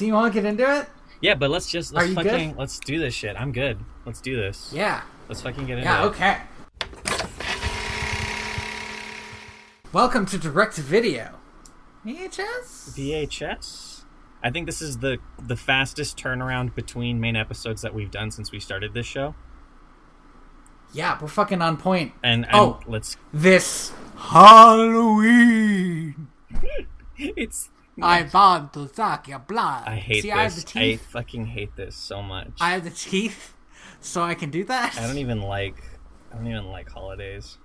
Do you want to get into it? Yeah, but let's good? let's do this shit. I'm good. Let's do this. Yeah. Let's fucking get into Yeah, it. okay. Welcome to Direct to Video. VHS? I think this is the fastest turnaround between main episodes that we've done since we started this show. Yeah, we're fucking on point. And let's... This Halloween! I want to suck your blood. I hate this. I have the teeth. I fucking hate this so much. I have the teeth, so I can do that. I don't even like holidays.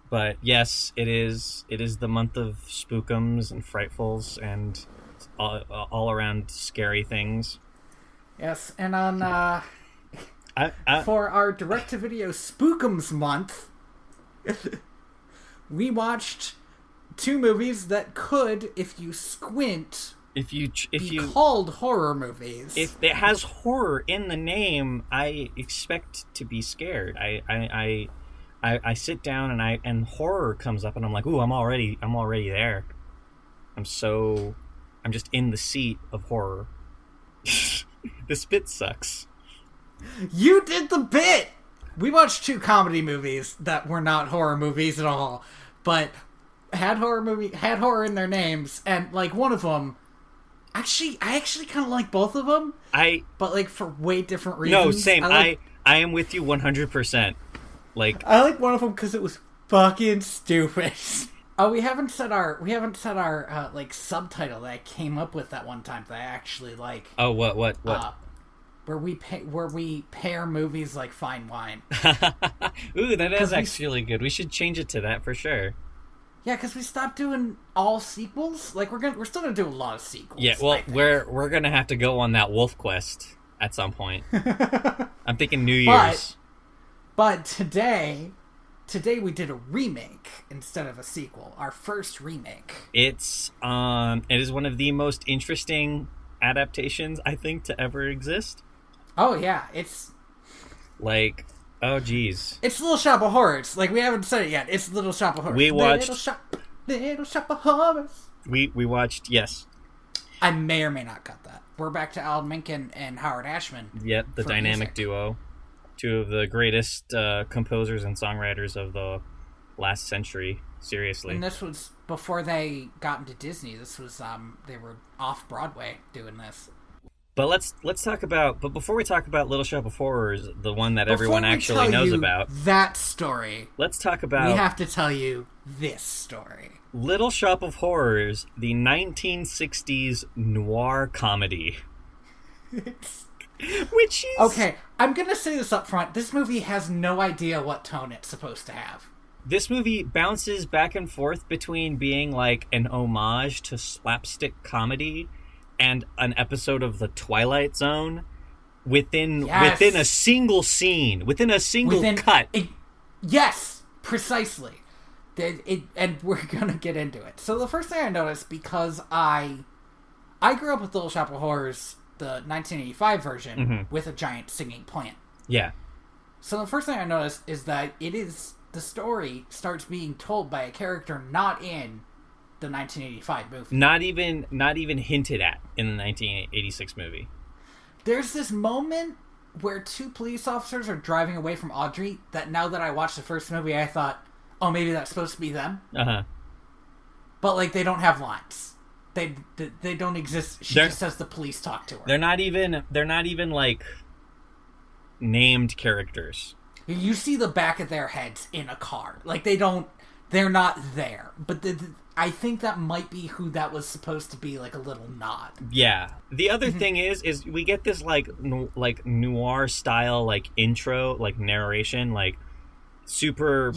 But yes, it is the month of spookums and frightfuls and all around scary things. Yes, and on for our direct-to-video Spookums month, we watched two movies that could, if you squint, be called horror movies. If it has horror in the name, I expect to be scared. I sit down and horror comes up and I'm like, ooh, I'm already there. I'm just in the seat of horror. This bit sucks. You did the bit! We watched two comedy movies that were not horror movies at all, but had horror in their names, and like one of them, I actually kind of like both of them. But like for way different reasons. No, same. I am with you 100%. Like I like one of them because it was fucking stupid. Oh, we haven't said our like subtitle that I came up with that one time that I actually like. Oh, what? Where we pair movies like fine wine. Ooh, that is actually good. We should change it to that for sure. Yeah, because we stopped doing all sequels. Like we're still gonna do a lot of sequels. Yeah, well, we're gonna have to go on that wolf quest at some point. I'm thinking New Year's. But today we did a remake instead of a sequel. Our first remake. It is one of the most interesting adaptations I think to ever exist. Oh yeah, it's like, oh geez, it's Little Shop of Horrors. Like we haven't said it yet. It's Little Shop of Horrors. We watched Little Shop of Horrors. We watched, yes. I may or may not cut that. We're back to Alan Menken and Howard Ashman. Yep, the dynamic duo. Two of the greatest composers and songwriters of the last century. Seriously. And this was before they got into Disney. This was they were off Broadway doing this. But let's talk about. But before we talk about Little Shop of Horrors, the one that everyone actually knows about, that story. Let's talk about. We have to tell you this story. Little Shop of Horrors, the 1960s noir comedy. Which is... Okay, I'm going to say this up front. This movie has no idea what tone it's supposed to have. This movie bounces back and forth between being like an homage to slapstick comedy and an episode of The Twilight Zone within a single scene, within a single cut. Yes, precisely. And we're going to get into it. So the first thing I noticed, because I grew up with Little Shop of Horrors, the 1985 version, with a giant singing plant. Yeah. So the first thing I noticed is that the story starts being told by a character not in the 1985 movie. Not even hinted at in the 1986 movie. There's this moment where two police officers are driving away from Audrey that now that I watched the first movie, I thought, oh, maybe that's supposed to be them. Uh-huh. But, like, they don't have lines. They don't exist. She just says the police talk to her. They're not even like named characters. You see the back of their heads in a car. Like they're not there. But I think that might be who that was supposed to be, like a little nod. Yeah. The other thing is we get this like noir style like intro, like narration, like super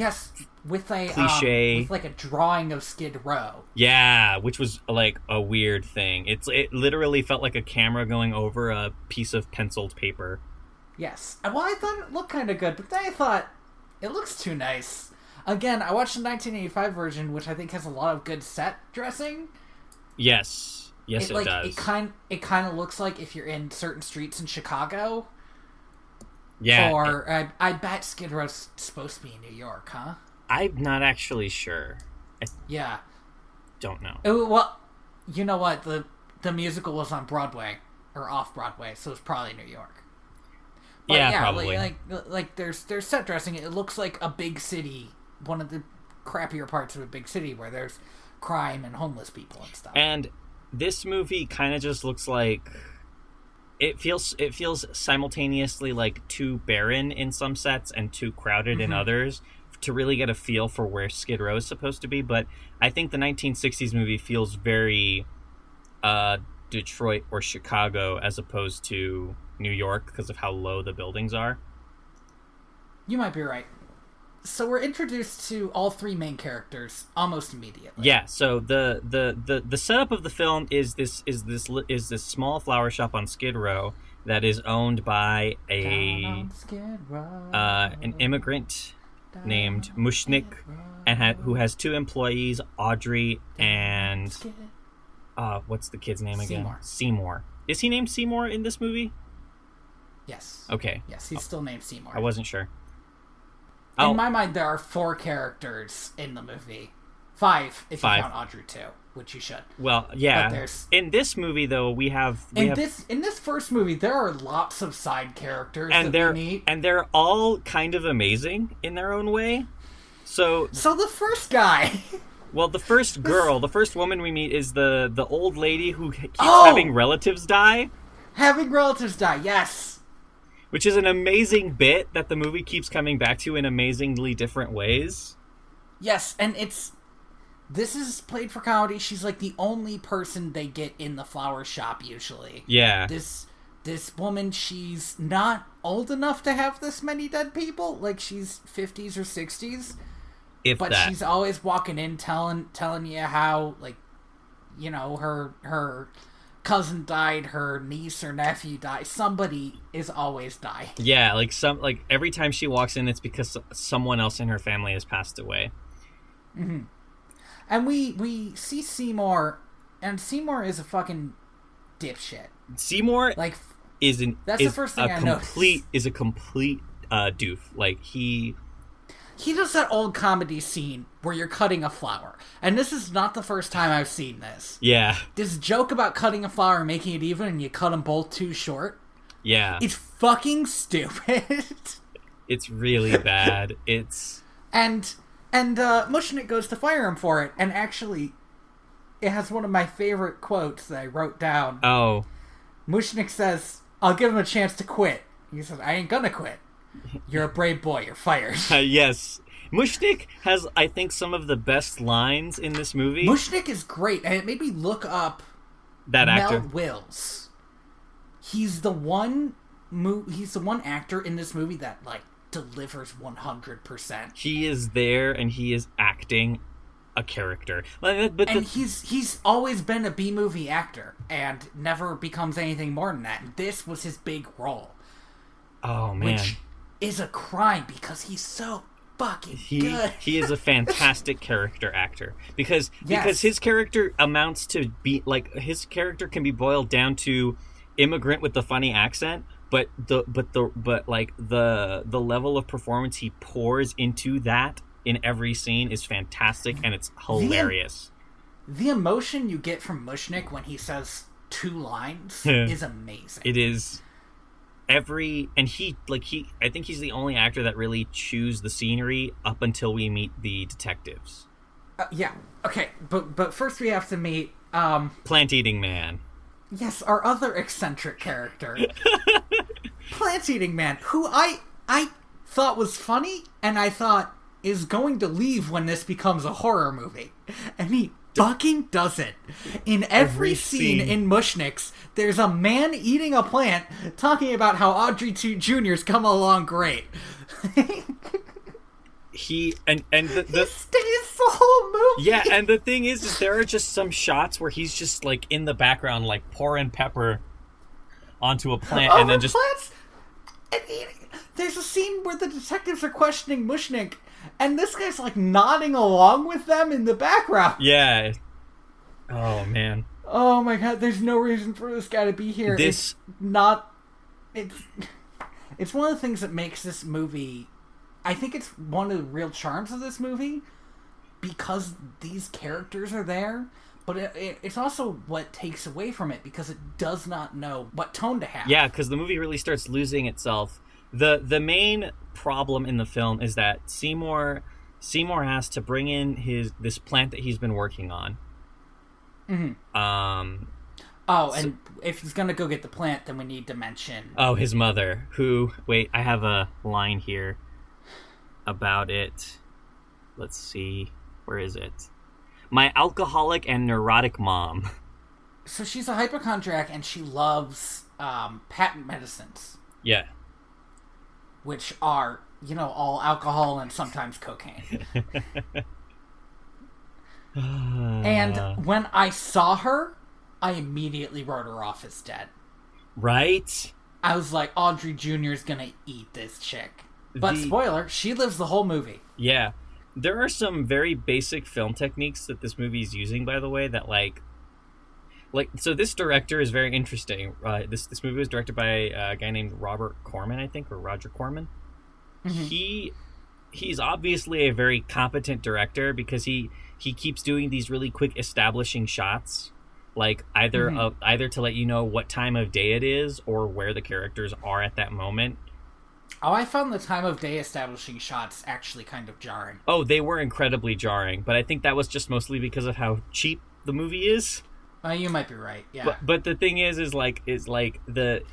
with a cliche, with like a drawing of Skid Row. Yeah, which was like a weird thing. It literally felt like a camera going over a piece of penciled paper. Yes. Well, I thought it looked kind of good, but then I thought it looks too nice. Again, I watched the 1985 version, which I think has a lot of good set dressing. Yes, it does. It kind of looks like if you're in certain streets in Chicago. Yeah. Or I bet Skid Row's supposed to be in New York, huh? I'm not actually sure. Yeah. Don't know. Well, you know what? the musical was on Broadway or off Broadway, so it's probably New York. But yeah, probably. Like there's set dressing. It looks like a big city, one of the crappier parts of a big city where there's crime and homeless people and stuff. And this movie kind of just looks like it feels simultaneously like too barren in some sets and too crowded in others to really get a feel for where Skid Row is supposed to be. But I think the 1960s movie feels very Detroit or Chicago as opposed to New York because of how low the buildings are. You might be right. So we're introduced to all three main characters almost immediately. Yeah. So the setup of the film is this small flower shop on Skid Row that is owned by an immigrant named Mushnik, and who has two employees, Audrey and what's the kid's name again? Seymour. Is he named Seymour in this movie? Yes. Okay. Yes, he's still named Seymour. I wasn't sure. In my mind, there are 4 characters in the movie. 5, if you count Audrey too, which you should. Well, yeah. But there's... In this movie, though, in this first movie, there are lots of side characters and that we meet. And they're all kind of amazing in their own way. So the first guy... Well, the first woman we meet is the old lady who keeps having relatives die. Having relatives die, yes. Which is an amazing bit that the movie keeps coming back to in amazingly different ways. Yes, and this is played for comedy. She's like the only person they get in the flower shop usually. Yeah. This woman, she's not old enough to have this many dead people. Like, she's 50s or 60s. But she's always walking in telling you how, like, you know, her cousin died, her niece or nephew died. Somebody is always dying. Yeah, like every time she walks in, it's because someone else in her family has passed away. Mm-hmm. And we see Seymour, and Seymour is a fucking dipshit. Seymour that's the first thing I noticed. Is a complete doof. Like he does that old comedy scene where you're cutting a flower. And this is not the first time I've seen this. Yeah. This joke about cutting a flower and making it even and you cut them both too short. Yeah. It's fucking stupid. It's really bad. And Mushnik goes to fire him for it. And actually, it has one of my favorite quotes that I wrote down. Oh. Mushnik says, "I'll give him a chance to quit." He says, "I ain't gonna quit. You're a brave boy. You're fired." Yes. Mushnik has, I think, some of the best lines in this movie. Mushnik is great, and it made me look up that actor. Mel Wills. He's the one actor in this movie that, like, delivers 100%. He is there, and he is acting a character. He's always been a B-movie actor, and never becomes anything more than that. And this was his big role. Oh, man. Which is a crime because he's so fucking good. He is a fantastic character actor because his character amounts to be like his character can be boiled down to immigrant with the funny accent, but the level of performance he pours into that in every scene is fantastic and it's hilarious. The emotion you get from Mushnik when he says 2 lines is amazing. It is. I think he's the only actor that really chews the scenery up until we meet the detectives. Yeah. Okay. But first we have to meet Plant Eating Man. Yes, our other eccentric character, Plant Eating Man, who I thought was funny, and I thought is going to leave when this becomes a horror movie, and he fucking does it. In every scene in Mushnik's, there's a man eating a plant talking about how Audrey Jr.'s come along great. He stays the whole movie. Yeah, and the thing is there are just some shots where he's just like in the background, like pouring pepper onto a plant and then just plants and eating. There's a scene where the detectives are questioning Mushnik, and this guy's like nodding along with them in the background. Yeah. Oh man. Oh my god, there's no reason for this guy to be here. It's one of the things that makes this movie, I think it's one of the real charms of this movie, because these characters are there, but it's also what takes away from it because it does not know what tone to have. Yeah, because the movie really starts losing itself. The main problem in the film is that Seymour has to bring in this plant that he's been working on. And if he's gonna go get the plant, then we need to mention his mother, who, wait, I have a line here about it. Let's see, where is it? My alcoholic and neurotic mom. So she's a hypochondriac and she loves patent medicines. Yeah. Which are, all alcohol and sometimes cocaine. And when I saw her, I immediately wrote her off as dead. Right? I was like, Audrey Jr. is gonna eat this chick. But spoiler, she lives the whole movie. Yeah. There are some very basic film techniques that this movie is using, by the way, that so this director is very interesting. This movie was directed by a guy named Robert Corman, I think, or Roger Corman. Mm-hmm. He's obviously a very competent director because he keeps doing these really quick establishing shots, like either to let you know what time of day it is or where the characters are at that moment. Oh, I found the time of day establishing shots actually kind of jarring. Oh, they were incredibly jarring, but I think that was just mostly because of how cheap the movie is. You might be right. Yeah. But the thing is it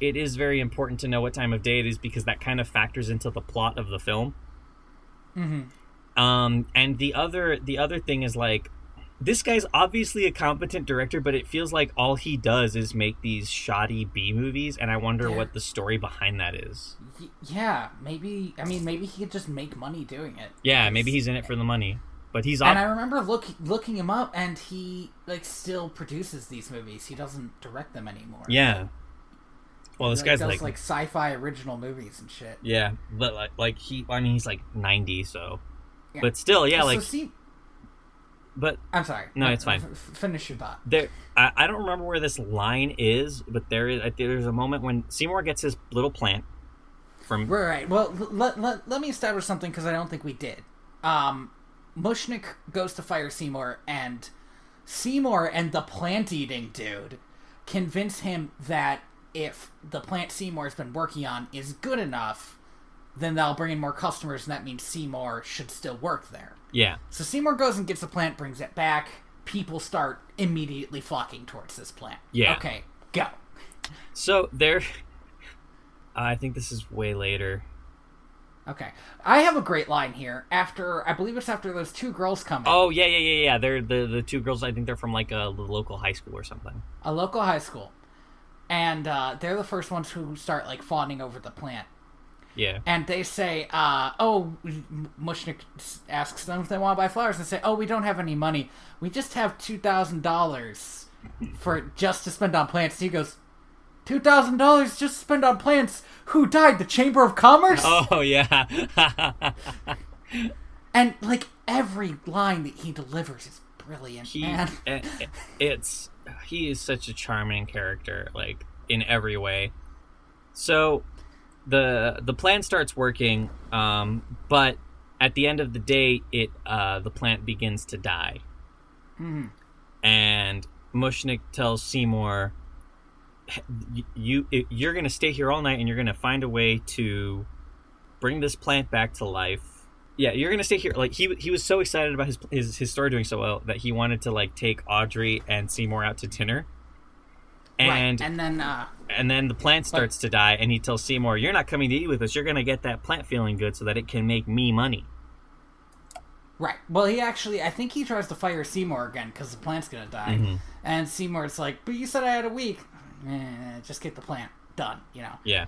is very important to know what time of day it is because that kind of factors into the plot of the film. Mm-hmm. And the other thing is this guy's obviously a competent director, but it feels like all he does is make these shoddy B movies, and I wonder what the story behind that is. Yeah, maybe he could just make money doing it. Yeah, maybe he's in it for the money. But he's and I remember looking him up, and he still produces these movies. He doesn't direct them anymore. Yeah. Well, this guy's does sci-fi original movies and shit. Yeah, but he's 90, so. Yeah. But still, yeah, But I'm sorry. No, it's fine. Finish your thought. I don't remember where this line is, but there's a moment when Seymour gets his little plant from. Right. Well, let me establish something because I don't think we did. Mushnick goes to fire Seymour and the plant-eating dude convince him that if the plant Seymour's been working on is good enough, then that'll bring in more customers, and that means Seymour should still work there. Yeah. So Seymour goes and gets the plant, brings it back. People start immediately flocking towards this plant. Yeah. Okay, go. So I think this is way later. Okay. I have a great line here. I believe it's after those two girls come in. Oh, yeah. They're the two girls, I think they're from a local high school or something. A local high school. And they're the first ones who start fawning over the plant. Yeah. And they say, Mushnick asks them if they want to buy flowers, and say, we don't have any money. We just have $2,000 just to spend on plants. And he goes, $2,000 just to spend on plants? Who died? The Chamber of Commerce? Oh, yeah. And, every line that he delivers is brilliant, man. He is such a charming character, in every way. So the plan starts working, but at the end of the day, the plant begins to die. Mm-hmm. And Mushnick tells Seymour, you're going to stay here all night, and you're going to find a way to bring this plant back to life. Yeah, you're going to stay here. He was so excited about his story doing so well that he wanted to take Audrey and Seymour out to dinner. And right. And then the plant starts to die, and he tells Seymour, you're not coming to eat with us. You're going to get that plant feeling good so that it can make me money. Right. Well, I think he tries to fire Seymour again because the plant's going to die. Mm-hmm. And Seymour's like, but you said I had a week. Just get the plant done, Yeah.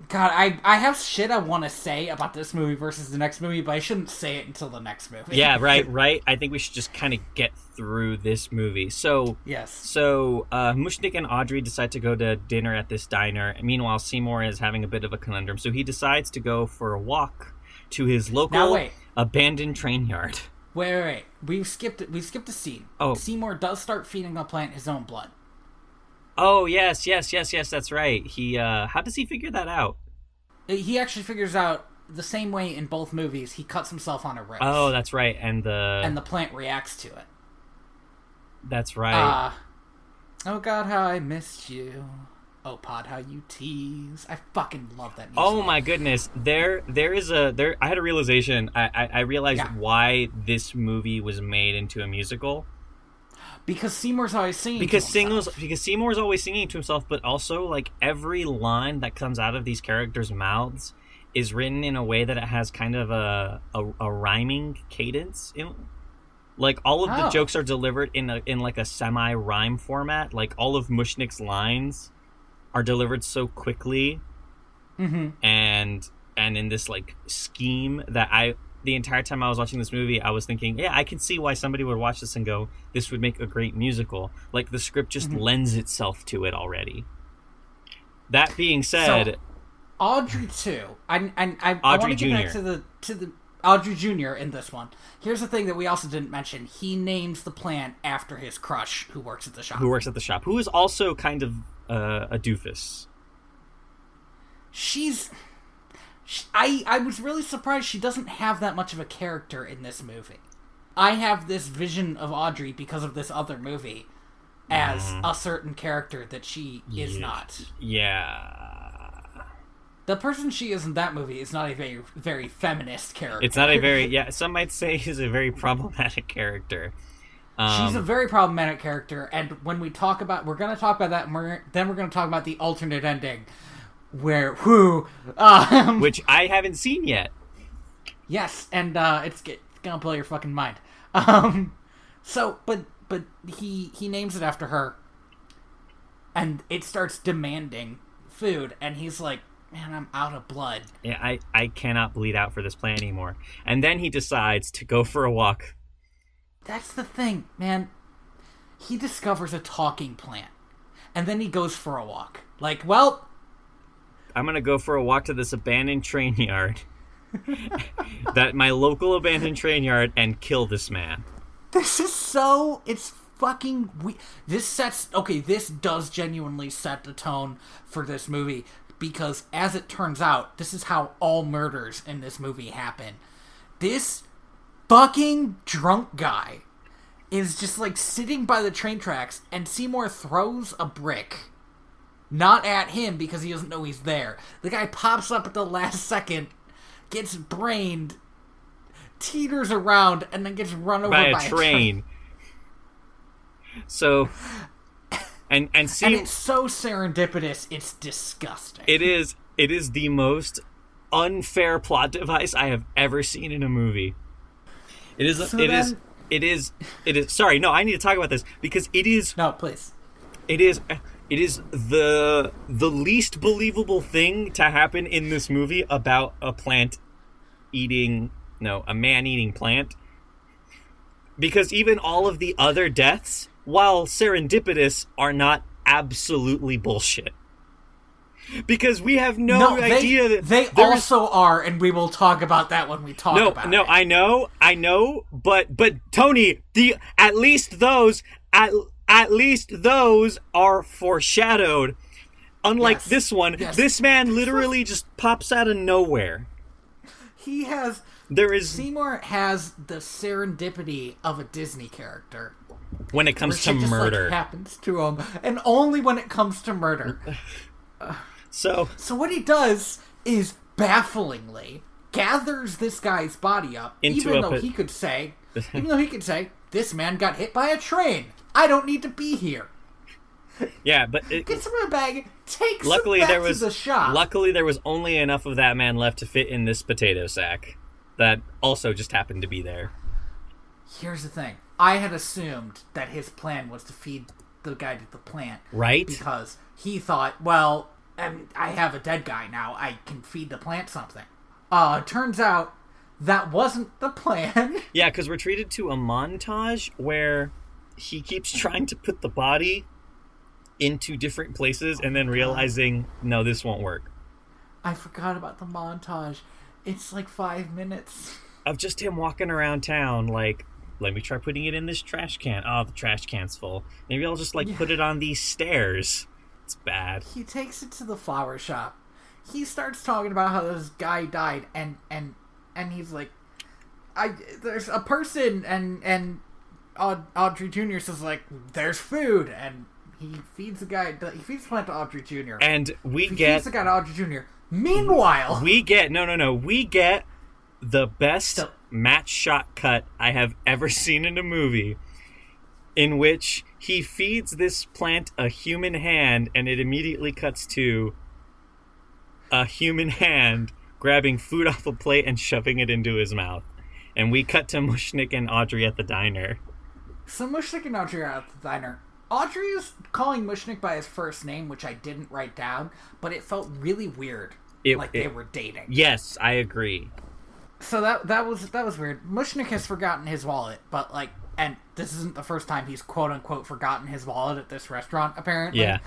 God, I have shit I want to say about this movie versus the next movie, but I shouldn't say it until the next movie. Yeah, right. I think we should just kind of get through this movie. So, yes. So, Mushnick and Audrey decide to go to dinner at this diner. And meanwhile, Seymour is having a bit of a conundrum. So he decides to go for a walk to his local abandoned train yard. Wait. We skipped a scene. Oh. Seymour does start feeding the plant his own blood. Oh, yes, that's right. He, how does he figure that out? He actually figures out the same way in both movies. He cuts himself on a wrist. Oh, that's right, and the plant reacts to it. That's right. Oh God, how I missed you. Oh Pod, how you tease. I fucking love that music. Oh my goodness. I had a realization. I realized why this movie was made into a musical. Because Seymour's always singing to himself. Because Seymour's always singing to himself, but also, like, every line that comes out of these characters' mouths is written in a way that it has kind of a rhyming cadence. Like, all of the jokes are delivered in like a semi-rhyme format. Like, all of Mushnick's lines are delivered so quickly, and in this, like, scheme that the entire time I was watching this movie, I was thinking, yeah, I can see why somebody would watch this and go, this would make a great musical. Like, the script just lends itself to it already. That being said... So, Audrey, too. I want to get back to the Audrey Jr. in this one. Here's the thing that we also didn't mention. He names the plant after his crush who works at the shop. Who is also kind of a doofus. I was really surprised she doesn't have that much of a character in this movie. I have this vision of Audrey because of this other movie as a certain character that she is not. Yeah. The person she is in that movie is not a very, very feminist character. It's not a very, some might say he's a very problematic character. She's a very problematic character, and when we're going to talk about that, and then we're going to talk about the alternate ending. Which I haven't seen yet. Yes, and it's gonna blow your fucking mind. But he names it after her, and it starts demanding food, and he's like, man, I'm out of blood. Yeah, I cannot bleed out for this plant anymore. And then he decides to go for a walk. That's the thing, man. He discovers a talking plant, and then he goes for a walk. Like, well... I'm going to go for a walk to this abandoned train yard. My local abandoned train yard, and kill this man. This fucking... This does genuinely set the tone for this movie, because, as it turns out, this is how all murders in this movie happen. This fucking drunk guy is just, like, sitting by the train tracks, and Seymour throws a brick. Not at him, because he doesn't know he's there. The guy pops up at the last second, gets brained, teeters around, and then gets run over by a train. So, and it's so serendipitous, it's disgusting. It is the most unfair plot device I have ever seen in a movie. It is. Sorry, no, I need to talk about this because it is. No, please. It is the least believable thing to happen in this movie about a man eating plant. Because even all of the other deaths, while serendipitous, are not absolutely bullshit. Because we have no idea that they also are, and we will talk about that when we talk about it. No, I know, but Tony, at least those are foreshadowed. Unlike this one, this man literally just pops out of nowhere. Seymour has the serendipity of a Disney character. When it comes to murder. Just, happens to him. And only when it comes to murder. So what he does is, bafflingly, gathers this guy's body up, even though he could say, this man got hit by a train. I don't need to be here. Yeah, but gets him in a bag, takes him back to the shop. Luckily, there was only enough of that man left to fit in this potato sack that also just happened to be there. Here's the thing. I had assumed that his plan was to feed the guy to the plant. Right? Because he thought, well, I have a dead guy now. I can feed the plant something. Turns out that wasn't the plan. Yeah, because we're treated to a montage where he keeps trying to put the body into different places and then realizing, no, this won't work. I forgot about the montage. It's like 5 minutes. Of just him walking around town, like, let me try putting it in this trash can. Oh, the trash can's full. Maybe I'll just, put it on these stairs. It's bad. He takes it to the flower shop. He starts talking about how this guy died, and he's like, there's a person, and Audrey Jr. says, like, there's food, and he feeds the plant to Audrey Jr. And feeds the guy to Audrey Jr. Meanwhile... We get the best match shot cut I have ever seen in a movie, in which he feeds this plant a human hand, and it immediately cuts to a human hand grabbing food off a plate and shoving it into his mouth. And we cut to Mushnik and Audrey at the diner. So Mushnik and Audrey are at the diner. Audrey is calling Mushnik by his first name, which I didn't write down, but it felt really weird. They were dating. Yes, I agree. So that was weird. Mushnik has forgotten his wallet, but like, and this isn't the first time he's quote unquote forgotten his wallet at this restaurant, apparently. Yeah.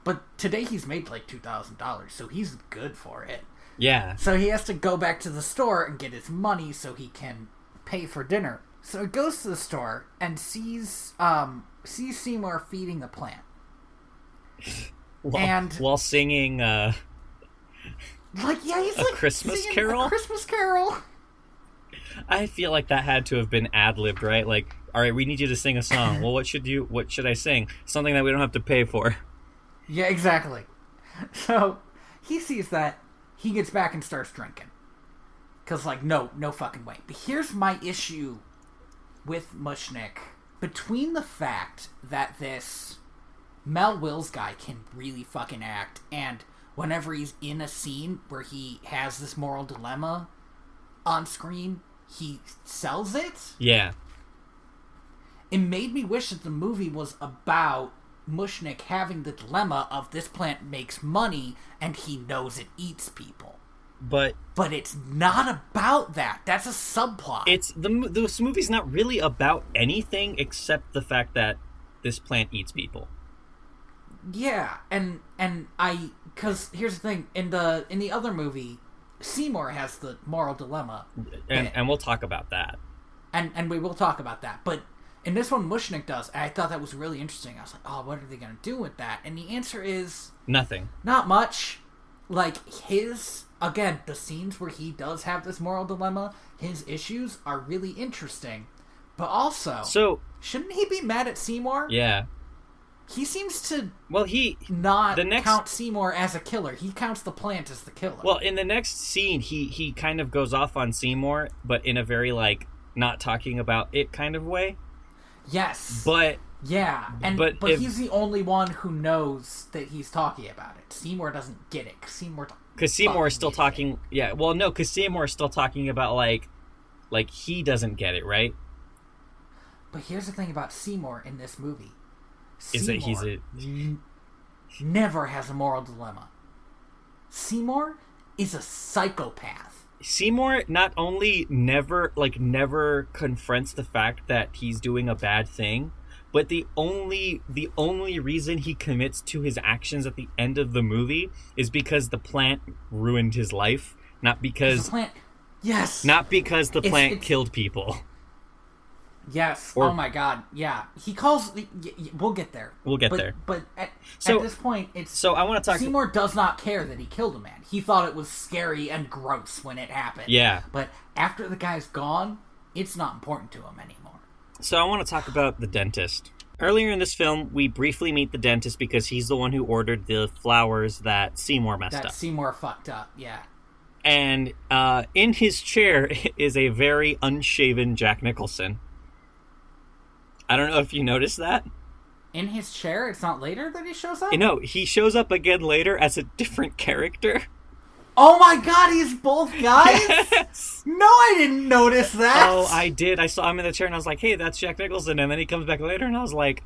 But today he's made like $2,000, so he's good for it. Yeah. So he has to go back to the store and get his money so he can pay for dinner. So he goes to the store and sees Seymour feeding the plant. While singing he's a Christmas carol? A Christmas carol. I feel like that had to have been ad-libbed, right? Like, all right, we need you to sing a song. Well, what should I sing? Something that we don't have to pay for. Yeah, exactly. So he sees that, he gets back and starts drinking. Because, like, no fucking way. But here's my issue with Mushnik. Between the fact that this Mel Wills guy can really fucking act, and whenever he's in a scene where he has this moral dilemma on screen, he sells it. Yeah. It made me wish that the movie was about Mushnik having the dilemma of this plant makes money and he knows it eats people. But it's not about that. That's a subplot. This movie's not really about anything except the fact that this plant eats people. Yeah, because here's the thing, in the other movie, Seymour has the moral dilemma. And we'll talk about that. And we will talk about that. But in this one, Mushnik does, and I thought that was really interesting. I was like, oh, what are they going to do with that? And the answer is... nothing. Not much. Like, again, the scenes where he does have this moral dilemma, his issues are really interesting. But also... So... shouldn't he be mad at Seymour? Yeah. He seems to count Seymour as a killer. He counts the plant as the killer. Well, in the next scene, he kind of goes off on Seymour, but in a very, like, not talking about it kind of way. Yes. But... yeah, but he's the only one who knows that he's talking about it. Seymour doesn't get it, because Seymour is still talking... yeah, well, no, because Seymour is still talking about, like, he doesn't get it, right? But here's the thing about Seymour in this movie. Is that he's never has a moral dilemma. Seymour is a psychopath. Seymour not only never confronts the fact that he's doing a bad thing, but the only reason he commits to his actions at the end of the movie is because the plant ruined his life, not because the plant killed people. Yes. Oh my God. Yeah. He calls. We'll get there. But at this point, it's. So I want to talk. Seymour does not care that he killed a man. He thought it was scary and gross when it happened. Yeah. But after the guy's gone, it's not important to him anymore. So I want to talk about the dentist. Earlier in this film, we briefly meet the dentist because he's the one who ordered the flowers that Seymour messed up. That Seymour fucked up. Yeah. And in his chair is a very unshaven Jack Nicholson. I don't know if you noticed that. In his chair? It's not later that he shows up? No, he shows up again later as a different character. Oh my God, he's both guys? Yes! No, I didn't notice that! Oh, I did. I saw him in the chair and I was like, hey, that's Jack Nicholson. And then he comes back later and I was like,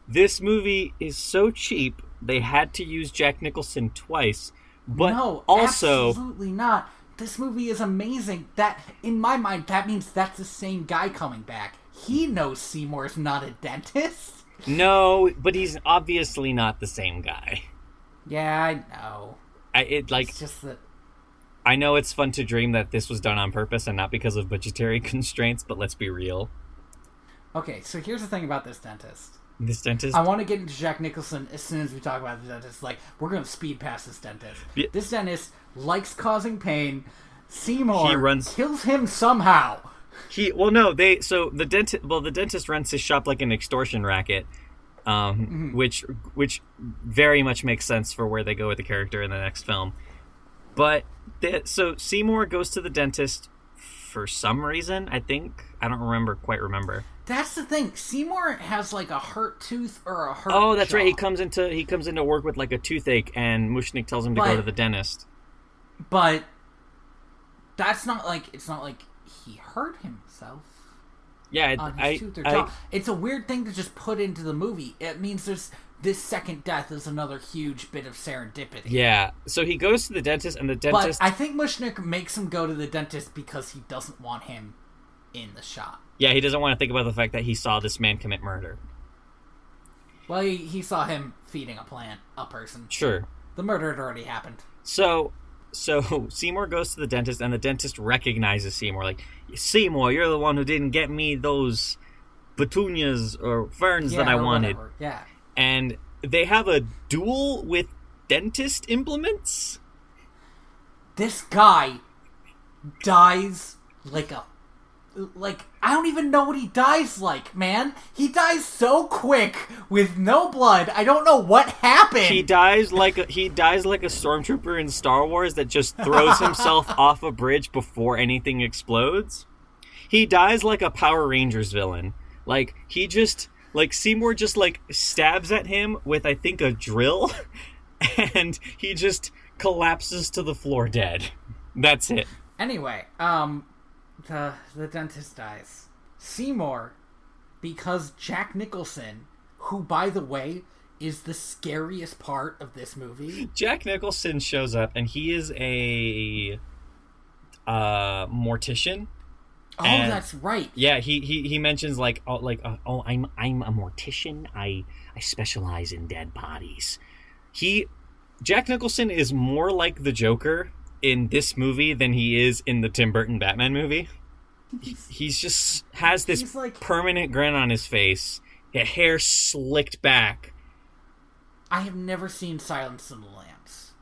this movie is so cheap, they had to use Jack Nicholson twice. But no, also... absolutely not. This movie is amazing. That, in my mind, that means that's the same guy coming back. He knows Seymour's not a dentist. No, but he's obviously not the same guy. Yeah, I know. It's just that... I know it's fun to dream that this was done on purpose and not because of budgetary constraints, but let's be real. Okay, so here's the thing about this dentist. This dentist? I want to get into Jack Nicholson as soon as we talk about the dentist. Like, we're going to speed past this dentist. Yeah. This dentist likes causing pain. Seymour kills him somehow. The dentist runs his shop like an extortion racket, which very much makes sense for where they go with the character in the next film. But so Seymour goes to the dentist for some reason. I don't quite remember. That's the thing. Seymour has like a hurt tooth or a hurt. Oh, that's jaw. right. He comes into work with like a toothache, and Mushnik tells him to go to the dentist. But that's not like he hurt himself. Yeah, on his tooth or jaw. It's a weird thing to just put into the movie. It means this second death is another huge bit of serendipity. Yeah, so he goes to the dentist, and the dentist... But I think Mushnik makes him go to the dentist because he doesn't want him in the shot. Yeah, he doesn't want to think about the fact that he saw this man commit murder. Well, he saw him feeding a person. Sure. The murder had already happened. So Seymour goes to the dentist, and the dentist recognizes Seymour. Like, Seymour, you're the one who didn't get me those petunias or ferns that I wanted. Whatever. Yeah. And they have a duel with dentist implements? This guy dies I don't even know what he dies like, man. He dies so quick with no blood. I don't know what happened. He dies like a stormtrooper in Star Wars that just throws himself off a bridge before anything explodes. He dies like a Power Rangers villain. Like, Seymour just stabs at him with, I think, a drill, and he just collapses to the floor dead. That's it. Anyway, the dentist dies. Seymour, because Jack Nicholson, who, by the way, is the scariest part of this movie. Jack Nicholson shows up, and he is a mortician. Oh, that's right. Yeah, he mentions I'm a mortician. I specialize in dead bodies. Jack Nicholson is more like the Joker in this movie than he is in the Tim Burton Batman movie. He's just has this permanent grin on his face, hair slicked back. I have never seen Silence of the Lambs.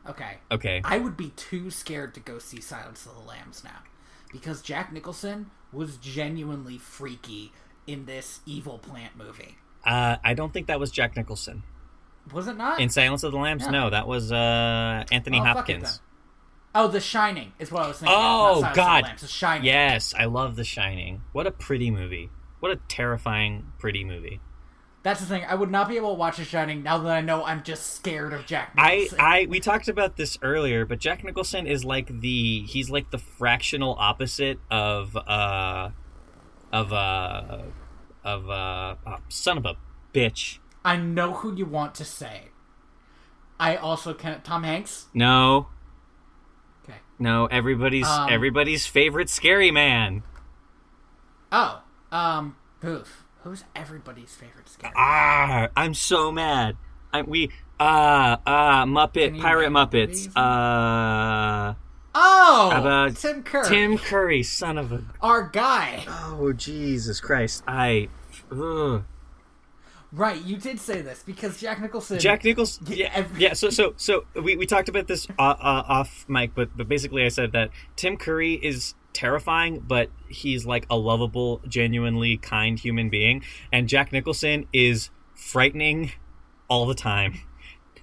Okay. I would be too scared to go see Silence of the Lambs now. Because Jack Nicholson was genuinely freaky in this Evil Plant movie. I don't think that was Jack Nicholson. Was it not? In Silence of the Lambs? Yeah. No, that was Anthony Hopkins. Oh, The Shining is what I was thinking. Oh, not God. Of the Lambs, The Shining. Yes, I love The Shining. What a pretty movie. What a terrifying, pretty movie. That's the thing. I would not be able to watch The Shining now that I know I'm just scared of Jack Nicholson. We talked about this earlier, but Jack Nicholson is he's like the fractional opposite of son of a bitch. I know who you want to say. I also can Tom Hanks? No. Okay. No, everybody's favorite scary man. Oh. Who's everybody's favorite scary man? I'm so mad. Pirate Muppets. Tim Curry. Tim Curry, son of a... Our guy. Oh, Jesus Christ. Right, you did say this, because Jack Nicholson... Yeah, so we talked about this off mic, but basically I said that Tim Curry is terrifying, but he's like a lovable, genuinely kind human being, and Jack Nicholson is frightening all the time.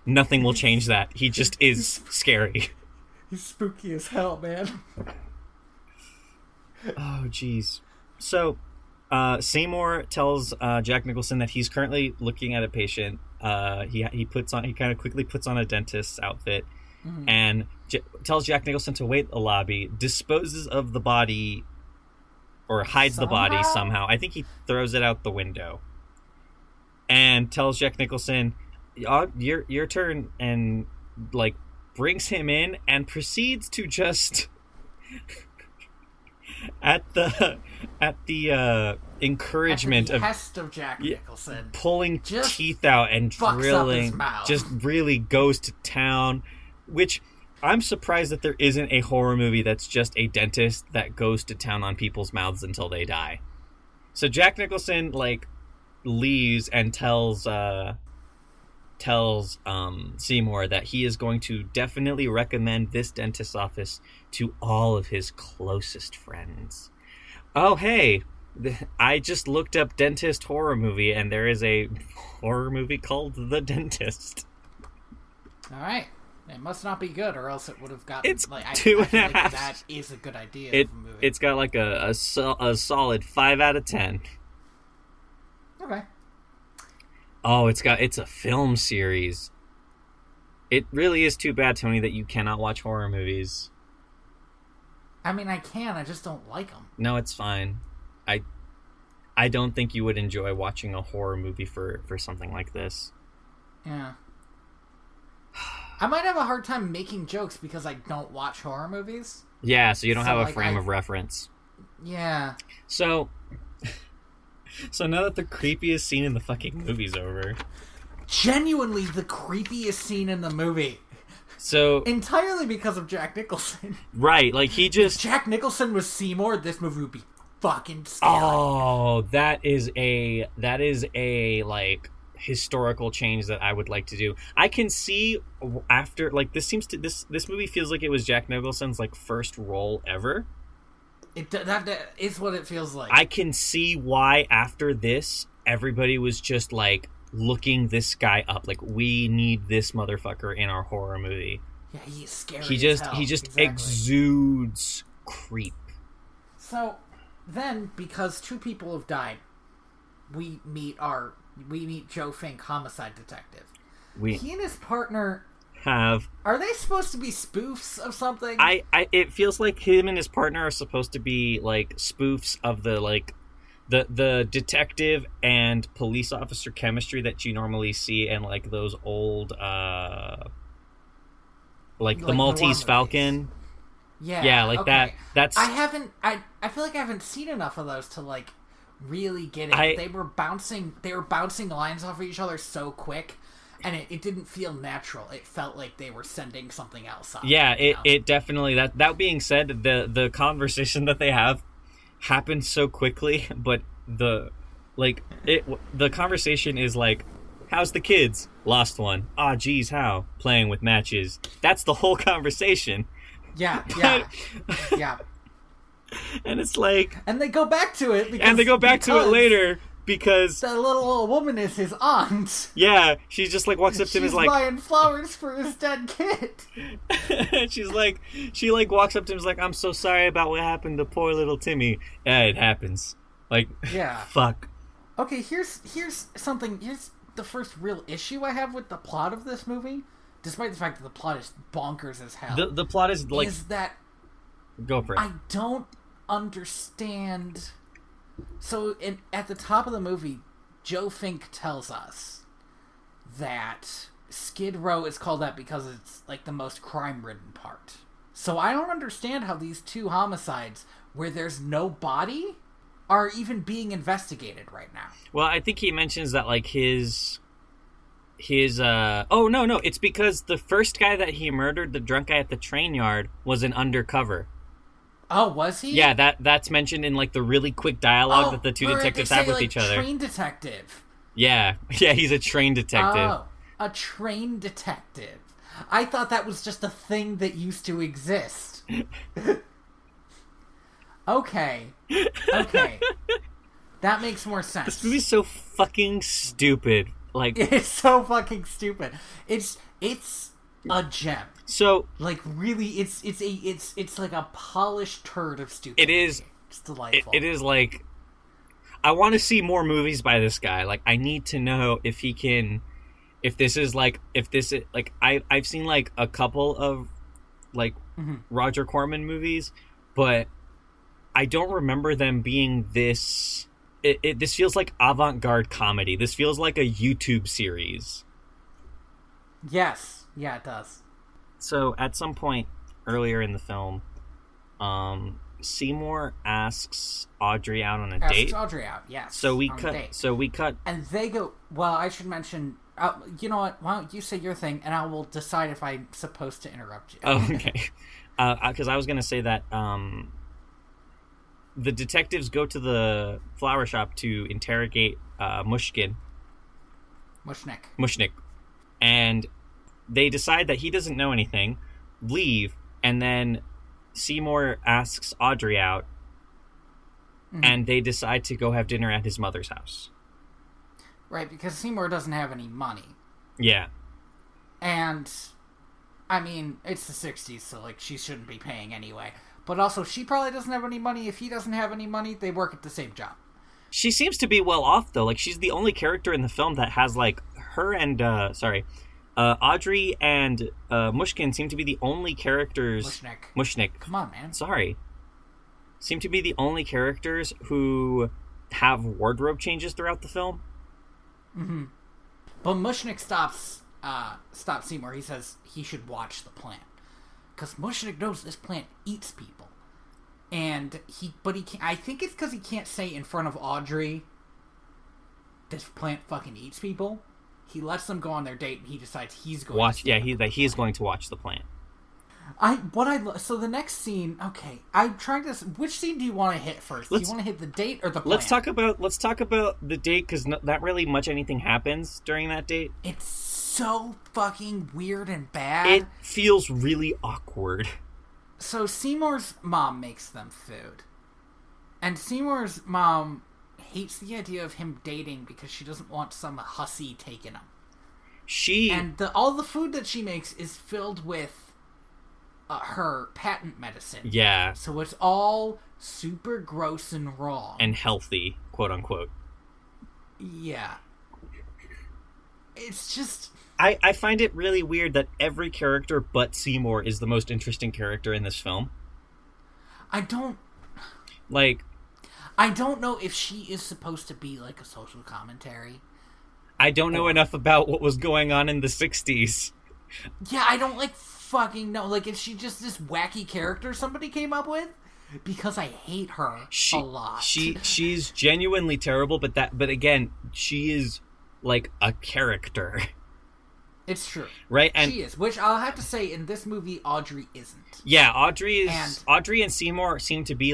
Nothing will change that. He just is scary. He's spooky as hell, man. Oh, jeez. So, Seymour tells Jack Nicholson that he's currently looking at a patient. He kind of quickly puts on a dentist's outfit, and tells Jack Nicholson to wait in the lobby, disposes of the body, or hides the body somehow. I think he throws it out the window, and tells Jack Nicholson, your turn, and brings him in and proceeds to just at the encouragement at the behest of Jack Nicholson, pulling teeth out and drilling, just really goes to town. Which I'm surprised that there isn't a horror movie that's just a dentist that goes to town on people's mouths until they die. So Jack Nicholson leaves and tells Seymour that he is going to definitely recommend this dentist's office to all of his closest friends. Oh, hey, I just looked up dentist horror movie, and there is a horror movie called The Dentist. All right. It must not be good, or else it would have gotten. It's like, two I and feel a like half. that is a good idea. It of a movie. it's got like a solid 5 out of 10. Okay. Oh, it's a film series. It really is too bad, Tony, that you cannot watch horror movies. I mean, I can. I just don't like them. No, it's fine. I don't think you would enjoy watching a horror movie for something like this. Yeah. I might have a hard time making jokes because I don't watch horror movies. Yeah, so you don't have a like, frame of reference. Yeah. So now that the creepiest scene in the fucking movie's over. Genuinely the creepiest scene in the movie. So entirely because of Jack Nicholson. Right, like he just... If Jack Nicholson was Seymour, this movie would be fucking scary. Oh, that is a like historical change that I would like to do. I can see after like this movie feels like it was Jack Nicholson's like first role ever. That is what it feels like. I can see why after this everybody was just like looking this guy up, like we need this motherfucker in our horror movie. Yeah, he's scary. He just exactly. exudes creep. So then, because 2 people have died, we meet Joe Fink, homicide detective. He and his partner are they supposed to be spoofs of something? It feels like him and his partner are supposed to be like spoofs of the like the detective and police officer chemistry that you normally see in like those old like the Maltese Falcon. Yeah, like okay. That's I feel like I haven't seen enough of those to like really get it. They were bouncing lines off of each other so quick, and it didn't feel natural. It felt like they were sending something else up. Yeah, it definitely. That being said, the conversation that they have happened so quickly, but the conversation is like, how's the kids? Lost one. Ah, geez, how? Playing with matches. That's the whole conversation. Yeah. And it's like... And they go back to it later because... The little woman is his aunt. Yeah, she just like walks up to him and is like... She's buying flowers for his dead kid. She walks up to him and is like, I'm so sorry about what happened to poor little Timmy. Yeah, it happens. Like, yeah. Fuck. Okay, here's something. Here's the first real issue I have with the plot of this movie. Despite the fact that the plot is bonkers as hell. The plot is like... Is that... Go for it. I don't understand... So, at the top of the movie, Joe Fink tells us that Skid Row is called that because it's, like, the most crime-ridden part. So I don't understand how these 2 homicides, where there's no body, are even being investigated right now. Well, I think he mentions that, like, his oh no it's because the first guy that he murdered, the drunk guy at the train yard, was an undercover. Oh, was he? Yeah, that's mentioned in like the really quick dialogue that the 2 detectives have with each other. Train detective. Yeah, he's a train detective. Oh, a train detective. I thought that was just a thing that used to exist. Okay. That makes more sense. This movie's so fucking stupid. Like, it's so fucking stupid. It's a gem. So, like, really, it's like a polished turd of stupidity. It is. It's delightful. It is like, I want to see more movies by this guy. Like, I need to know if he can, if this is like I've seen like a couple of like Roger Corman movies, but I don't remember them being this. This feels like avant-garde comedy. This feels like a YouTube series. Yes. Yeah, it does. So, at some point earlier in the film, Seymour asks Audrey out on a date. Asks Audrey out, yes. So we cut. And they go... Well, I should mention... you know what? Why don't you say your thing, and I will decide if I'm supposed to interrupt you. Oh, okay. Because I was going to say that... the detectives go to the flower shop to interrogate Mushnik. And they decide that he doesn't know anything, leave, and then Seymour asks Audrey out. and they decide to go have dinner at his mother's house. Right, because Seymour doesn't have any money. Yeah. And, I mean, it's the 60s, so, like, she shouldn't be paying anyway. But also, she probably doesn't have any money. If he doesn't have any money, they work at the same job. She seems to be well off, though. Like, she's the only character in the film that has, like, her and, Audrey and Mushkin seem to be the only characters... Mushnik. Come on, man. Sorry. Seem to be the only characters who have wardrobe changes throughout the film. Mm-hmm. But Mushnik stops Seymour. He says he should watch the plant. Because Mushnik knows this plant eats people. And he can't, I think it's because he can't say in front of Audrey, this plant fucking eats people. He lets them go on their date, and he decides he's going to watch. Yeah, he's going to watch the plant. So the next scene. Okay, I'm trying to. Which scene do you want to hit first? Do you want to hit the date or the plant? Let's talk about the date, because not really much anything happens during that date. It's so fucking weird and bad. It feels really awkward. So Seymour's mom makes them food, and Seymour's mom hates the idea of him dating because she doesn't want some hussy taking him. All the food that she makes is filled with her patent medicine. Yeah. So it's all super gross and raw. And healthy, quote unquote. Yeah. It's just... I find it really weird that every character but Seymour is the most interesting character in this film. I don't know if she is supposed to be like a social commentary. I don't know enough about what was going on in the 60s. Yeah, I don't fucking know. Like, is she just this wacky character somebody came up with? Because I hate her a lot. She's genuinely terrible, but again, she is like a character. It's true. Right? And she is, which I'll have to say in this movie Audrey isn't. Yeah, Audrey and Seymour seem to be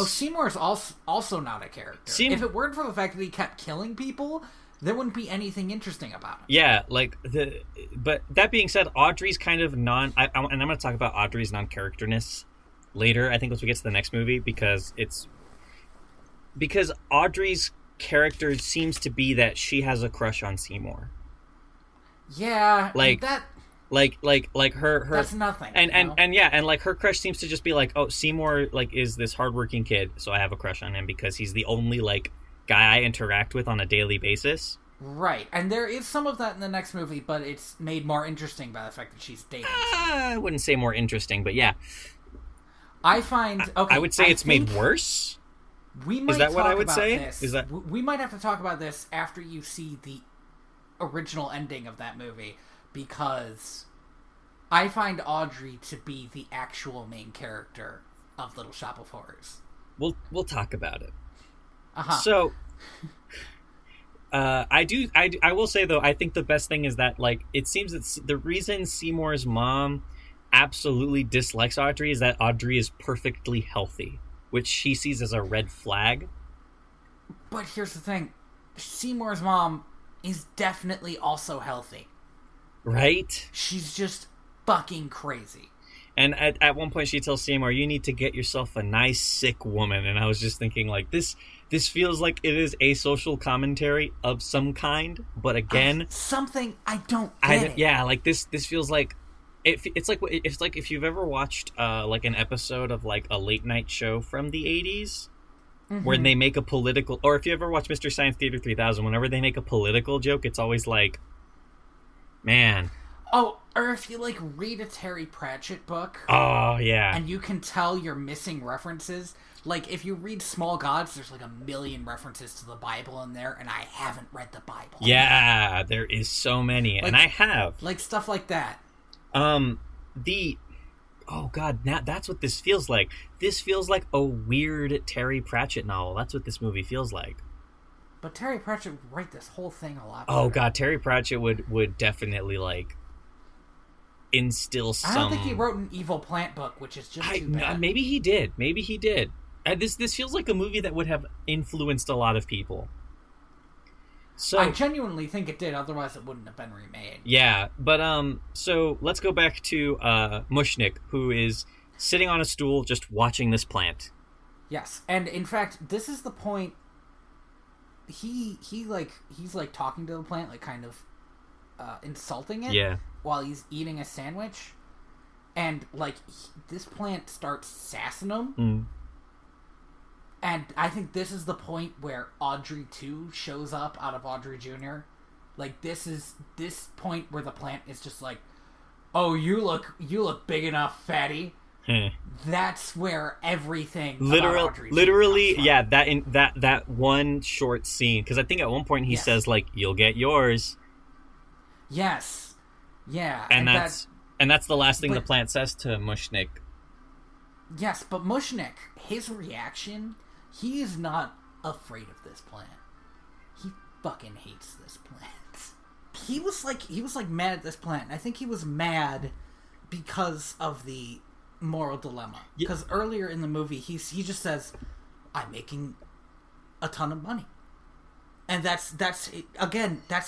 Seymour's also not a character. If it weren't for the fact that he kept killing people, there wouldn't be anything interesting about him. Yeah, but that being said, Audrey's kind of and I'm going to talk about Audrey's non-characterness later, I think, once we get to the next movie, because Audrey's character seems to be that she has a crush on Seymour. Yeah, like her that's nothing. And her crush seems to just be like, oh, Seymour is this hardworking kid, so I have a crush on him because he's the only guy I interact with on a daily basis. Right, and there is some of that in the next movie, but it's made more interesting by the fact that she's dating. I wouldn't say more interesting, but yeah. I would say it's made worse. Is that what I would say? We might have to talk about this after you see the original ending of that movie, because I find Audrey to be the actual main character of Little Shop of Horrors. We'll talk about it. Uh-huh. So, I will say though, I think the best thing is that it seems that the reason Seymour's mom absolutely dislikes Audrey is that Audrey is perfectly healthy, which she sees as a red flag. But here's the thing. Seymour's mom is definitely also healthy. Right? She's just fucking crazy. And at one point she tells Seymour, you need to get yourself a nice sick woman. And I was just thinking, this feels like it is a social commentary of some kind. But again... something I don't get it. Yeah, this feels like... It's like if you've ever watched an episode of a late night show from the 80s, mm-hmm. where they make a political, or if you ever watch Mr. Science Theater 3000, whenever they make a political joke, it's always man. Oh, or if you read a Terry Pratchett book. Oh yeah. And you can tell you're missing references. If you read Small Gods, there's a million references to the Bible in there, and I haven't read the Bible. Yeah, there is so many, and I have. Stuff like that. Oh god, now that's what this feels like. This feels like a weird Terry Pratchett novel. That's what this movie feels like. But Terry Pratchett would write this whole thing a lot better. Oh god, Terry Pratchett would definitely instill some... I don't think he wrote an evil plant book, which is just too bad. Maybe he did. This feels like a movie that would have influenced a lot of people. So I genuinely think it did, otherwise it wouldn't have been remade. Yeah, but so let's go back to Mushnik, who is sitting on a stool just watching this plant. Yes, and in fact, this is the point. He's like talking to the plant, like kind of insulting it. Yeah. While he's eating a sandwich, and like this plant starts sassing him. Mm. And I think this is the point where Audrey 2 shows up out of Audrey Jr. Like, this is this point where the plant is just like, oh, you look big enough, fatty. That's where everything literally, yeah, that one short scene, because I think at one point he says, like, you'll get yours. Yes. Yeah. And that's the last thing the plant says to Mushnik. Yes, but Mushnik, his reaction, he is not afraid of this plant. He fucking hates this plant. He was like mad at this plant. I think he was mad because of the moral dilemma. Because earlier in the movie, he just says, "I'm making a ton of money," and that's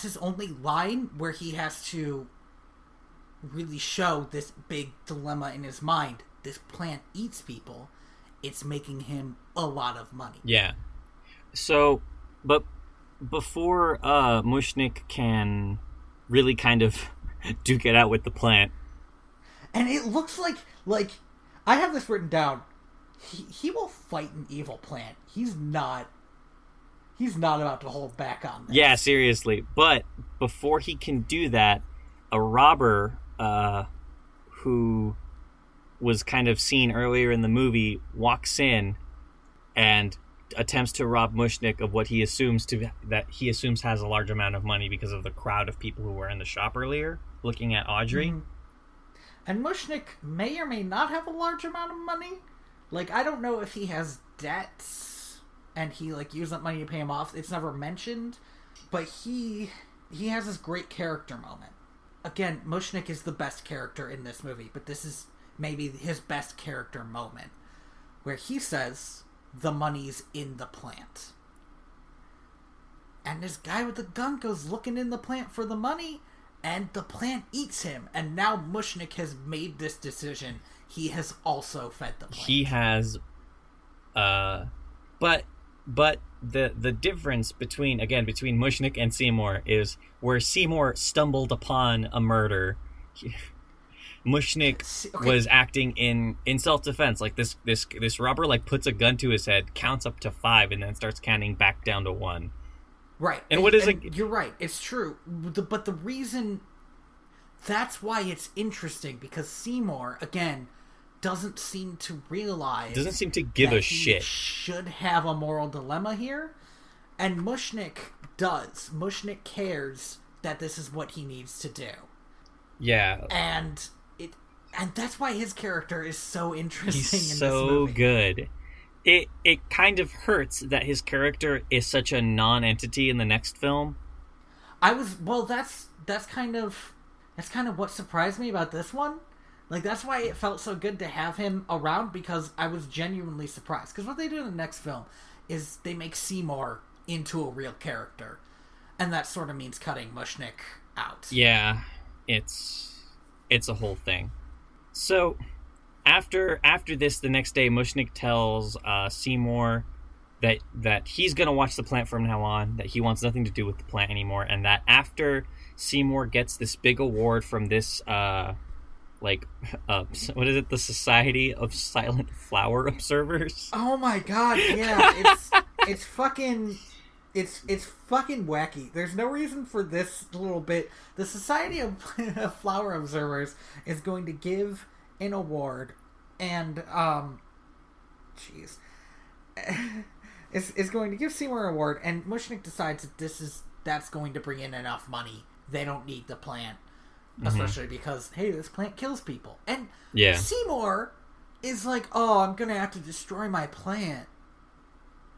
his only line where he has to really show this big dilemma in his mind. This plant eats people. It's making him a lot of money. Yeah. So, but before Mushnik can really kind of duke it out with the plant, and it looks like I have this written down. He will fight an evil plant. He's not about to hold back on this. Yeah, seriously. But before he can do that, a robber who was kind of seen earlier in the movie walks in and attempts to rob Mushnik of what he assumes has a large amount of money because of the crowd of people who were in the shop earlier looking at Audrey. Mm-hmm. And Mushnik may or may not have a large amount of money. Like, I don't know if he has debts and he like used that money to pay him off. It's never mentioned, but he has this great character moment. Again, Mushnik is the best character in this movie, but this is maybe his best character moment, where he says, the money's in the plant. And this guy with the gun goes looking in the plant for the money, and the plant eats him. And now Mushnik has made this decision. He has also fed the plant. He has, but the difference between Mushnik and Seymour is where Seymour stumbled upon a murder, Mushnik was acting in self-defense. Like this robber like puts a gun to his head, counts up to 5, and then starts counting back down to 1. Right. And what is it? You're right. It's true. But the reason that's why it's interesting, because Seymour again doesn't seem to realize, doesn't seem to give a shit. Should have a moral dilemma here, and Mushnik does. Mushnik cares that this is what he needs to do. Yeah. And that's why his character is so interesting. He's in so this movie. good. It kind of hurts that his character is such a non-entity in the next film. That's kind of what surprised me about this one. Like, that's why it felt so good to have him around, because I was genuinely surprised. Because what they do in the next film is they make Seymour into a real character, and that sort of means cutting Mushnik out. Yeah, it's a whole thing. So, after this, the next day, Mushnik tells Seymour that he's going to watch the plant from now on, that he wants nothing to do with the plant anymore, and that after Seymour gets this big award from this, what is it, the Society of Silent Flower Observers? Oh my god, yeah, it's fucking wacky. There's no reason for this little bit. The Society of Flower Observers is going to give an award, and is going to give Seymour an award, and Mushnik decides that that's going to bring in enough money. They don't need the plant, especially because, hey, this plant kills people. And Seymour is like, oh, I'm gonna have to destroy my plant.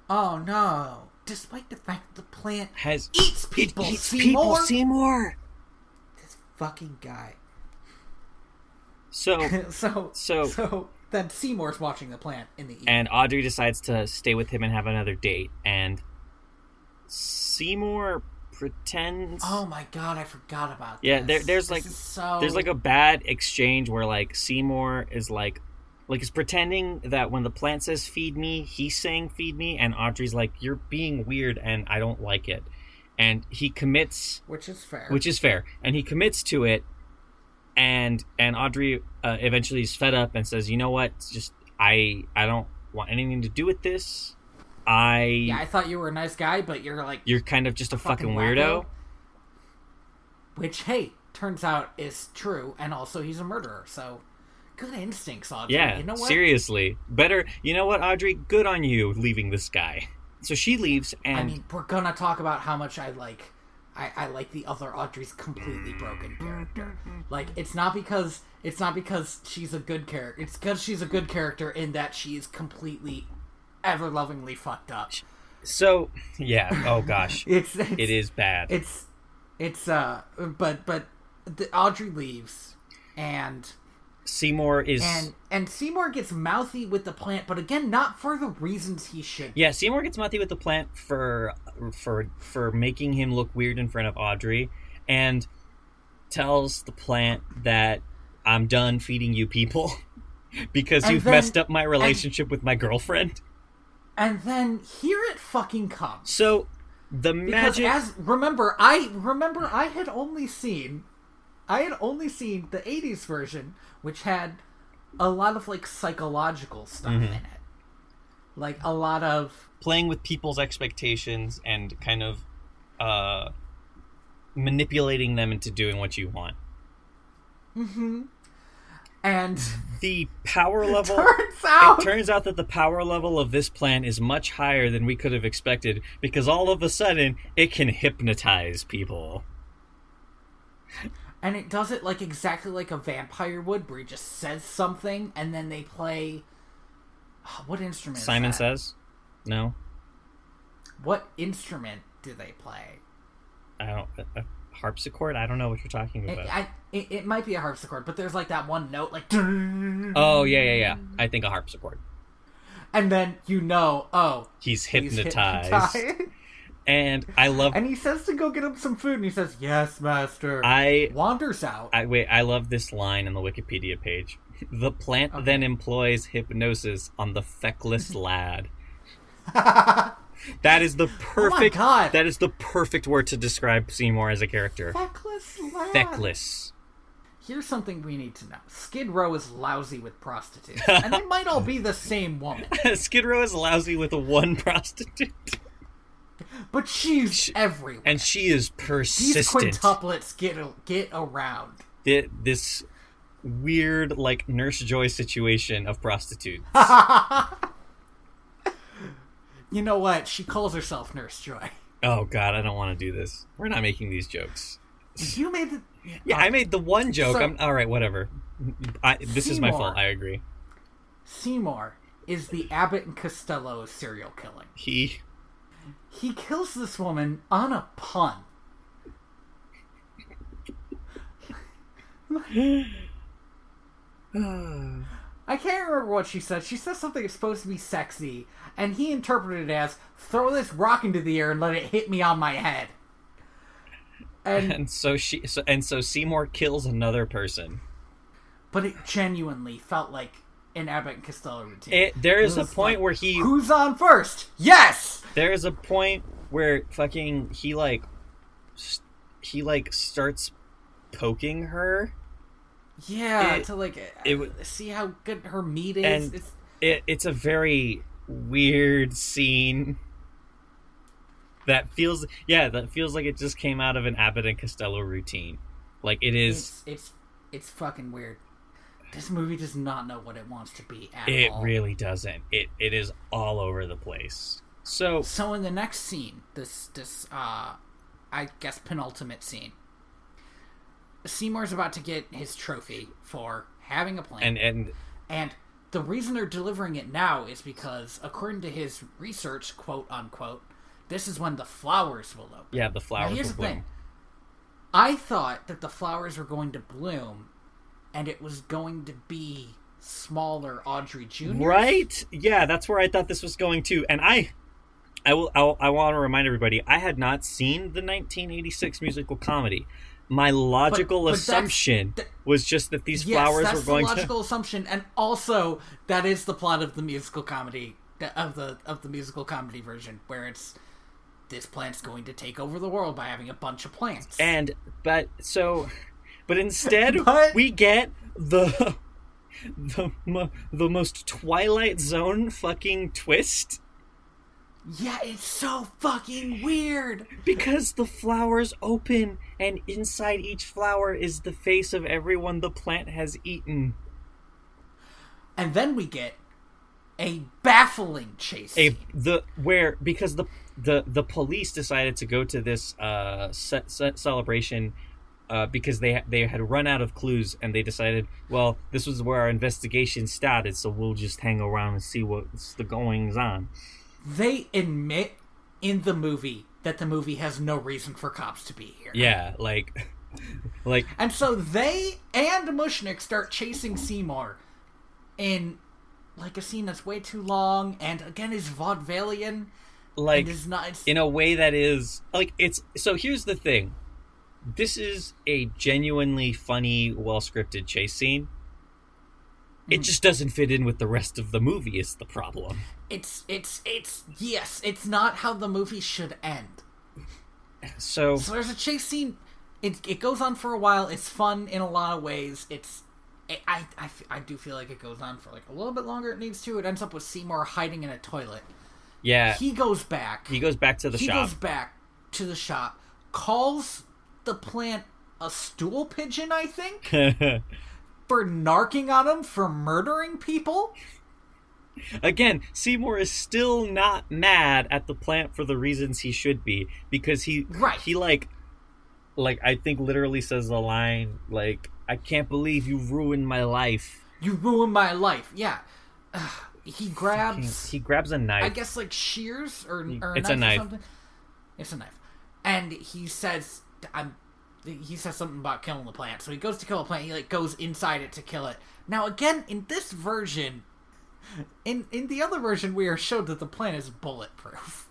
Oh no. Despite the fact that the plant eats people, Seymour. This fucking guy. So then Seymour's watching the plant in the evening. And Audrey decides to stay with him and have another date. And Seymour pretends... Oh my god, I forgot about this. Yeah, there's a bad exchange where like Seymour is like, Like, he's pretending that when the plant says feed me, he's saying feed me, and Audrey's like, you're being weird and I don't like it. And he commits... Which is fair. And he commits to it, and Audrey eventually is fed up and says, you know what, just, I don't want anything to do with this. I thought you were a nice guy, but you're kind of just a fucking weirdo. Which, hey, turns out is true, and also he's a murderer, so... Good instincts, Audrey. Yeah, you know what? Seriously. Better, you know what, Audrey? Good on you leaving this guy. So she leaves, and... I mean, we're gonna talk about how much I like the other Audrey's completely broken character. Like, it's not because she's a good character. It's because she's a good character in that she is completely, ever-lovingly fucked up. So, yeah, oh gosh. It is bad. But Audrey leaves, and... Seymour is... And Seymour gets mouthy with the plant, but again, not for the reasons he should. Yeah, Seymour gets mouthy with the plant for making him look weird in front of Audrey, and tells the plant that I'm done feeding you people because you've messed up my relationship with my girlfriend. And then here it fucking comes. So the magic... Remember, I had only seen the 80s version, which had a lot of, like, psychological stuff in it. Like, a lot of... Playing with people's expectations and kind of manipulating them into doing what you want. Mm-hmm. And... The power level... It turns out that the power level of this plant is much higher than we could have expected, because all of a sudden, it can hypnotize people. And it does it like exactly like a vampire would, where he just says something, and then they play... What instrument Simon is that? Says? No. What instrument do they play? A harpsichord? I don't know what you're talking about. It might be a harpsichord, but there's like that one note, like... Oh, yeah. I think a harpsichord. And then he's hypnotized. And I love... And he says to go get him some food, and he says, yes, master. Wanders out. I love this line on the Wikipedia page. The plant then employs hypnosis on the feckless lad. That is the perfect... Oh my God. That is the perfect word to describe Seymour as a character. Feckless lad. Feckless. Here's something we need to know. Skid Row is lousy with prostitutes. And they might all be the same woman. Skid Row is lousy with one prostitute. But she's everywhere. And she is persistent. These quintuplets get around. This weird, like, Nurse Joy situation of prostitutes. You know what? She calls herself Nurse Joy. Oh, God, I don't want to do this. We're not making these jokes. You made the... Yeah, I made the one joke. All right, whatever. This is my fault. I agree. Seymour is the Abbott and Costello of serial killing. He kills this woman on a pun. I can't remember what she said. She says something that's supposed to be sexy, and he interpreted it as, throw this rock into the air and let it hit me on my head. And so Seymour kills another person. But it genuinely felt like an Abbott and Costello routine. There is a point where he... Who's on first? Yes! There is a point where fucking he starts poking her. Yeah, see how good her meat is. And it's a very weird scene. That feels like it just came out of an Abbott and Costello routine. Like, it is... It's fucking weird. This movie does not know what it wants to be at all. It really doesn't. It is all over the place. So in the next scene, this I guess penultimate scene, Seymour's about to get his trophy for having a plan. And the reason they're delivering it now is because, according to his research, quote unquote, this is when the flowers will open. Yeah, the flowers will bloom. Thing. I thought that the flowers were going to bloom, and it was going to be smaller Audrey Jr. Right? Yeah, that's where I thought this was going to. And I want to remind everybody, I had not seen the 1986 musical comedy. My logical assumption was just that these Yes, flowers that's were going the logical assumption, and also that is the plot of the musical comedy of the musical comedy version, where it's this plant's going to take over the world by having a bunch of plants. But instead we get the most Twilight Zone fucking twist. Yeah, it's so fucking weird. Because the flowers open, and inside each flower is the face of everyone the plant has eaten. And then we get a baffling chase scene. Because the police decided to go to this celebration because they had run out of clues, and they decided, well, this was where our investigation started, so we'll just hang around and see what's the goings on. They admit in the movie that the movie has no reason for cops to be here. Yeah, like... And so they and Mushnick start chasing Seymour in, like, a scene that's way too long, and again is vaudevillian. Like, it's in a way that is... Like, it's... So here's the thing. This is a genuinely funny, well-scripted chase scene. It just doesn't fit in with the rest of the movie is the problem. It's not how the movie should end. So there's a chase scene. It goes on for a while. It's fun in a lot of ways. I do feel like it goes on for like a little bit longer than it needs to. It ends up with Seymour hiding in a toilet. Yeah. He goes back to the shop. He goes back to the shop, calls the plant a stool pigeon, I think, for narking on him for murdering people. Again, Seymour is still not mad at the plant for the reasons he should be, because he like I think literally says the line like, "I can't believe you ruined my life." You ruined my life. Yeah. He grabs a knife. I guess like shears or it's a a knife or something. It's a knife. And he says something about killing the plant. So he goes to kill a plant. He like goes inside it to kill it. Now again, in this version, in the other version, we are showed that the plant is bulletproof.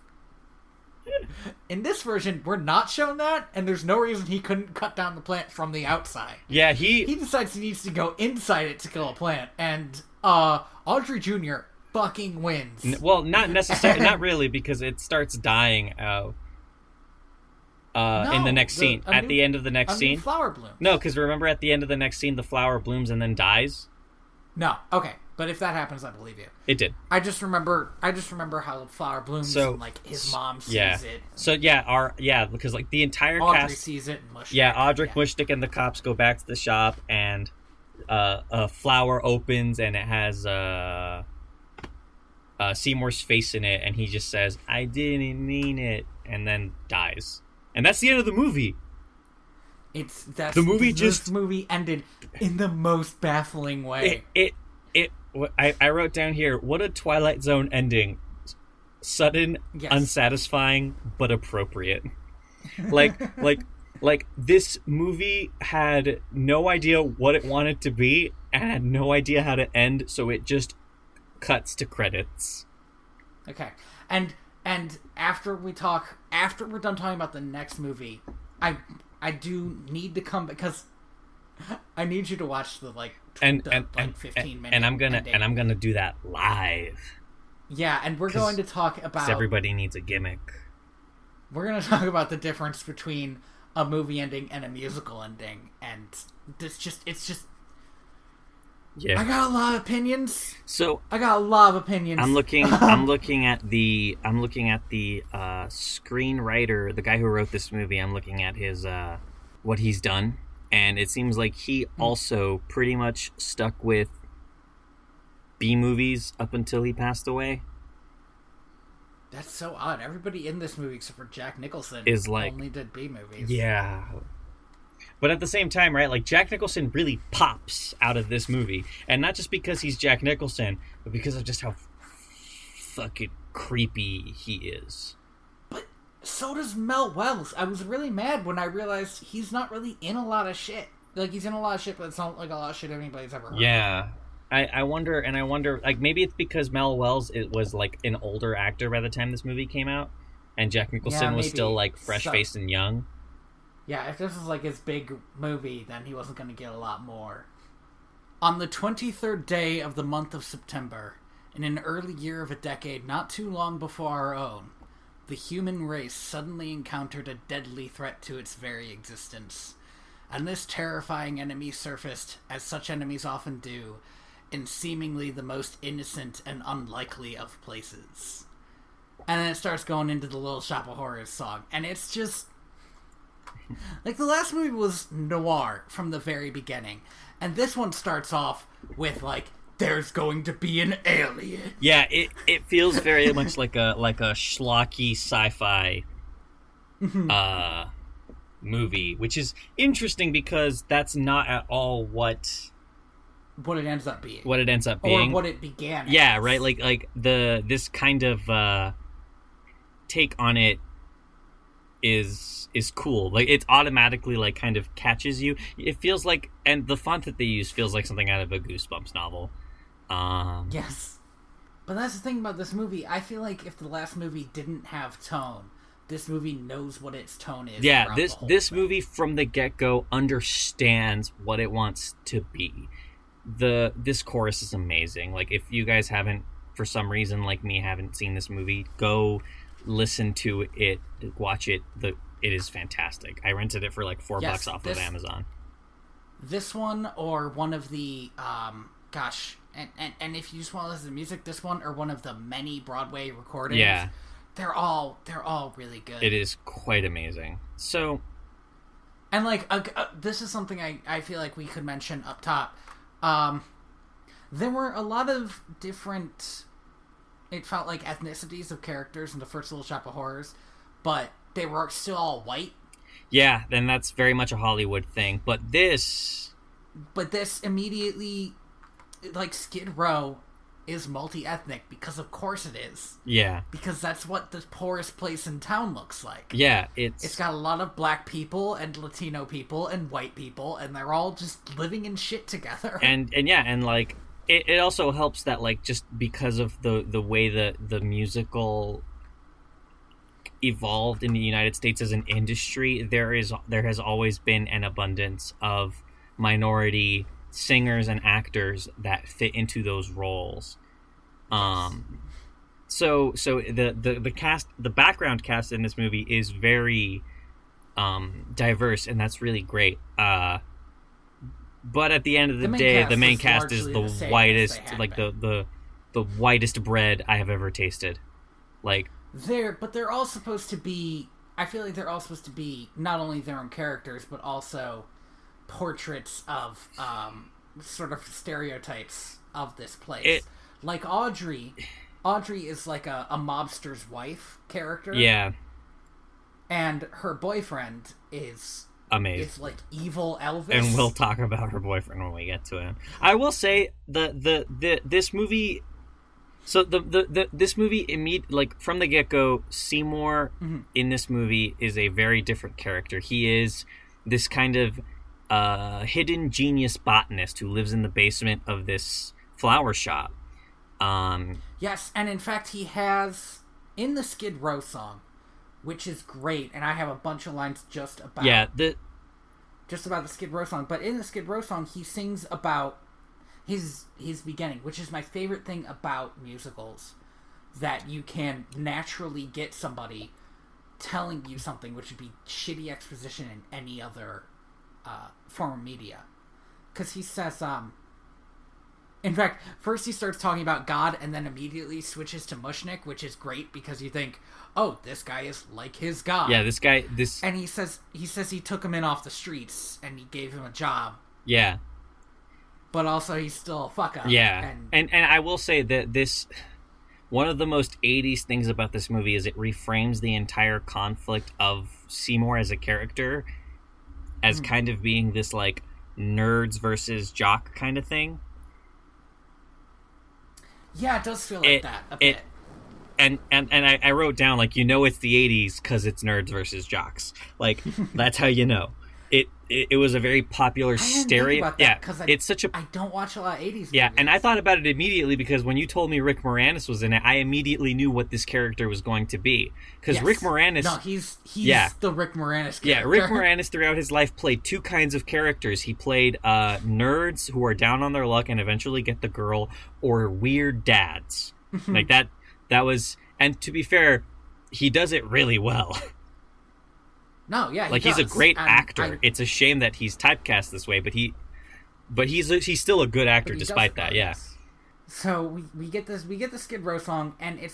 In this version, we're not shown that, and there's no reason he couldn't cut down the plant from the outside. Yeah, he decides he needs to go inside it to kill a plant, and Audrey Jr. fucking wins. Well, not necessarily, not really, because it starts dying out. In the next scene. At the end of the next scene. Flower blooms. No, because remember at the end of the next scene, the flower blooms and then dies? No. Okay. But if that happens, I believe you. It did. I just remember how the flower blooms and like his mom sees it. So because like the entire Audrey cast sees it and Mushnick. Yeah, Audrey, Mushnick, and the cops go back to the shop, and a flower opens and it has Seymour's face in it, and he just says, "I didn't mean it," and then dies. And that's the end of the movie. The movie ended in the most baffling way. I wrote down here, what a Twilight Zone ending. Sudden, unsatisfying, but appropriate. Like this movie had no idea what it wanted to be and had no idea how to end, so it just cuts to credits. Okay. And after we're done talking about the next movie, I do need to come, because I need you to watch the 15 minute and I'm gonna do that live. Yeah, and we're going to talk about, everybody needs a gimmick. We're going to talk about the difference between a movie ending and a musical ending, and it's just yeah. I got a lot of opinions. So I got a lot of opinions. I'm looking at the screenwriter, the guy who wrote this movie. I'm looking at his what he's done, and it seems like he also pretty much stuck with B movies up until he passed away. That's so odd. Everybody in this movie except for Jack Nicholson only did B movies. Yeah. But at the same time, right, like Jack Nicholson really pops out of this movie. And not just because he's Jack Nicholson, but because of just how fucking creepy he is. But so does Mel Wells. I was really mad when I realized he's not really in a lot of shit. Like, he's in a lot of shit, but it's not like a lot of shit anybody's ever heard. Yeah. I wonder, like, maybe it's because Mel Wells was, like, an older actor by the time this movie came out, and Jack Nicholson was still, like, fresh-faced and young. Yeah, if this was like his big movie, then he wasn't going to get a lot more. On the 23rd day of the month of September, in an early year of a decade not too long before our own, the human race suddenly encountered a deadly threat to its very existence. And this terrifying enemy surfaced, as such enemies often do, in seemingly the most innocent and unlikely of places. And then it starts going into the Little Shop of Horrors song. And it's just... like, the last movie was noir from the very beginning. And this one starts off with, like, there's going to be an alien. Yeah, it feels very much like a schlocky sci-fi movie, which is interesting because that's not at all what it ends up being. What it ends up being. Or what it began as. Yeah, right? Like this kind of take on it is cool. Like, it automatically, like, kind of catches you. It feels like, and the font that they use feels like something out of a Goosebumps novel. Yes. But that's the thing about this movie. I feel like if the last movie didn't have tone, this movie knows what its tone is. Yeah, this movie from the get-go understands what it wants to be. This chorus is amazing. Like, if you guys haven't, for some reason, like me, haven't seen this movie, go listen to it, watch it. It is fantastic. I rented it for like $4 off of Amazon. This one, or one of the and if you just want to listen to music, this one or one of the many Broadway recordings. Yeah. They're all really good. It is quite amazing. So, and like this is something I feel like we could mention up top. There were a lot of different, it felt like, ethnicities of characters in the first Little Shop of Horrors, but they were still all white. Yeah, then that's very much a Hollywood thing. But this immediately, like, Skid Row is multi-ethnic, because of course it is. Yeah. Because that's what the poorest place in town looks like. Yeah, it's got a lot of black people and Latino people and white people, and they're all just living in shit together. And yeah, and like it also helps that, like, just because of the way the musical evolved in the United States as an industry, there has always been an abundance of minority singers and actors that fit into those roles. So the cast, the background cast in this movie is very diverse, and that's really great. But at the end of the day, the main cast is the whitest, like the whitest bread I have ever tasted. Like, they're all supposed to be, I feel like they're all supposed to be not only their own characters, but also portraits of sort of stereotypes of this place. Like Audrey is like a mobster's wife character. Yeah. And her boyfriend is amazing. It's like evil Elvis. And we'll talk about her boyfriend when we get to him. I will say this movie. So this movie like from the get-go, Seymour in this movie is a very different character. He is this kind of hidden genius botanist who lives in the basement of this flower shop. Yes, and in fact he has, in the Skid Row song, which is great, and I have a bunch of lines just about the Skid Row song, but in the Skid Row song he sings about his beginning, which is my favorite thing about musicals, that you can naturally get somebody telling you something, which would be shitty exposition in any other form of media. Because he says, in fact, first he starts talking about God and then immediately switches to Mushnik, which is great because you think, oh, this guy is like his God. Yeah, and he says he took him in off the streets and he gave him a job. Yeah. But also he's still a fuck up. Yeah. And I will say that one of the most 80s things about this movie is it reframes the entire conflict of Seymour as a character as kind of being this, like, nerds versus jock kind of thing. Yeah, it does feel like that a bit. And I wrote down, like, it's the 80s because it's nerds versus jocks. Like, that's how you know. it was a very popular stereo. Yeah, it's such a. I don't watch a lot of 80s movies. Yeah, and I thought about it immediately because when you told me Rick Moranis was in it, I immediately knew what this character was going to be. Because Rick Moranis, no, he's the Rick Moranis character. Yeah, Rick Moranis throughout his life played two kinds of characters. He played nerds who are down on their luck and eventually get the girl, or weird dads. Like that was, and to be fair, he does it really well. No, yeah, he's a great actor. It's a shame that he's typecast this way, but he's still a good actor despite that. Yeah. So we get the Skid Row song, and it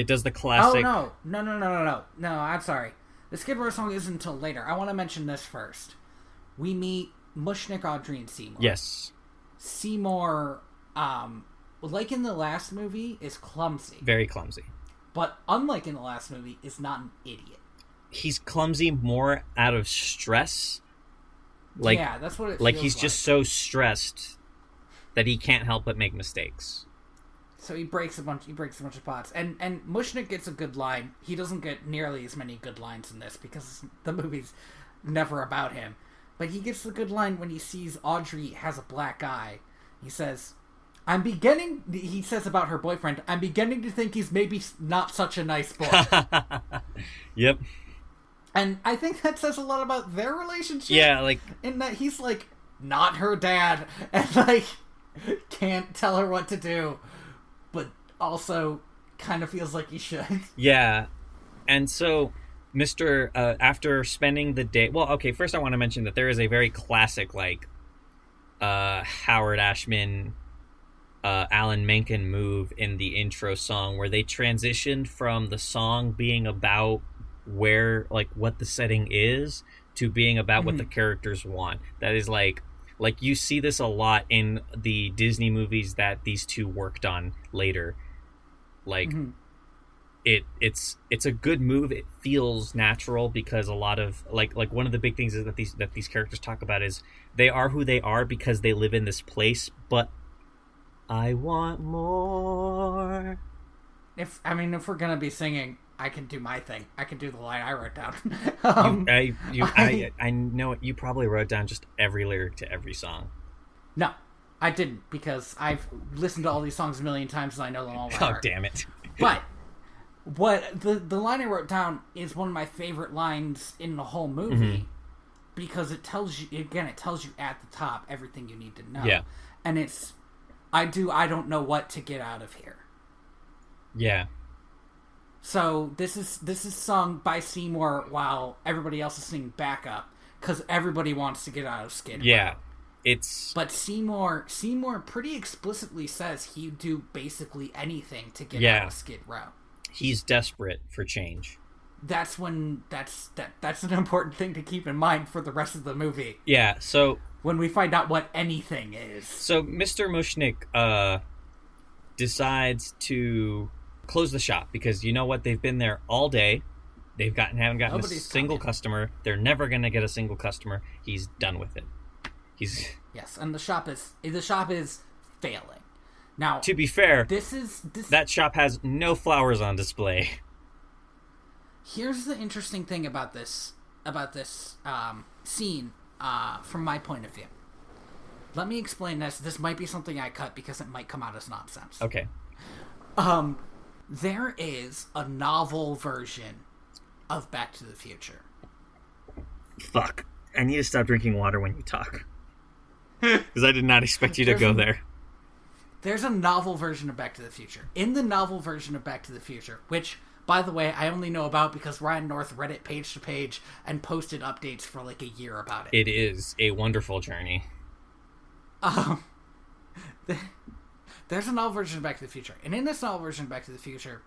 does the classic. Oh no! I'm sorry. The Skid Row song isn't until later. I want to mention this first. We meet Mushnick, Audrey, and Seymour. Yes. Seymour, like in the last movie, is clumsy. Very clumsy. But unlike in the last movie, is not an idiot. He's clumsy more out of stress. Yeah, that's what it feels like. He's just so stressed that he can't help but make mistakes. So he breaks a bunch of pots. And Mushnick gets a good line. He doesn't get nearly as many good lines in this because the movie's never about him. But he gets the good line when he sees Audrey has a black eye. He says, he says about her boyfriend, I'm beginning to think he's maybe not such a nice boy. Yep. And I think that says a lot about their relationship. Yeah, in that he's, not her dad, and, can't tell her what to do, but also kind of feels like he should. Yeah. And so, after spending the day... Well, okay, first I want to mention that there is a very classic, Howard Ashman, Alan Menken move in the intro song where they transitioned from the song being about where what the setting is to being about what the characters want. That is like you see this a lot in the Disney movies that these two worked on later. It's a good move. It feels natural because a lot of one of the big things is that these characters talk about is they are who they are because they live in this place, but I want more. If we're gonna be singing, I can do my thing. I can do the line I wrote down. I know you probably wrote down just every lyric to every song. No, I didn't because I've listened to all these songs a million times and I know them all by heart. Oh, damn it. But what the line I wrote down is one of my favorite lines in the whole movie because it tells you at the top everything you need to know. Yeah. And it's I don't know what to get out of here. Yeah. So this is sung by Seymour while everybody else is singing backup because everybody wants to get out of Skid Row. Yeah, but Seymour pretty explicitly says he'd do basically anything to get out of Skid Row. He's desperate for change. That's an important thing to keep in mind for the rest of the movie. Yeah. So when we find out what anything is, so Mr. Mushnick decides to close the shop because you know what, they've been there all day, haven't gotten a single customer, they're never gonna get a single customer. He's done with it. Yes, and the shop is failing. Now, to be fair, that shop has no flowers on display. Here's the interesting thing about this scene from my point of view. Let me explain this. This might be something I cut because it might come out as nonsense. Okay. There is a novel version of Back to the Future. Fuck. I need to stop drinking water when you talk. Because I did not expect you to go there. There's a novel version of Back to the Future. In the novel version of Back to the Future, which, by the way, I only know about because Ryan North read it page to page and posted updates for a year about it. It is a wonderful journey. There's a novel version of Back to the Future. And in this novel version of Back to the Future,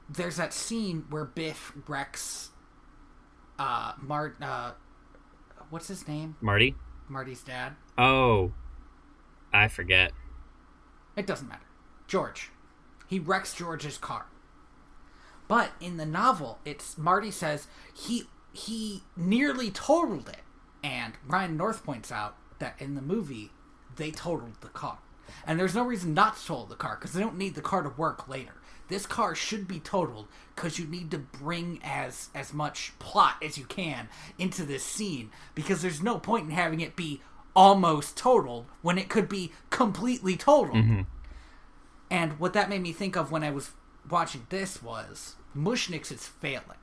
there's that scene where Biff wrecks what's his name? Marty? Marty's dad. Oh. I forget. It doesn't matter. George. He wrecks George's car. But in the novel, Marty says he nearly totaled it. And Ryan North points out that in the movie, they totaled the car. And there's no reason not to total the car, because they don't need the car to work later. This car should be totaled because you need to bring as much plot as you can into this scene, because there's no point in having it be almost totaled when it could be completely totaled. Mm-hmm. And what that made me think of when I was watching this was Mushniks is failing.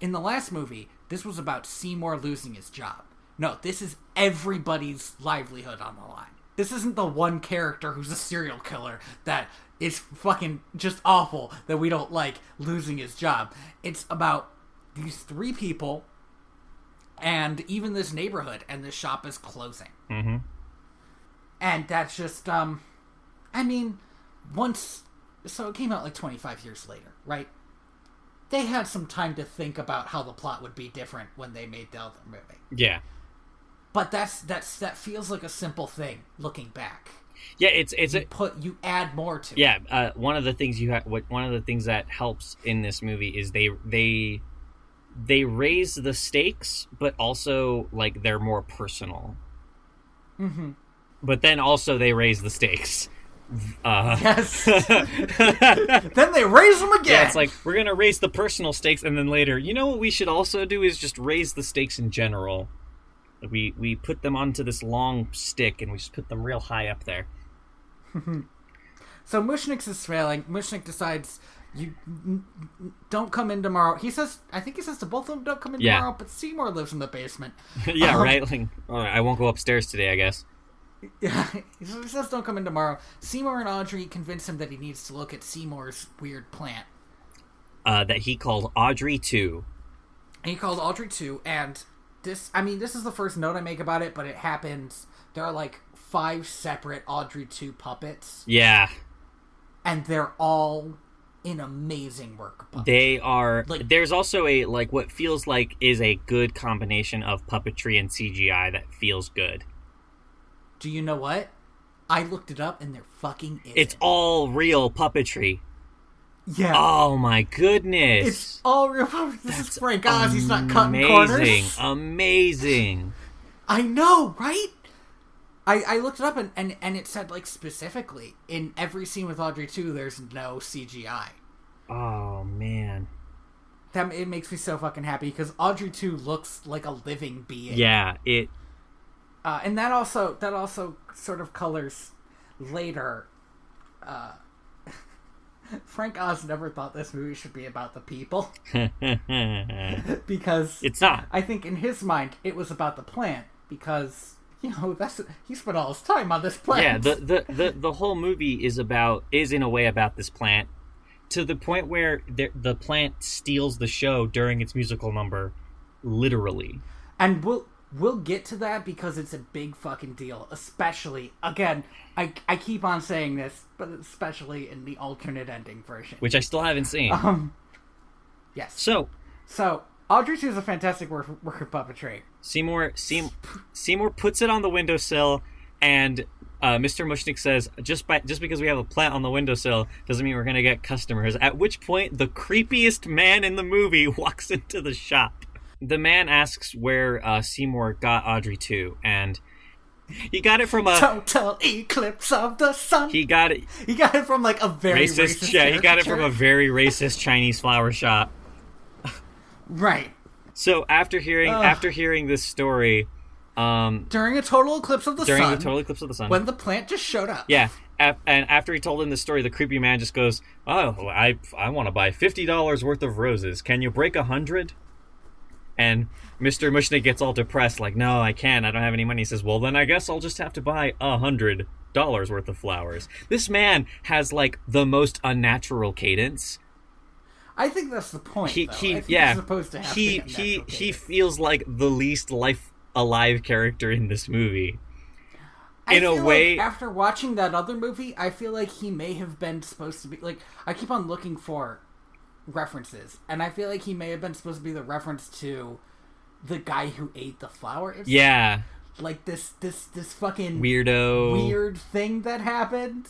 In the last movie, this was about Seymour losing his job. No, this is everybody's livelihood on the line. This isn't the one character who's a serial killer that is fucking just awful that we don't like losing his job. It's about these three people and even this neighborhood, and this shop is closing. Mm-hmm. And that's just, so it came out like 25 years later, right? They had some time to think about how the plot would be different when they made the other movie. Yeah. But that feels like a simple thing looking back. Yeah, you add more to it. Yeah, one of the things that helps in this movie is they raise the stakes, but also like they're more personal. Mm-hmm. But then also they raise the stakes. Yes. Then they raise them again. Yeah, it's like, we're gonna raise the personal stakes, and then later, you know what we should also do is just raise the stakes in general. We put them onto this long stick, and we just put them real high up there. So Mushniks is failing. Mushnik decides, you don't come in tomorrow. I think he says to both of them, don't come in tomorrow, but Seymour lives in the basement. Yeah, right? Like, I won't go upstairs today, I guess. Yeah, he says don't come in tomorrow. Seymour and Audrey convince him that he needs to look at Seymour's weird plant. That he called Audrey 2. He called Audrey 2, and this is the first note I make about it, but it happens. There are like 5 separate Audrey 2 puppets. Yeah. And they're all in amazing work. They are. Like, there's also what feels like is a good combination of puppetry and CGI that feels good. Do you know what? I looked it up and there fucking isn't. It's all real puppetry. Yeah. Oh my goodness. It's all real puppetry. This is Frank Oz. He's not cutting corners. Amazing. I know, right? I looked it up and it said like specifically in every scene with Audrey 2 there's no CGI. Oh man. It makes me so fucking happy because Audrey 2 looks like a living being. Yeah, it. And that also sort of colors later. Frank Oz never thought this movie should be about the people. Because it's not. I think in his mind it was about the plant because, he spent all his time on this plant. Yeah, the whole movie is in a way about this plant, to the point where the plant steals the show during its musical number, literally. And we'll get to that because it's a big fucking deal, especially, again, I keep on saying this, but especially in the alternate ending version. Which I still haven't seen. Yes. So Audrey 2 is a fantastic work of puppetry. Seymour puts it on the windowsill, and Mr. Mushnick says, just because we have a plant on the windowsill doesn't mean we're going to get customers. At which point, the creepiest man in the movie walks into the shop. The man asks where Seymour got Audrey 2, and he got it from a total eclipse of the sun. He got it from like a very racist yeah, he got it from a very racist Chinese flower shop. Right. So after hearing this story, during a total eclipse of the sun, when the plant just showed up. Yeah. And after he told him the story, the creepy man just goes, "Oh, I want to buy $50 worth of roses. Can you break 100?" And Mr. Mushnick gets all depressed, like, "No, I can't. I don't have any money." He says, "Well, then I guess I'll just have to buy $100 worth of flowers." This man has like the most unnatural cadence. I think that's the point. He's supposed to have he feels like the least life alive character in this movie. In a way, like after watching that other movie, I feel like he may have been supposed to be like. I keep on looking for references, and I feel like he may have been supposed to be the reference to the guy who ate the flowers. Yeah, like this fucking weird thing that happened.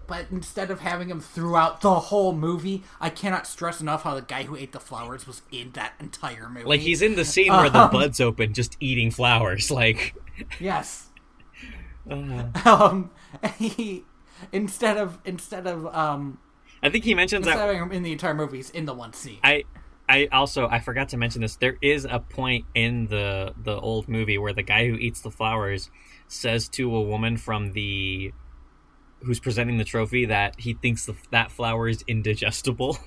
But instead of having him throughout the whole movie, I cannot stress enough how the guy who ate the flowers was in that entire movie. Like, he's in the scene where the buds open, just eating flowers. Like, yes. He instead of I think he mentions instead that of having him in the entire movie, he's in the one scene. I forgot to mention this. There is a point in the old movie where the guy who eats the flowers says to a woman from who's presenting the trophy that he thinks that flower is indigestible.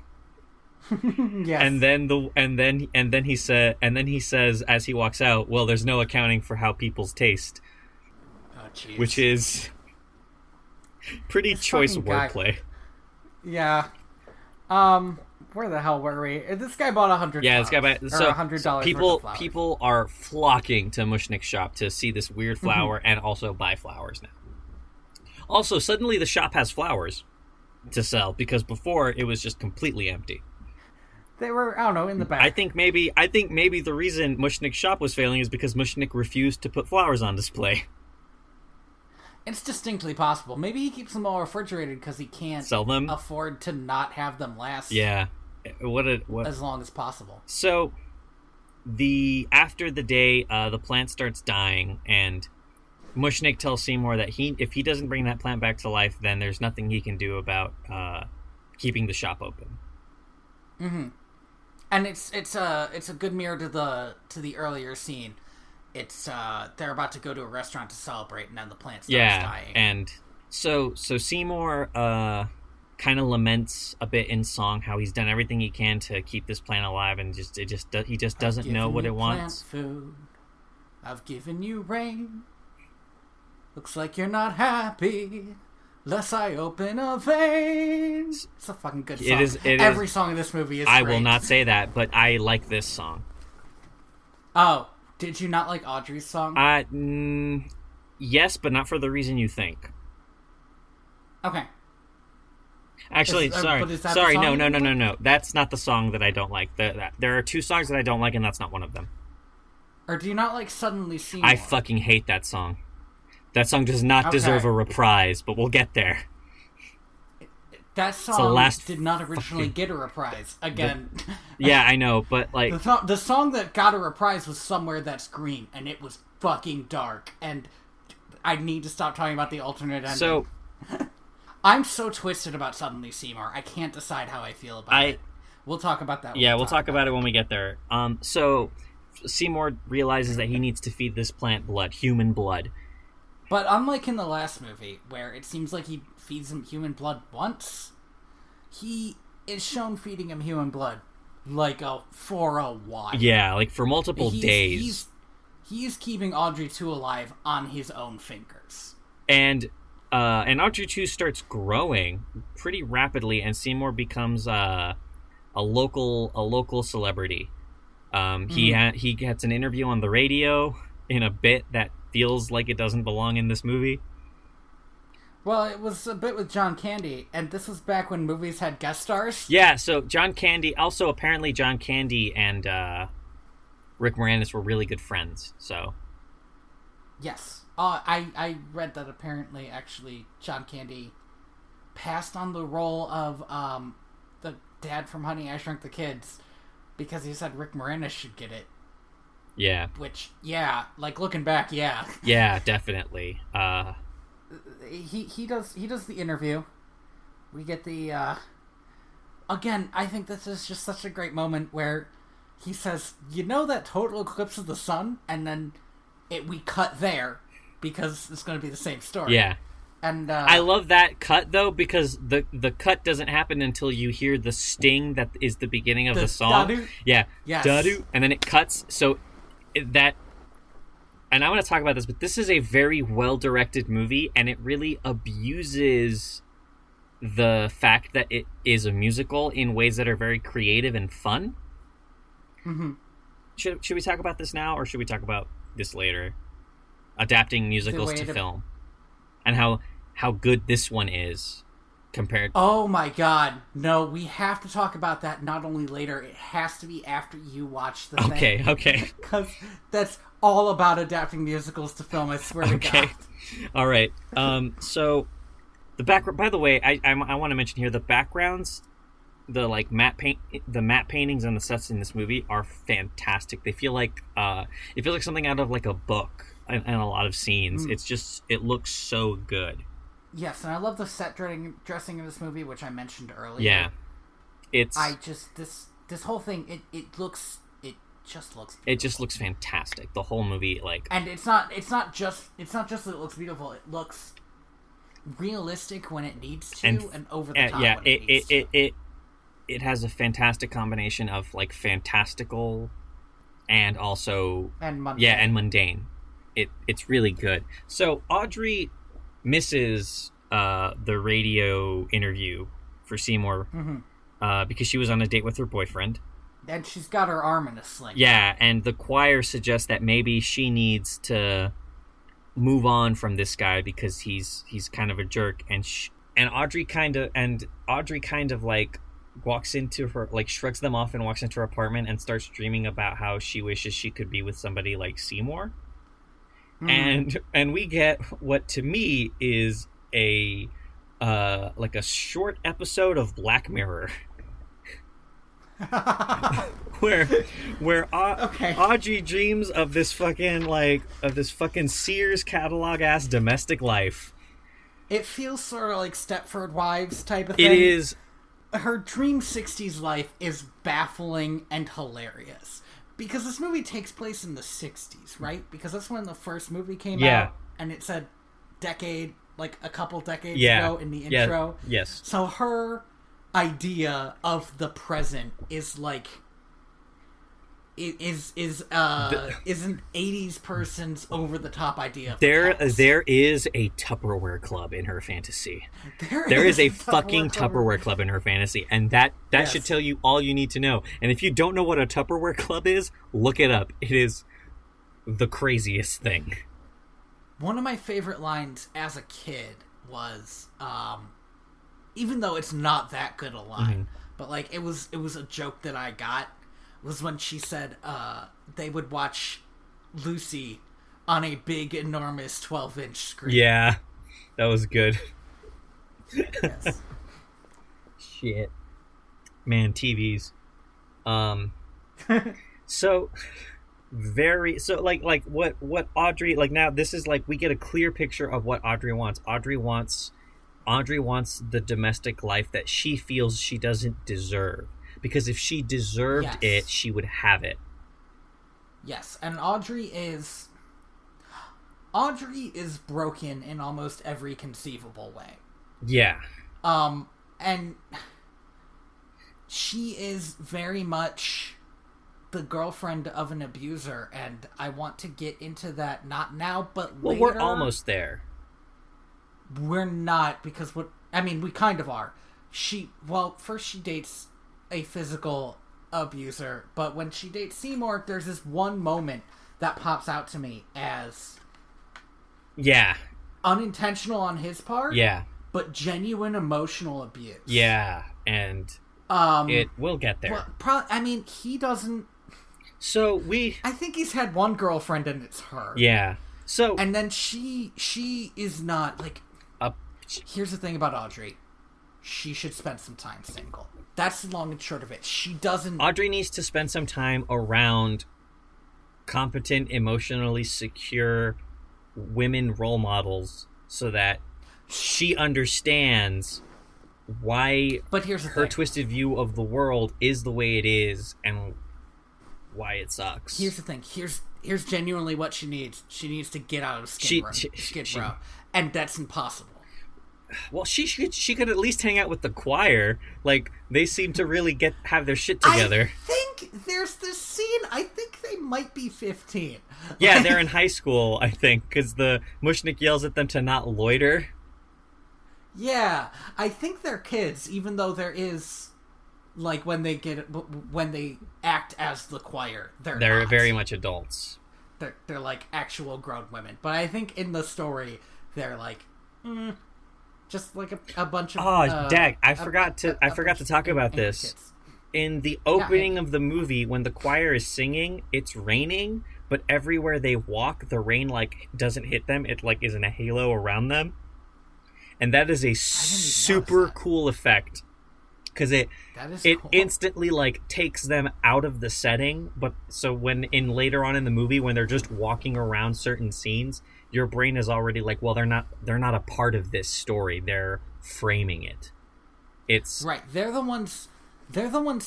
Yes. And then he says as he walks out, well, there's no accounting for how people's taste. Oh, jeez. Which is pretty choice wordplay. Yeah. Where the hell were we? This guy bought $100. Yeah, this guy bought $100. People are flocking to Mushnik's shop to see this weird flower and also buy flowers now. Also, suddenly the shop has flowers to sell because before it was just completely empty. They were, I don't know, in the back. I think maybe the reason Mushnik's shop was failing is because Mushnik refused to put flowers on display. It's distinctly possible. Maybe he keeps them all refrigerated because he can't sell them, afford to not have them last. Yeah, what as long as possible. So, after the day, the plant starts dying, and Mushnik tells Seymour that if he doesn't bring that plant back to life, then there's nothing he can do about keeping the shop open. Mm-hmm. And it's a good mirror to the earlier scene. It's they're about to go to a restaurant to celebrate, and then the plant starts dying. And so Seymour kind of laments a bit in song how he's done everything he can to keep this plant alive, and he just doesn't know what it wants. Food. I've given you rain. Looks like you're not happy. Lest I open a vein. It's a fucking good song. Every song in this movie is great. I will not say that, but I like this song. Oh, did you not like Audrey's song? Yes, but not for the reason you think. Okay. Actually, sorry, no. That's not the song that I don't like. There are two songs that I don't like, and that's not one of them. Or do you not like Suddenly Seymour? I fucking hate that song. That song does not deserve a reprise, but we'll get there. That song did not originally get a reprise. Again. Yeah, I know, but like... The song that got a reprise was Somewhere That's Green, and it was fucking dark. And I need to stop talking about the alternate ending. So... I'm so twisted about Suddenly Seymour. I can't decide how I feel about it. We'll talk about that. We'll talk about it when we get there. So Seymour realizes that he needs to feed this plant blood, human blood. But unlike in the last movie, where it seems like he feeds him human blood once, he is shown feeding him human blood for a while. Yeah, like for multiple days. He's keeping Audrey 2 alive on his own fingers. And Audrey 2 starts growing pretty rapidly, and Seymour becomes a local celebrity. He gets an interview on the radio in a bit that feels like it doesn't belong in this movie. Well, it was a bit with John Candy, and this was back when movies had guest stars. Yeah, so John Candy, also apparently John Candy and Rick Moranis were really good friends, so... Yes. I read that apparently, actually, John Candy passed on the role of the dad from Honey, I Shrunk the Kids because he said Rick Moranis should get it. Yeah. Which, yeah, looking back, yeah. Yeah, definitely. He does the interview. We get the again, I think this is just such a great moment where he says, "You know that total eclipse of the sun?" And then we cut there because it's going to be the same story. Yeah. And I love that cut though, because the cut doesn't happen until you hear the sting that is the beginning of the song. Da-do? Yeah. Yes. Da-do, and then it cuts. So that, and I want to talk about this, but this is a very well-directed movie, and it really abuses the fact that it is a musical in ways that are very creative and fun. Mm-hmm. Should we talk about this now, or should we talk about this later? Adapting musicals to film, and how good this one is compared. Oh my god! No, we have to talk about that. Not only later, it has to be after you watch the thing. Okay. Because that's all about adapting musicals to film. I swear to God. All right. So the background. By the way, I want to mention here the backgrounds, the matte paintings and the sets in this movie are fantastic. They feel like it feels like something out of like a book. in a lot of scenes. It's just, it looks so good. Yes, and I love the set dressing in this movie, which I mentioned earlier. Yeah, this whole thing, it just looks beautiful. It just looks fantastic. The whole movie, like, and it's not just that it looks beautiful. It looks realistic when it needs to, and over the top when it needs to. It has a fantastic combination of like fantastical and also mundane. Yeah, and mundane. It's really good. So Audrey misses the radio interview for Seymour because she was on a date with her boyfriend. And she's got her arm in a sling. Yeah, and the choir suggests that maybe she needs to move on from this guy because he's kind of a jerk, and Audrey kind of like walks into her, like, shrugs them off and walks into her apartment and starts dreaming about how she wishes she could be with somebody like Seymour. And we get what to me is a like a short episode of Black Mirror. where Audrey dreams of this fucking Sears catalog ass domestic life. It feels sort of like Stepford Wives type of thing. It is. Her dream 60s life is baffling and hilarious. Because this movie takes place in the 60s, right? Because that's when the first movie came out. And it said a couple decades ago in the intro. Yeah. Yes. So her idea of the present is like... is an 80s person's over-the-top idea of there is a Tupperware club in her fantasy. There is a fucking Tupperware club in her fantasy, and that should tell you all you need to know. And if you don't know what a Tupperware club is, look it up. It is the craziest thing. One of my favorite lines as a kid was, even though it's not that good a line, but like it was a joke that I got, was when she said they would watch Lucy on a big, enormous 12-inch screen. Yeah, that was good. Yes. Shit. Man, TVs. So what Audrey, like, now this is like we get a clear picture of what Audrey wants. Audrey wants the domestic life that she feels she doesn't deserve. Because if she deserved it, she would have it. Yes, and Audrey is broken in almost every conceivable way. Yeah. And she is very much the girlfriend of an abuser, and I want to get into that, not now, but later. Well, we're almost there. We're not, because we kind of are. First she dates a physical abuser, but when she dates Seymour, there's this one moment that pops out to me as unintentional on his part, but genuine emotional abuse. And we'll get there. He doesn't. So I think he's had one girlfriend, and it's her. And then she is not like. Here's the thing about Audrey. She should spend some time single. That's the long and short of it. She doesn't... Audrey needs to spend some time around competent, emotionally secure women role models so that she understands why her twisted view of the world is the way it is and why it sucks. Here's the thing. Here's genuinely what she needs. She needs to get out of Skid Row. And that's impossible. Well, she could at least hang out with the choir. Like, they seem to really have their shit together. I think there's this scene. I think they might be 15. Yeah, they're in high school, I think, because the Mushnik yells at them to not loiter. Yeah, I think they're kids, even though there is, like, when they act as the choir, they're not. Very much adults. They're like actual grown women. But I think in the story, they're like, just like a bunch of... Oh, Dag, I forgot to talk about this. Kids. In the opening of the movie, when the choir is singing, it's raining, but everywhere they walk, the rain, like, doesn't hit them. It, like, is in a halo around them. And that is a super cool effect. because it cool. instantly like takes them out of the setting. But so when later on in the movie, when they're just walking around certain scenes, your brain is already like, well, they're not a part of this story. They're framing it. It's right. They're the ones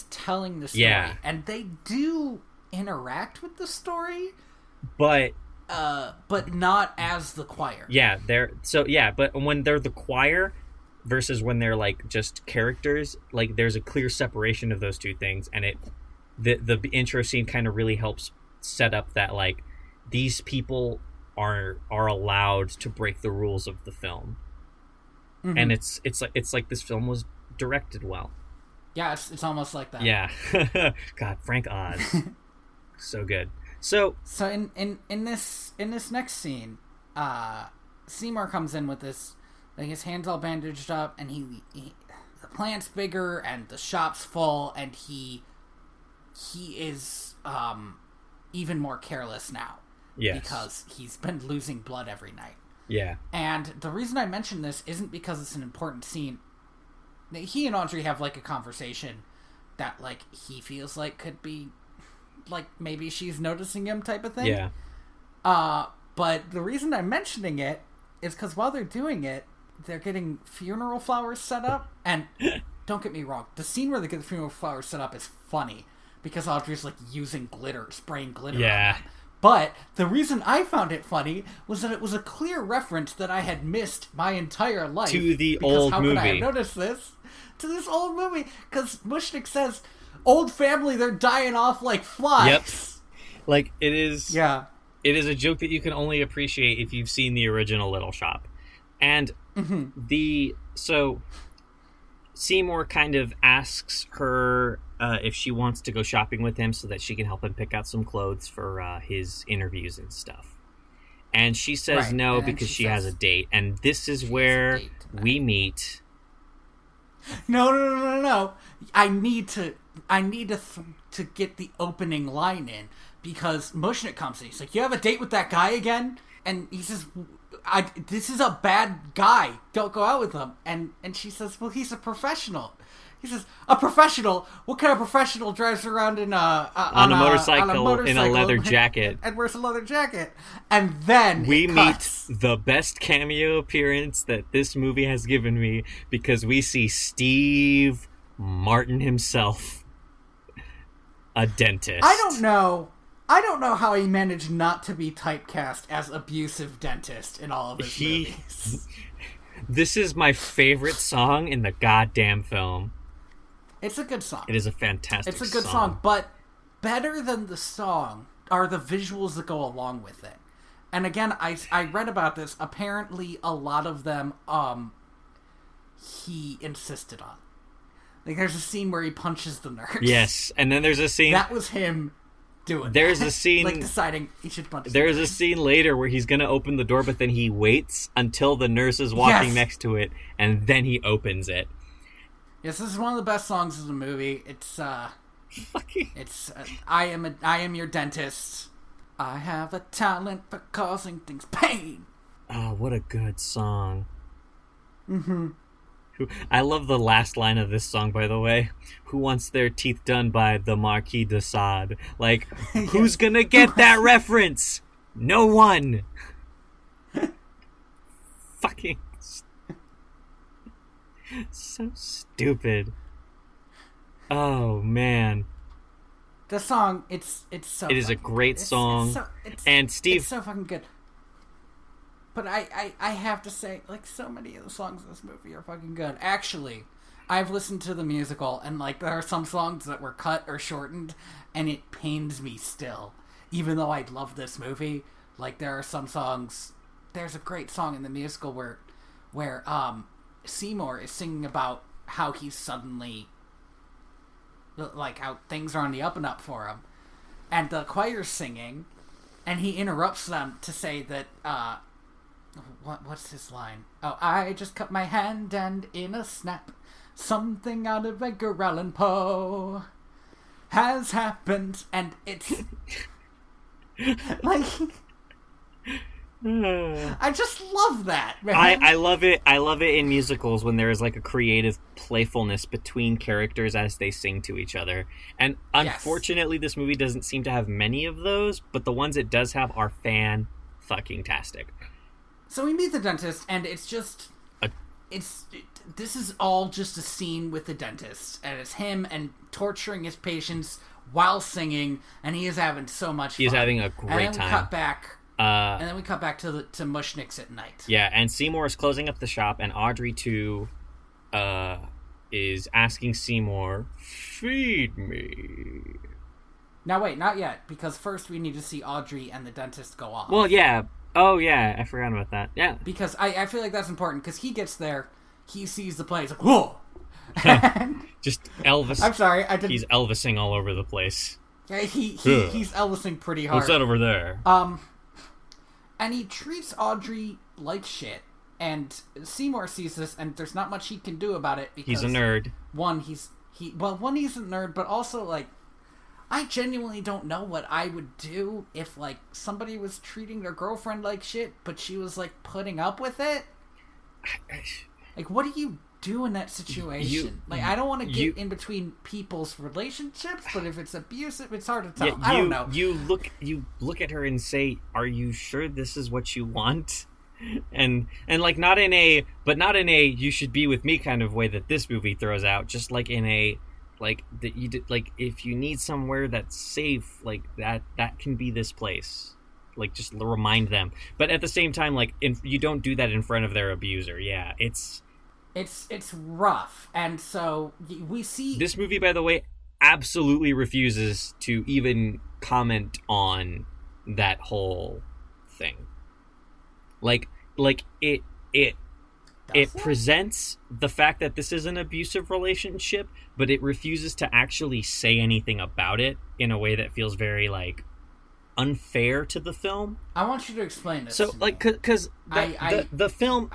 telling the story, yeah, and they do interact with the story, but not as the choir. Yeah, but when they're the choir versus when they're like just characters, like there's a clear separation of those two things, and the intro scene kind of really helps set up that like these people are allowed to break the rules of the film. Mm-hmm. And it's like this film was directed well. Yeah, it's almost like that. Yeah. God, Frank Oz. So good. So in this next scene, Seymour comes in with this, like his hands all bandaged up, and he the plant's bigger and the shop's full, and he is even more careless now. Yes. Because he's been losing blood every night. Yeah. And the reason I mention this isn't because it's an important scene. He and Audrey have like a conversation that like he feels like could be like maybe she's noticing him type of thing. Yeah. But the reason I'm mentioning it is because while they're doing it, they're getting funeral flowers set up. And don't get me wrong, the scene where they get the funeral flowers set up is funny because Audrey's like using glitter, spraying glitter. Yeah. On them. But the reason I found it funny was that it was a clear reference that I had missed my entire life. To the old movie. How could I have noticed this? To this old movie. Because Mushnik says, old family, they're dying off like flies. Yep. Like, it is... Yeah. It is a joke that you can only appreciate if you've seen the original Little Shop. And so Seymour kind of asks her if she wants to go shopping with him so that she can help him pick out some clothes for his interviews and stuff. And she says no because she has a date. And this is where we meet. No. I need to get the opening line in because Mushnik comes in. He's like, "You have a date with that guy again?" And he says, "This is a bad guy. Don't go out with him." And she says, "Well, he's a professional." He says, "A professional? What kind of professional drives around in on a motorcycle in a leather jacket and wears a leather jacket?" And then we meet the best cameo appearance that this movie has given me because we see Steve Martin himself, a dentist. I don't know how he managed not to be typecast as abusive dentist in all of his movies. This is my favorite song in the goddamn film. It's a good song. It is a fantastic song. It's a good song, but better than the song are the visuals that go along with it. And again, I read about this. Apparently, a lot of them he insisted on. Like, there's a scene where he punches the nurse. Yes, and then there's a scene... That was him doing There's a scene... like, deciding he should punch There's a scene later where he's going to open the door, but then he waits until the nurse is walking next to it, and then he opens it. Yes, this is one of the best songs of the movie. It's, it's, I am your dentist. I have a talent for causing things pain. Oh, what a good song. I love the last line of this song, by the way. Who wants their teeth done by the Marquis de Sade? Like, who's gonna get that reference? No one. Fucking so stupid. Oh man. The song, it's so. It is a great song, and Steve. It's so fucking good. But I have to say, like, so many of the songs in this movie are fucking good. Actually, I've listened to the musical, and, like, there are some songs that were cut or shortened, and it pains me still. Even though I love this movie, like, there are some songs... There's a great song in the musical where Seymour is singing about how he's suddenly... Like, how things are on the up and up for him. And the choir's singing, and he interrupts them to say that, What's his line? Oh, I just cut my hand and in a snap, something out of Edgar Allan Poe has happened, and it's like I just love that, man. I love it. I love it in musicals when there is like a creative playfulness between characters as they sing to each other. And unfortunately, this movie doesn't seem to have many of those, but the ones it does have are fan-fucking-tastic. So we meet the dentist, and it's just... this is all just a scene with the dentist, and it's him and torturing his patients while singing, and he is having so much fun. He's having a great time. And then we cut back to Mushnick's at night. Yeah, and Seymour is closing up the shop, and Audrey too is asking Seymour, "Feed me." Now wait, not yet, because first we need to see Audrey and the dentist go off. Well, yeah. Oh, yeah, I forgot about that. Yeah. Because I feel like that's important, because he gets there, he sees the play, he's like, whoa! Just Elvis. I'm sorry, I didn't... He's Elvising all over the place. Yeah, he's Elvising pretty hard. What's that over there? And he treats Audrey like shit, and Seymour sees this, and there's not much he can do about it, because... He's a nerd. He's a nerd, but also, like, I genuinely don't know what I would do if, like, somebody was treating their girlfriend like shit, but she was, like, putting up with it. Like, what do you do in that situation? I don't want to get in between people's relationships, but if it's abusive, it's hard to tell. I don't know. You look at her and say, "Are you sure this is what you want?" And like not in a you should be with me kind of way that this movie throws out, just like in a like that you did, like if you need somewhere that's safe, like that can be this place. Like just remind them, but at the same time, like you don't do that in front of their abuser. Yeah, it's rough, and so we see this movie. By the way, absolutely refuses to even comment on that whole thing. Like it presents the fact that this is an abusive relationship, but it refuses to actually say anything about it in a way that feels very like unfair to the film. I want you to explain this. So, like, because the film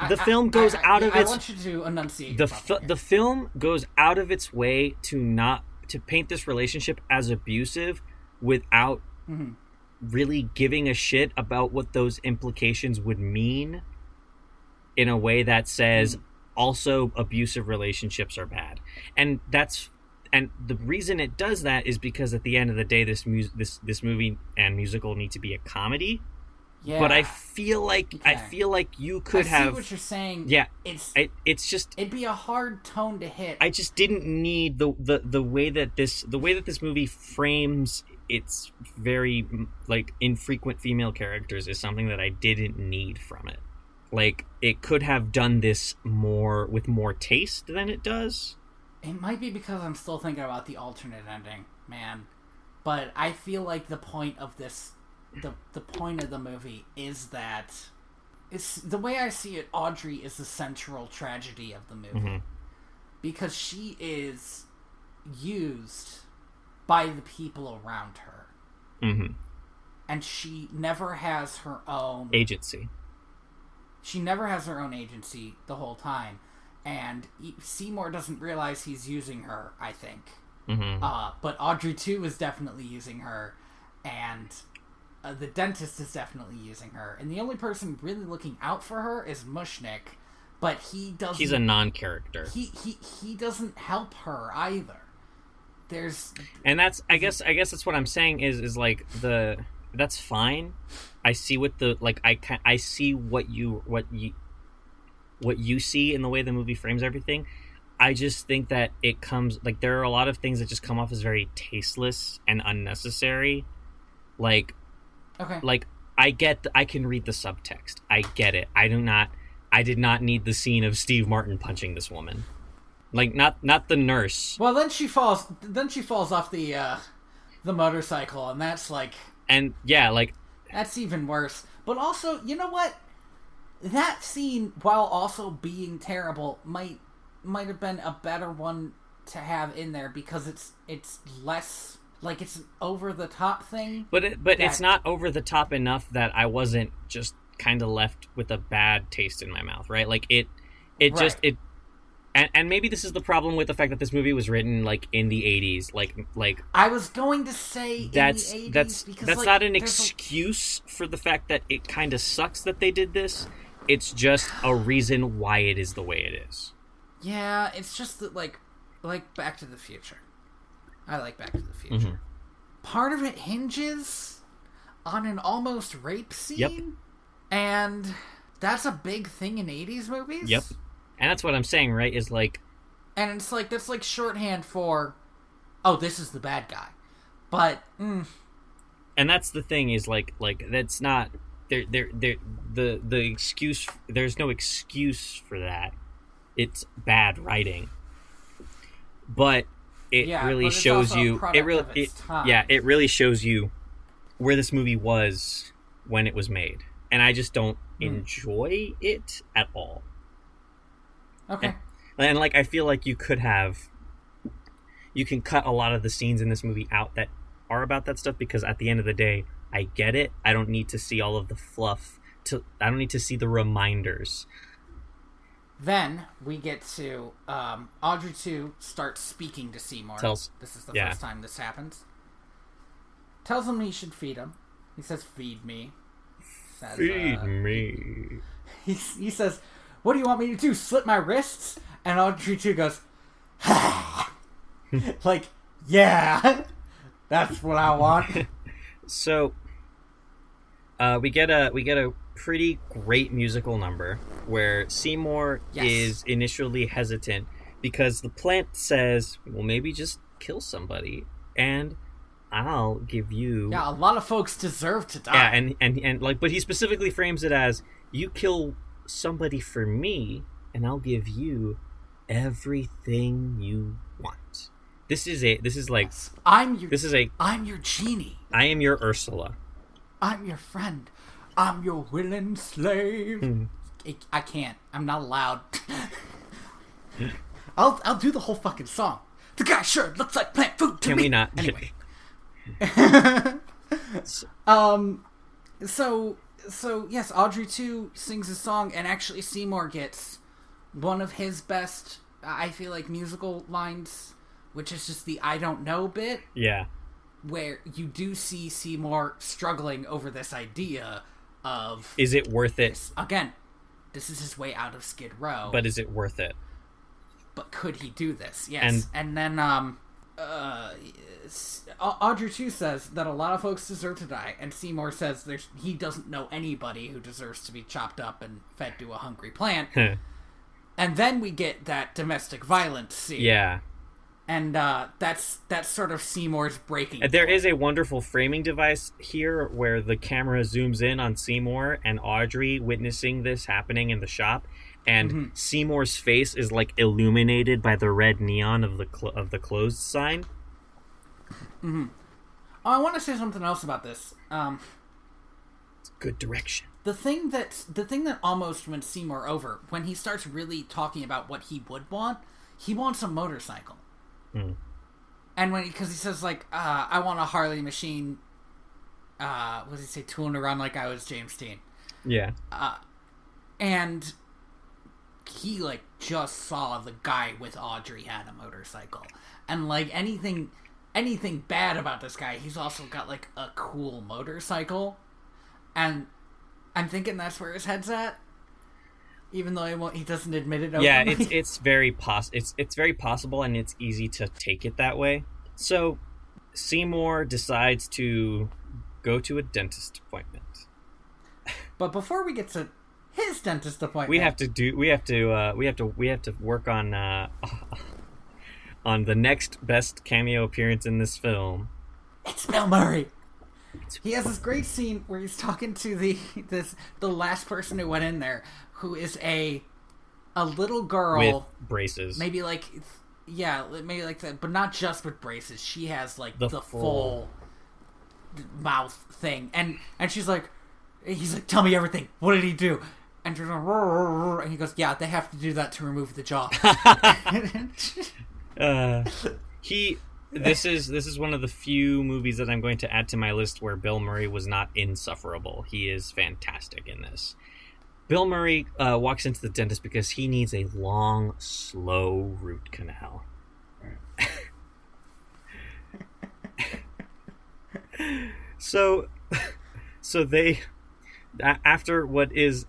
goes out of its. I want you to enunciate. The film goes out of its way to paint this relationship as abusive without really giving a shit about what those implications would mean. In a way that says also abusive relationships are bad, and the reason it does that is because at the end of the day, this movie and musical need to be a comedy. Yeah. But I feel like you could have. I see what you're saying. Yeah. It's just it'd be a hard tone to hit. I just didn't need the way that this movie frames its very like infrequent female characters is something that I didn't need from it. Like, it could have done this with more taste than it does. It might be because I'm still thinking about the alternate ending, man. But I feel like the point of this, the point of the movie is that it's the way I see it. Audrey is the central tragedy of the movie because she is used by the people around her, and she never has her own agency. She never has her own agency the whole time, and Seymour doesn't realize he's using her, I think. But Audrey too is definitely using her, and the dentist is definitely using her, and the only person really looking out for her is Mushnick, but he doesn't. He's a non-character. He doesn't help her either. And that's I guess that's what I'm saying is like that's fine. I see what I see what you see in the way the movie frames everything. I just think that it comes like there are a lot of things that just come off as very tasteless and unnecessary. Like I can read the subtext. I get it. I did not need the scene of Steve Martin punching this woman. Like not the nurse. Well, then she falls off the motorcycle, and that's like. And yeah, like that's even worse. But also, you know what? That scene, while also being terrible, might have been a better one to have in there because it's less like it's an over the top thing. But it's not over the top enough that I wasn't just kind of left with a bad taste in my mouth, right? Like it And maybe this is the problem with the fact that this movie was written like in the 80s. Like I was going to say that's in the 80s that's because, that's like, not an there's excuse for the fact that it kind of sucks that they did this. It's just a reason why it is the way it is. Yeah, it's just that like Back to the Future. I like Back to the Future. Mm-hmm. Part of it hinges on an almost rape scene. Yep. And that's a big thing in 80s movies. Yep. And that's what I'm saying, right? Is like, and it's like that's like shorthand for, oh, this is the bad guy. But and that's the thing is like that's not the excuse. There's no excuse for that. It's bad writing. But it really shows you. It really shows you where this movie was when it was made, and I just don't enjoy it at all. Okay. And like I feel like you can cut a lot of the scenes in this movie out that are about that stuff, because at the end of the day, I get it. I don't need to see all of the fluff. I don't need to see the reminders. Then we get to Audrey 2 starts speaking to Seymour. This is the first time this happens. Tells him he should feed him. He says, "Feed me." Feed me. He says, "What do you want me to do? Slit my wrists?" And Audrey 2 goes, like, yeah, that's what I want. So, we get a pretty great musical number where Seymour is initially hesitant because the plant says, well, maybe just kill somebody and I'll give you... Yeah, a lot of folks deserve to die. Yeah, and like, but he specifically frames it as, you kill somebody for me and I'll give you everything you want. I'm your genie. I am your Ursula. I'm your friend. I'm your willing slave. I can't. I'm not allowed. I'll do the whole fucking song. The guy sure looks like plant food to me. Can we not? Anyway. So yes, Audrey 2 sings a song, and actually Seymour gets one of his best, I feel like, musical lines, which is just the "I don't know" bit. Yeah. Where you do see Seymour struggling over this idea of... Is it worth it? Again, this is his way out of Skid Row. But is it worth it? But could he do this? Yes. And then Audrey 2 says that a lot of folks deserve to die, and Seymour says he doesn't know anybody who deserves to be chopped up and fed to a hungry plant. And then we get that domestic violence scene. Yeah. And that's sort of Seymour's breaking point. There is a wonderful framing device here where the camera zooms in on Seymour and Audrey witnessing this happening in the shop, and Seymour's face is like illuminated by the red neon of the closed sign. Oh, I want to say something else about this. It's good direction. The thing that almost went Seymour over, when he starts really talking about what he would want, he wants a motorcycle. And because he says, like, I want a Harley machine, what does he say, tooling around like I was James Dean. Yeah. And he, like, just saw the guy with Audrey had a motorcycle. And, like, anything bad about this guy, he's also got, like, a cool motorcycle. And I'm thinking that's where his head's at. Even though he doesn't admit it openly. Yeah, it's very possible, and it's easy to take it that way. So, Seymour decides to go to a dentist appointment. But before we get to his dentist appointment, we have to work on the next best cameo appearance in this film. It's Bill Murray. He has this great scene where he's talking to the last person who went in there, who is a little girl with braces. Maybe like that, but not just with braces. She has like the full mouth thing, and he's like, tell me everything. What did he do? And she's like, and he goes, yeah, they have to do that to remove the jaw. This is one of the few movies that I'm going to add to my list where Bill Murray was not insufferable. He is fantastic in this. Bill Murray walks into the dentist because he needs a long, slow root canal. So they, after what is,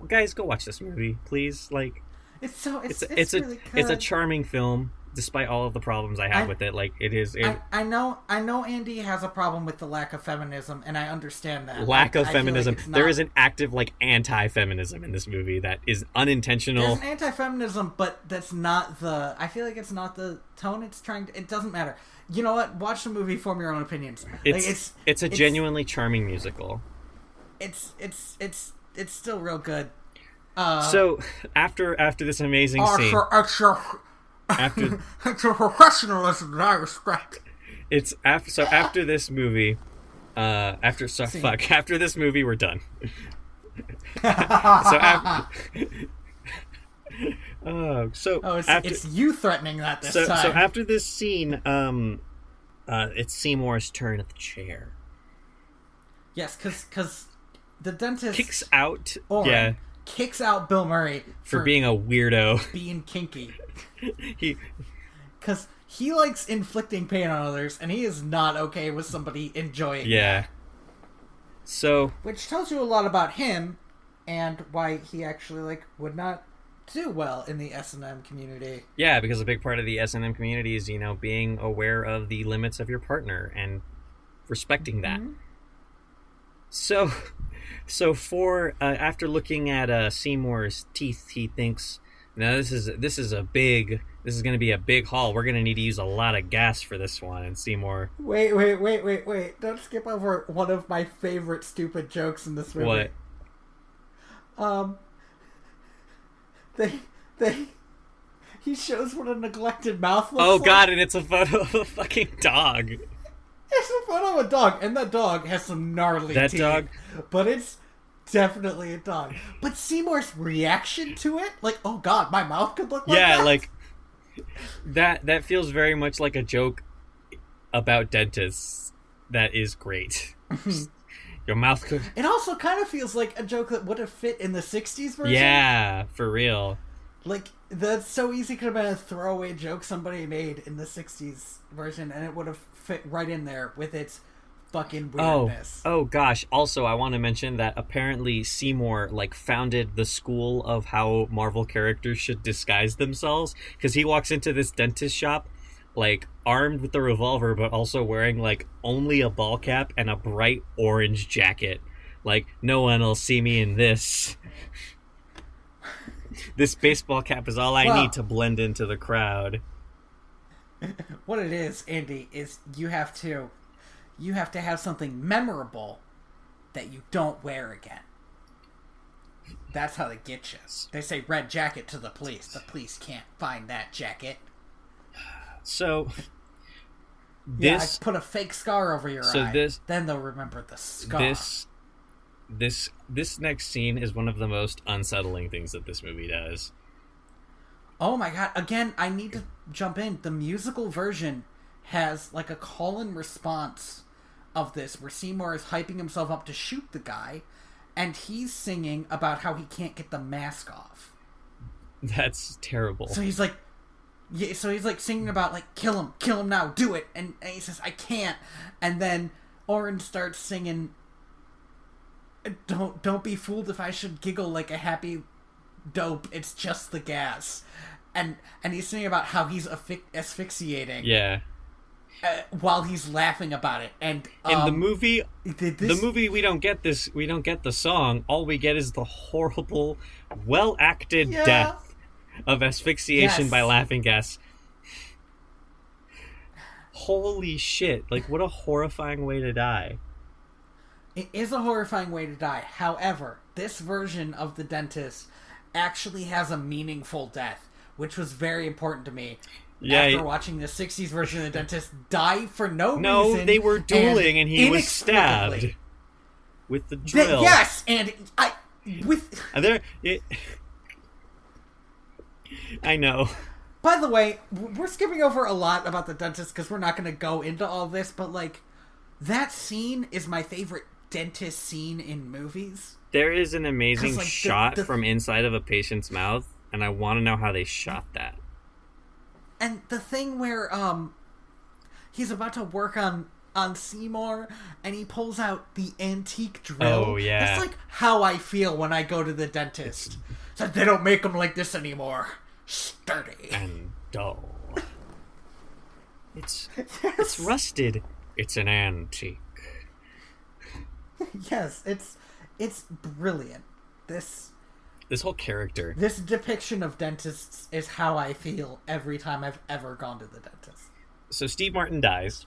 guys, go watch this movie, please. Like, it's really good. It's a charming film, despite all of the problems I have with it. Like, it is. I know Andy has a problem with the lack of feminism, and I understand that. Lack of feminism. Like there is an active, like, anti-feminism in this movie that is unintentional. There's an anti-feminism, but that's not the. I feel like it's not the tone it's trying to. It doesn't matter. You know what? Watch the movie, form your own opinions. It's a genuinely charming musical. It's still real good. So after this amazing scene, after it's your professionalism that I respect. It's after this movie, after this movie, we're done. It's you threatening that this time. So after this scene, it's Seymour's turn at the chair. Yes, because the dentist kicks out Bill Murray for being a weirdo, being kinky. Because he likes inflicting pain on others, and he is not okay with somebody enjoying that. So, which tells you a lot about him and why he actually would not do well in the S&M community. Yeah, because a big part of the S&M community is, being aware of the limits of your partner and respecting that. So for after looking at Seymour's teeth, he thinks, "Now this is going to be a big haul. We're going to need to use a lot of gas for this one." And Seymour, wait! Don't skip over one of my favorite stupid jokes in this movie. What? He shows what a neglected mouth looks like. Oh god, and it's a photo of a fucking dog. It's a photo of a dog, and that dog has some gnarly teeth. Dog? But it's definitely a dog. But Seymour's reaction to it, oh god, my mouth could look like that? Yeah, that feels very much like a joke about dentists. That is great. Your mouth could... It also kind of feels like a joke that would have fit in the 60s version. Yeah, for real. That's so easy could have been a throwaway joke somebody made in the 60s version, and it would have fit right in there with its fucking weirdness. Oh gosh. Also, I want to mention that apparently Seymour, founded the school of how Marvel characters should disguise themselves, because he walks into this dentist shop, armed with a revolver, but also wearing, only a ball cap and a bright orange jacket. No one will see me in this. This baseball cap is all I need to blend into the crowd. What it is, Andy, is you have to have something memorable that you don't wear again. That's how they get you. They say red jacket to the police. The police can't find that jacket. So, I put a fake scar over your eye. Then they'll remember the scar. This next scene is one of the most unsettling things that this movie does. Oh my god! Again, I need to jump in. The musical version has a call and response of this, where Seymour is hyping himself up to shoot the guy, and he's singing about how he can't get the mask off. That's terrible. So he's singing about kill him now, do it, and he says I can't, and then Oren starts singing, Don't be fooled if I should giggle like a happy dope, it's just the gas, and he's singing about how he's asphyxiating. Yeah. While he's laughing about it, and in the movie, we don't get this. We don't get the song. All we get is the horrible, well-acted death of asphyxiation by laughing gas. Holy shit! What a horrifying way to die. It is a horrifying way to die. However, this version of the dentist actually has a meaningful death, which was very important to me. Yeah, after watching the 60s version of the dentist die for no reason. No, they were dueling and he was stabbed with the drill. Yes, and I know. By the way, we're skipping over a lot about the dentist because we're not going to go into all this, but that scene is my favorite dentist scene in movies. There is an amazing 'Cause, like, shot from inside of a patient's mouth, and I want to know how they shot that. And the thing where he's about to work on Seymour, and he pulls out the antique drill. Oh, yeah. That's like how I feel when I go to the dentist. It's like, they don't make them like this anymore. Sturdy. And dull. It's rusted. It's an antique. Yes, it's brilliant. This whole character. This depiction of dentists is how I feel every time I've ever gone to the dentist. So Steve Martin dies.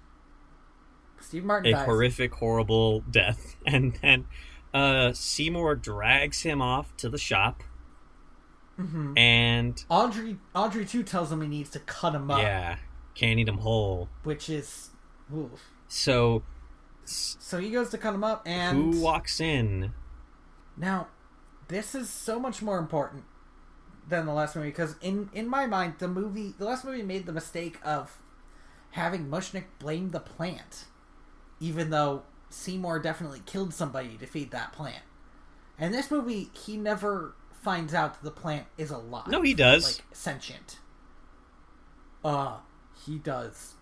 dies. A horrific, horrible death. And then Seymour drags him off to the shop. Mm-hmm. And Audrey too tells him he needs to cut him up. Yeah, can't eat him whole. Which is... Oof. So he goes to cut him up, and... Who walks in? Now, this is so much more important than the last movie, because in my mind, the last movie made the mistake of having Mushnick blame the plant, even though Seymour definitely killed somebody to feed that plant. And this movie, he never finds out that the plant is alive. No, he does. Like, sentient. He does.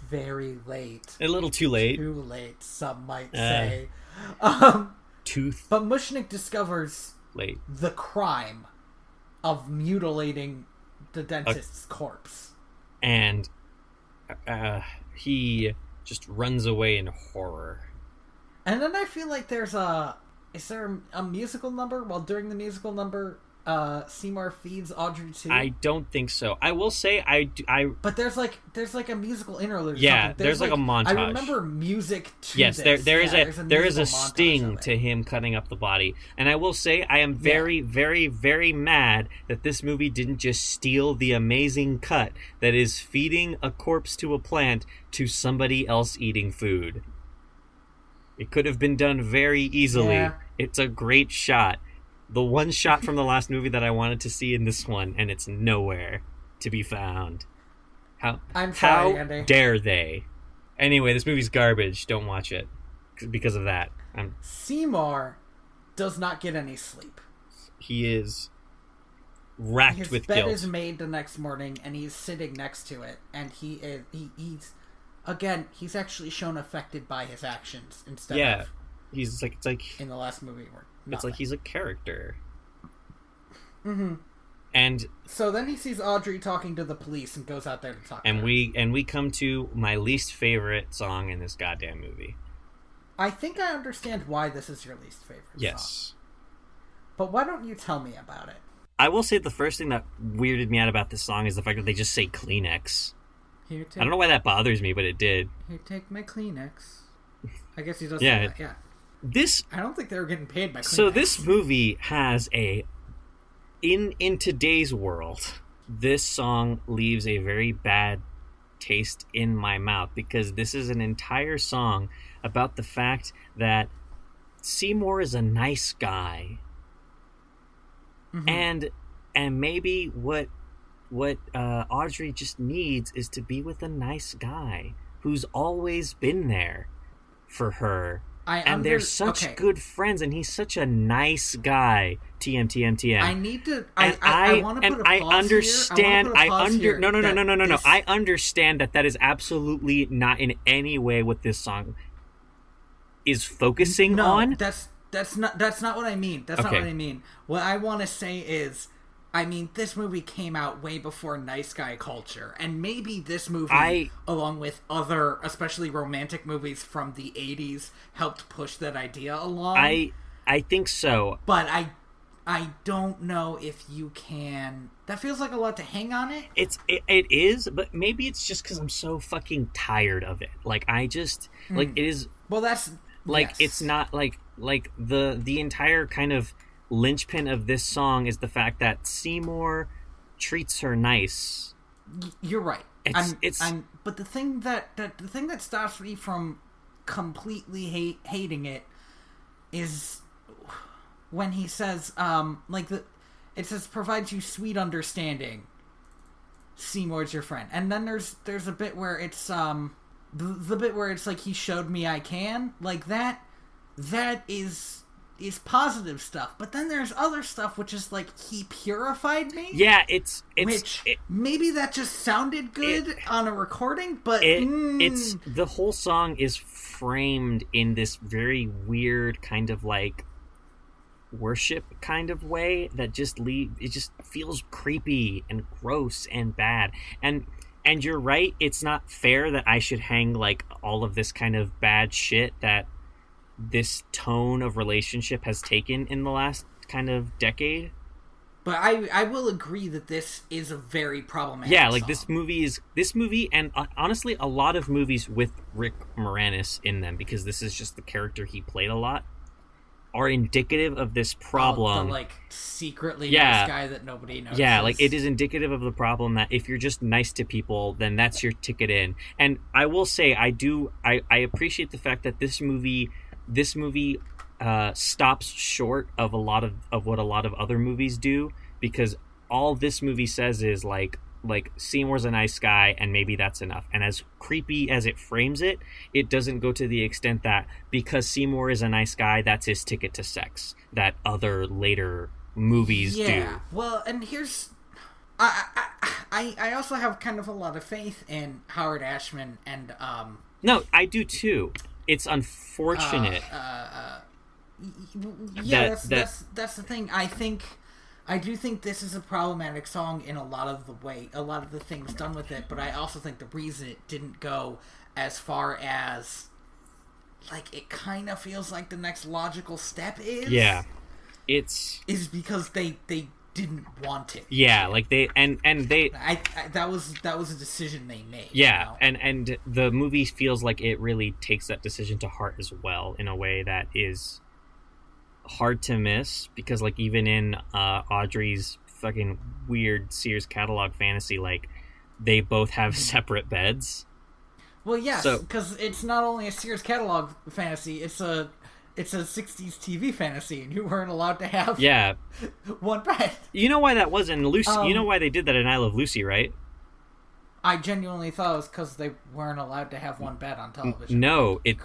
Very late. A little too late. Too late, some might say. Tooth. But Mushnick discovers late the crime of mutilating the dentist's corpse. And he just runs away in horror. And then I feel like is there a musical number? Well, during the musical number, Seymour feeds Audrey too. I don't think so. I will say I. But there's like a musical interlude. Yeah, there's like a montage. I remember music to yes, this. there is a sting to to him cutting up the body, and I will say I am very, very, very mad that this movie didn't just steal the amazing cut that is feeding a corpse to a plant to somebody else eating food. It could have been done very easily. Yeah. It's a great shot. The one shot from the last movie that I wanted to see in this one, and it's nowhere to be found. I'm sorry, Andy. How dare they? Anyway, this movie's garbage. Don't watch it because of that. Seymour does not get any sleep. He is racked with guilt. His bed is made the next morning, and he's sitting next to it, and he's he's actually shown affected by his actions instead of... He's like, it's like... In the last movie, it's like he's a character. Mm-hmm. And... So then he sees Audrey talking to the police and goes out there to talk to her. And we come to my least favorite song in this goddamn movie. I think I understand why this is your least favorite song. But why don't you tell me about it? I will say the first thing that weirded me out about this song is the fact that they just say Kleenex. I don't know why that bothers me, but it did. Here, take my Kleenex. I guess he does say that, yeah. I don't think they were getting paid by Kleenex. So this movie has in today's world, this song leaves a very bad taste in my mouth, because this is an entire song about the fact that Seymour is a nice guy. Mm-hmm. And maybe what Audrey just needs is to be with a nice guy who's always been there for her. They're such good friends, and he's such a nice guy. TM. I need to. I want to put a pause understand. Here. No. I understand that is absolutely not in any way what this song is focusing on. That's not what I mean. That's not what I mean. What I want to say is, this movie came out way before nice guy culture, and maybe this movie, along with other, especially romantic movies from the 80s, helped push that idea along. I think so. But I don't know if you can... That feels like a lot to hang on it. It is, but maybe it's just because I'm so fucking tired of it. Like, I just... Like, it is... Well, that's... Like, yes. It's not, like the entire kind of linchpin of this song is the fact that Seymour treats her nice. You're right. But the thing that stops me from completely hating it is when he says, it says provides you sweet understanding. Seymour's your friend, and then there's a bit where it's the bit where it's like he showed me I can, like that. That is is positive stuff, but then there's other stuff which is like, he purified me. Yeah, maybe that just sounded good on a recording, but it's the whole song is framed in this very weird kind of like worship kind of way that it just feels creepy and gross and bad. And you're right, it's not fair that I should hang like all of this kind of bad shit that this tone of relationship has taken in the last kind of decade. But I will agree that this is a very problematic like song. this movie and honestly a lot of movies with Rick Moranis in them, because this is just the character he played a lot, are indicative of this problem. The like secretly nice guy that nobody knows. Yeah, like it is indicative of the problem that if you're just nice to people, then that's your ticket in. And I will say I appreciate the fact that this movie stops short of a lot of what a lot of other movies do, because all this movie says is like Seymour's a nice guy and maybe that's enough. And as creepy as it frames it, it doesn't go to the extent that because Seymour is a nice guy, that's his ticket to sex that other later movies do. Yeah, well, and here's I also have kind of a lot of faith in Howard Ashman and No, I do too. It's unfortunate. That's the thing. I do think this is a problematic song in a lot of the things done with it, but I also think the reason it didn't go as far as like it kind of feels like the next logical step is. Yeah. Is because they didn't want it. Yeah, like they that was a decision they made. Yeah, you know? and the movie feels like it really takes that decision to heart as well, in a way that is hard to miss, because like even in Audrey's fucking weird Sears catalog fantasy, like they both have separate beds. Well, yes, because it's not only a Sears catalog fantasy, it's a 60s TV fantasy, and you weren't allowed to have one bed. You know why that was in Lucy? You know why they did that in I Love Lucy, right? I genuinely thought it was because they weren't allowed to have one bed on television. No, it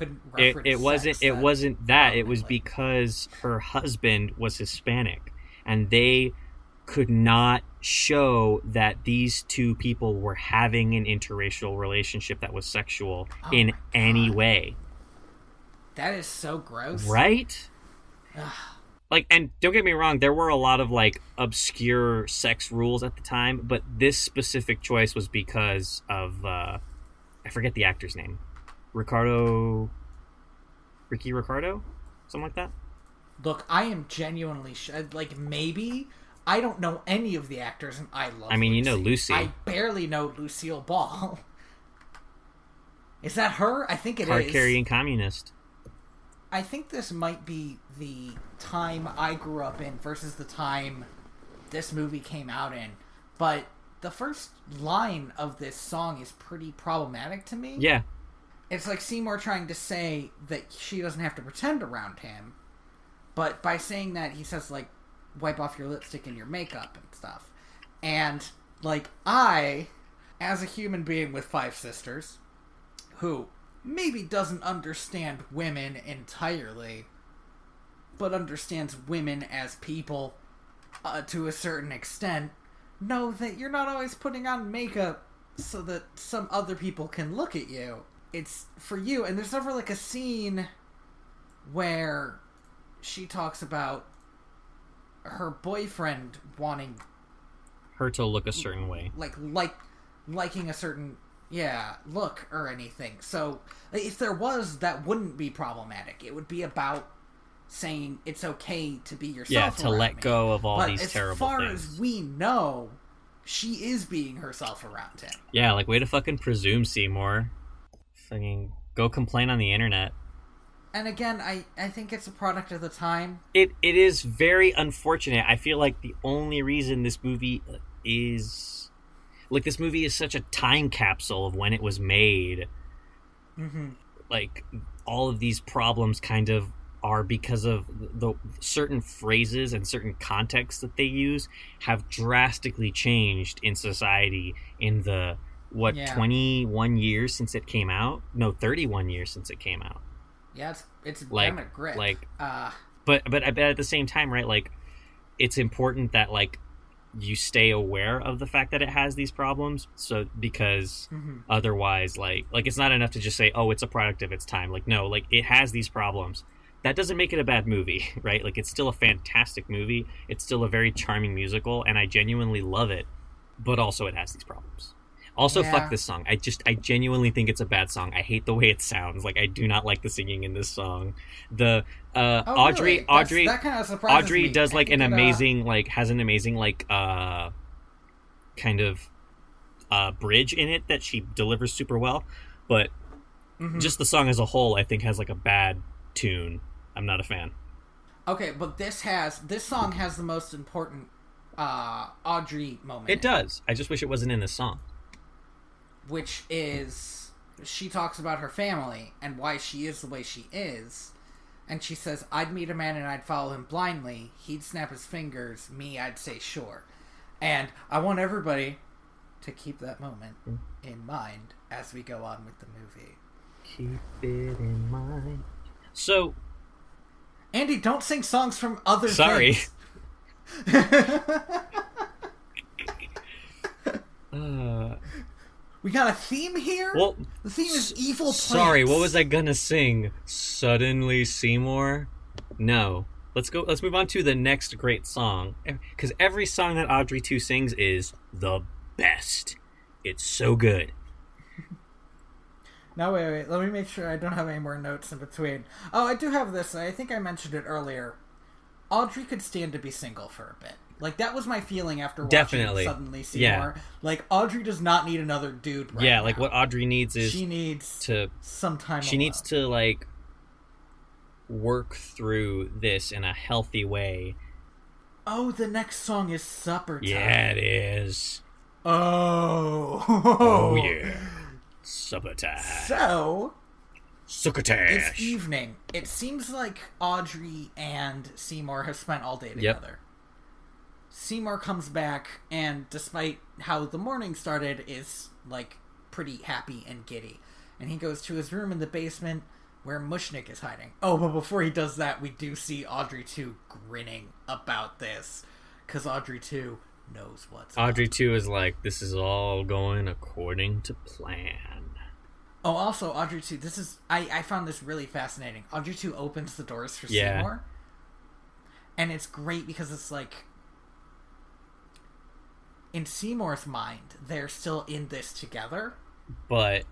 wasn't. It wasn't that. It was because her husband was Hispanic, and they could not show that these two people were having an interracial relationship that was sexual in any way. That is so gross. Right? Like, and don't get me wrong, there were a lot of like obscure sex rules at the time, but this specific choice was because of I forget the actor's name. Ricky Ricardo? Something like that? Look, I am genuinely like, maybe I don't know any of the actors and I love Lucy. You know Lucy. I barely know Lucille Ball. Is that her? I think it is. Card-carrying communist. I think this might be the time I grew up in versus the time this movie came out in. But the first line of this song is pretty problematic to me. Yeah. It's like Seymour trying to say that she doesn't have to pretend around him. But by saying that, he says, like, wipe off your lipstick and your makeup and stuff. And, like, I, as a human being with 5 sisters, who maybe doesn't understand women entirely, but understands women as people to a certain extent, know that you're not always putting on makeup so that some other people can look at you. It's for you. And there's never like a scene where she talks about her boyfriend wanting her to look a certain way, liking a certain look or anything. So if there was, that wouldn't be problematic. It would be about saying it's okay to be yourself. Yeah, to let go of all these terrible things. As far as we know, she is being herself around him. Yeah, like way to fucking presume, Seymour. Fucking go complain on the internet. And again, I think it's a product of the time. It is very unfortunate. I feel like the only reason this movie is... Like, this movie is such a time capsule of when it was made. Mm-hmm. Like, all of these problems kind of are because of the certain phrases and certain contexts that they use have drastically changed in society in the, 21 years since it came out? No, 31 years since it came out. Yeah, it's been a grip. Like, but at the same time, right? Like, it's important that like you stay aware of the fact that it has these problems. So because otherwise, like it's not enough to just say, oh, it's a product of its time. Like, no, like it has these problems. That doesn't make it a bad movie, right? Like, it's still a fantastic movie. It's still a very charming musical, and I genuinely love it. But also, it has these problems. Also, fuck this song. I genuinely think it's a bad song. I hate the way it sounds. Like, I do not like the singing in this song. The Audrey, really? That kind of surprises Audrey me. does like an amazing, like has an amazing like kind of bridge in it that she delivers super well. But just the song as a whole, I think, has like a bad tune. I'm not a fan. Okay, but this song has the most important Audrey moment. It does. I just wish it wasn't in this song. Which is, she talks about her family and why she is the way she is. And she says, I'd meet a man and I'd follow him blindly. He'd snap his fingers. Me, I'd say sure. And I want everybody to keep that moment in mind as we go on with the movie. Keep it in mind. So, Andy, don't sing songs from other sorry. things. We got a theme here? Well, the theme is evil plants. Sorry, what was I gonna sing? Suddenly Seymour? No. Let's move on to the next great song. Because every song that Audrey 2 sings is the best. It's so good. Now, wait. Let me make sure I don't have any more notes in between. Oh, I do have this. I think I mentioned it earlier. Audrey could stand to be single for a bit. Like, that was my feeling after watching Suddenly Seymour. Yeah. Like, Audrey does not need another dude right now. Like, what Audrey needs is... She needs some time She needs to, like, work through this in a healthy way. Oh, the next song is Supper Time. Yeah, it is. Oh. Oh, yeah. Supper time. So... Succotash. It's evening. It seems like Audrey and Seymour have spent all day together. Yep. Seymour comes back, and despite how the morning started, is, like, pretty happy and giddy. And he goes to his room in the basement where Mushnik is hiding. Oh, but before he does that, we do see Audrey 2 grinning about this. Because Audrey 2 knows what's up. Audrey 2 is like, this is all going according to plan. Oh, also, Audrey 2, this is... I found this really fascinating. Audrey 2 opens the doors for Seymour. And it's great because it's like... In Seymour's mind, they're still in this together. But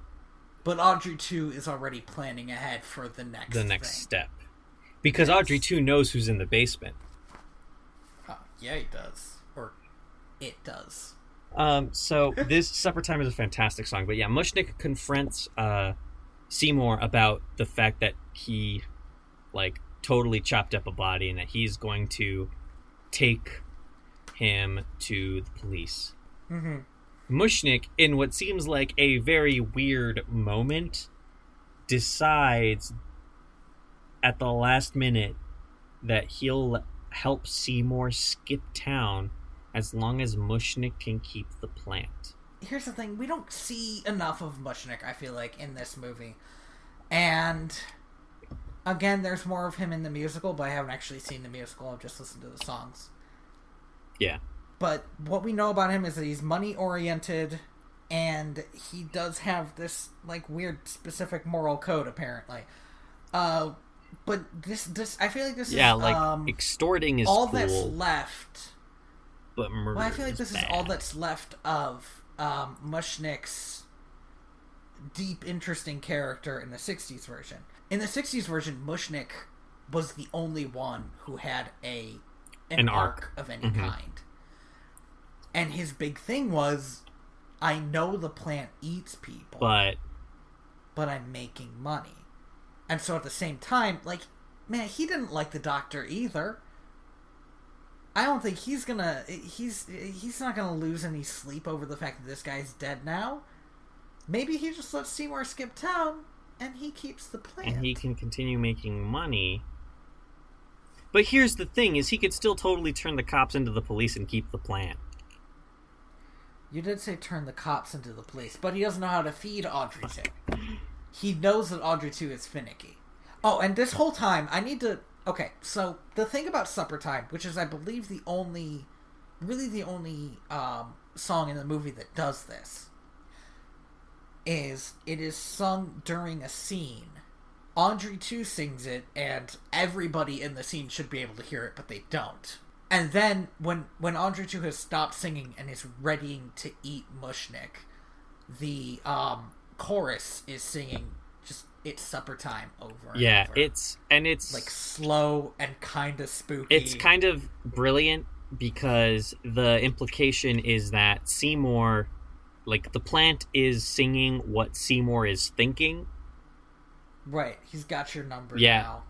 Audrey 2 is already planning ahead for the next step. Because Audrey 2 knows who's in the basement. Yeah, he does. Or it does. So this Supper Time is a fantastic song. But yeah, Mushnik confronts Seymour about the fact that he, like, totally chopped up a body and that he's going to take him to the police. Mushnik, in what seems like a very weird moment, decides at the last minute that he'll help Seymour skip town as long as Mushnik can keep the plant. Here's the thing, we don't see enough of Mushnik, I feel like, in this movie. And again, there's more of him in the musical, but I haven't actually seen the musical, I've just listened to the songs. Yeah. But what we know about him is that he's money-oriented, and he does have this, like, weird specific moral code, apparently. But this I feel like this is... Yeah, like, extorting is all cool. That's left... But murder I feel like this bad. is all that's left of Mushnik's deep, interesting character in the 60s version. In the 60s version, Mushnik was the only one who had an arc of any kind. And his big thing was, I know the plant eats people, but I'm making money. And so at the same time, like, man, he didn't like the doctor either. I don't think he's not gonna lose any sleep over the fact that this guy's dead now. Maybe he just lets Seymour skip town, and he keeps the plant. And he can continue making money. But here's the thing, is he could still totally turn the cops into the police and keep the plant. You did say turn the cops into the police, but he doesn't know how to feed Audrey 2. He knows that Audrey 2 is finicky. Oh, and this whole time, I need to... Okay, so the thing about Supper Time, which is I believe the only song in the movie that does this, is it is sung during a scene. Audrey 2 sings it, and everybody in the scene should be able to hear it, but they don't. And then, when Audrey 2 has stopped singing and is readying to eat Mushnik, the chorus is singing just "It's Supper Time" over and over. It's like slow and kind of spooky. It's kind of brilliant because the implication is that Seymour, like, the plant is singing what Seymour is thinking. Right, he's got your number now.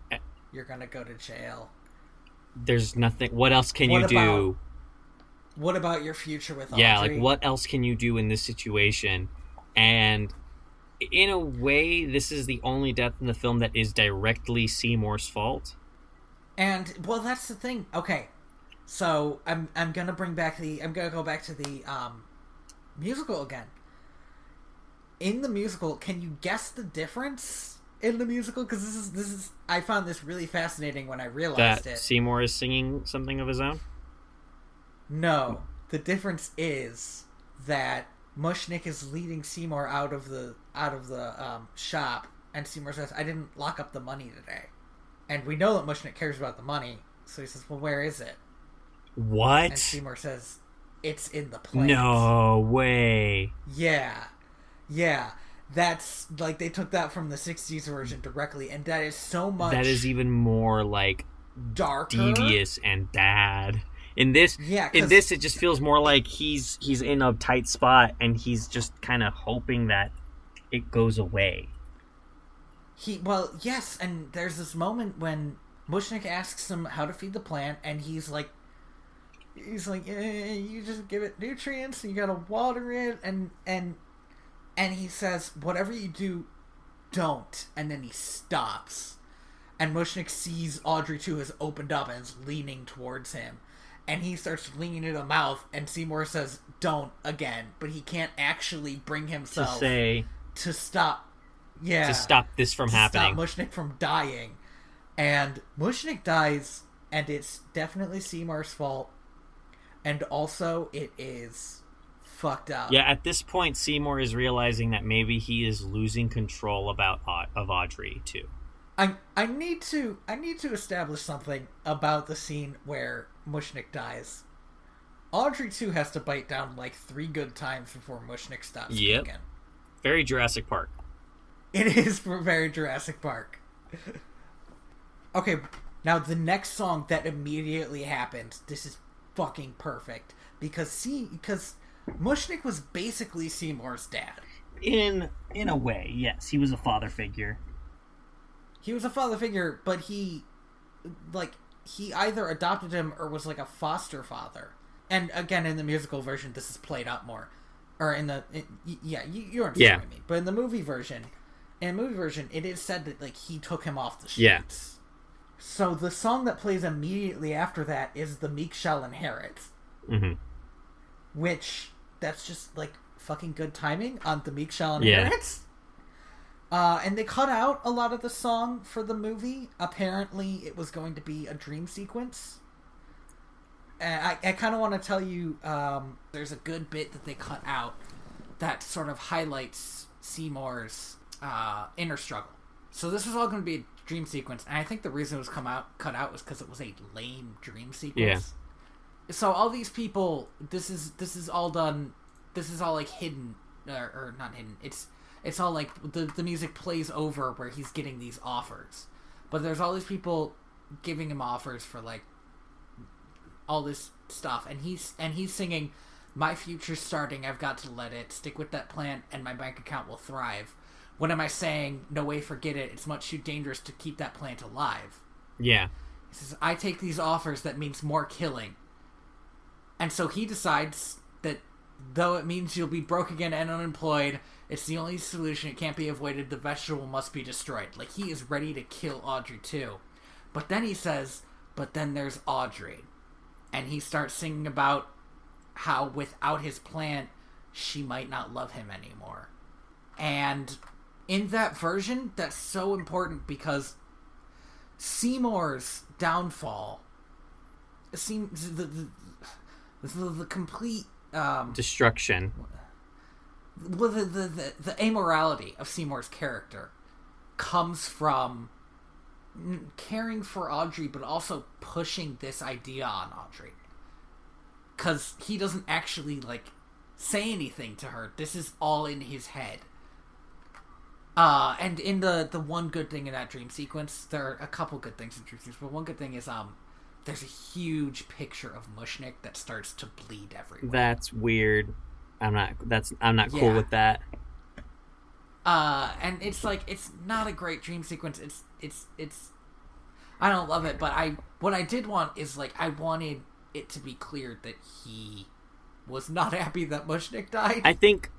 You're gonna go to jail. There's nothing. What else can you do? What about your future with Audrey? Yeah, like, what else can you do in this situation? And in a way, this is the only death in the film that is directly Seymour's fault. And, well, that's the thing. Okay, so I'm gonna go back to the musical again. In the musical, can you guess the difference in the musical? Because this is I found this really fascinating when I realized that it. Seymour is singing something of his own? No, the difference is that Mushnik is leading Seymour out of the shop, and Seymour says, "I didn't lock up the money today," and we know that Mushnik cares about the money, so he says, "Well, where is it?" What? And Seymour says, "It's in the plant." No way. Yeah. That's, like, they took that from the 60s version directly, and that is so much... That is even more, like, darker, devious and bad. In this, it just feels more like he's in a tight spot, and he's just kind of hoping that it goes away. Yes, and there's this moment when Mushnik asks him how to feed the plant, and he's like, you just give it nutrients, and you gotta water it, and he says, whatever you do, don't. And then he stops. And Mushnik sees Audrey 2 has opened up and is leaning towards him. And he starts leaning to the mouth, and Seymour says, don't, again. But he can't actually bring himself to stop. Yeah. To stop this from happening. Stop Mushnik from dying. And Mushnik dies, and it's definitely Seymour's fault. And also, it is fucked up. Yeah, at this point, Seymour is realizing that maybe he is losing control of Audrey too. I need to establish something about the scene where Mushnik dies. Audrey 2 has to bite down like 3 good times before Mushnik stops kicking. Very Jurassic Park. It is very Jurassic Park. Okay, now the next song that immediately happens, this is fucking perfect because Mushnik was basically Seymour's dad. In a way, yes. He was a father figure. He was a father figure, but he either adopted him or was like a foster father. And again, in the musical version, this is played out more. Or you understand what I mean. But in the movie version, it is said that like he took him off the streets. Yeah. So the song that plays immediately after that is "The Meek Shall Inherit," which that's just like fucking good timing on "The Meek Shall Inherit." And they cut out a lot of the song for the movie. Apparently, it was going to be a dream sequence. And I kind of want to tell you, there's a good bit that they cut out that sort of highlights Seymour's inner struggle. So this was all going to be a dream sequence, and I think the reason it was cut out was because it was a lame dream sequence. Yeah. So all these people, this is all done. This is all like hidden, or not hidden. It's all like the music plays over where he's getting these offers, but there's all these people giving him offers for like all this stuff, and he's singing, "My future's starting. I've got to let it stick with that plant, and my bank account will thrive. What am I saying? No way, forget it. It's much too dangerous to keep that plant alive." Yeah. He says, "I take these offers. That means more killing." And so he decides that though it means you'll be broke again and unemployed, it's the only solution. It can't be avoided. The vegetable must be destroyed. Like, he is ready to kill Audrey too. But then he says, but then there's Audrey. And he starts singing about how without his plant, she might not love him anymore. And in that version, that's so important because Seymour's downfall seems the complete destruction. Well, the amorality of Seymour's character comes from caring for Audrey, but also pushing this idea on Audrey. Because he doesn't actually, say anything to her. This is all in his head. And in the one good thing in that dream sequence, there are a couple good things in dream sequence, but one good thing is, there's a huge picture of Mushnick that starts to bleed everywhere. That's weird. I'm not cool with that. And it's not a great dream sequence. It's I don't love it, but what I did want is I wanted it to be clear that he was not happy that Mushnick died. I think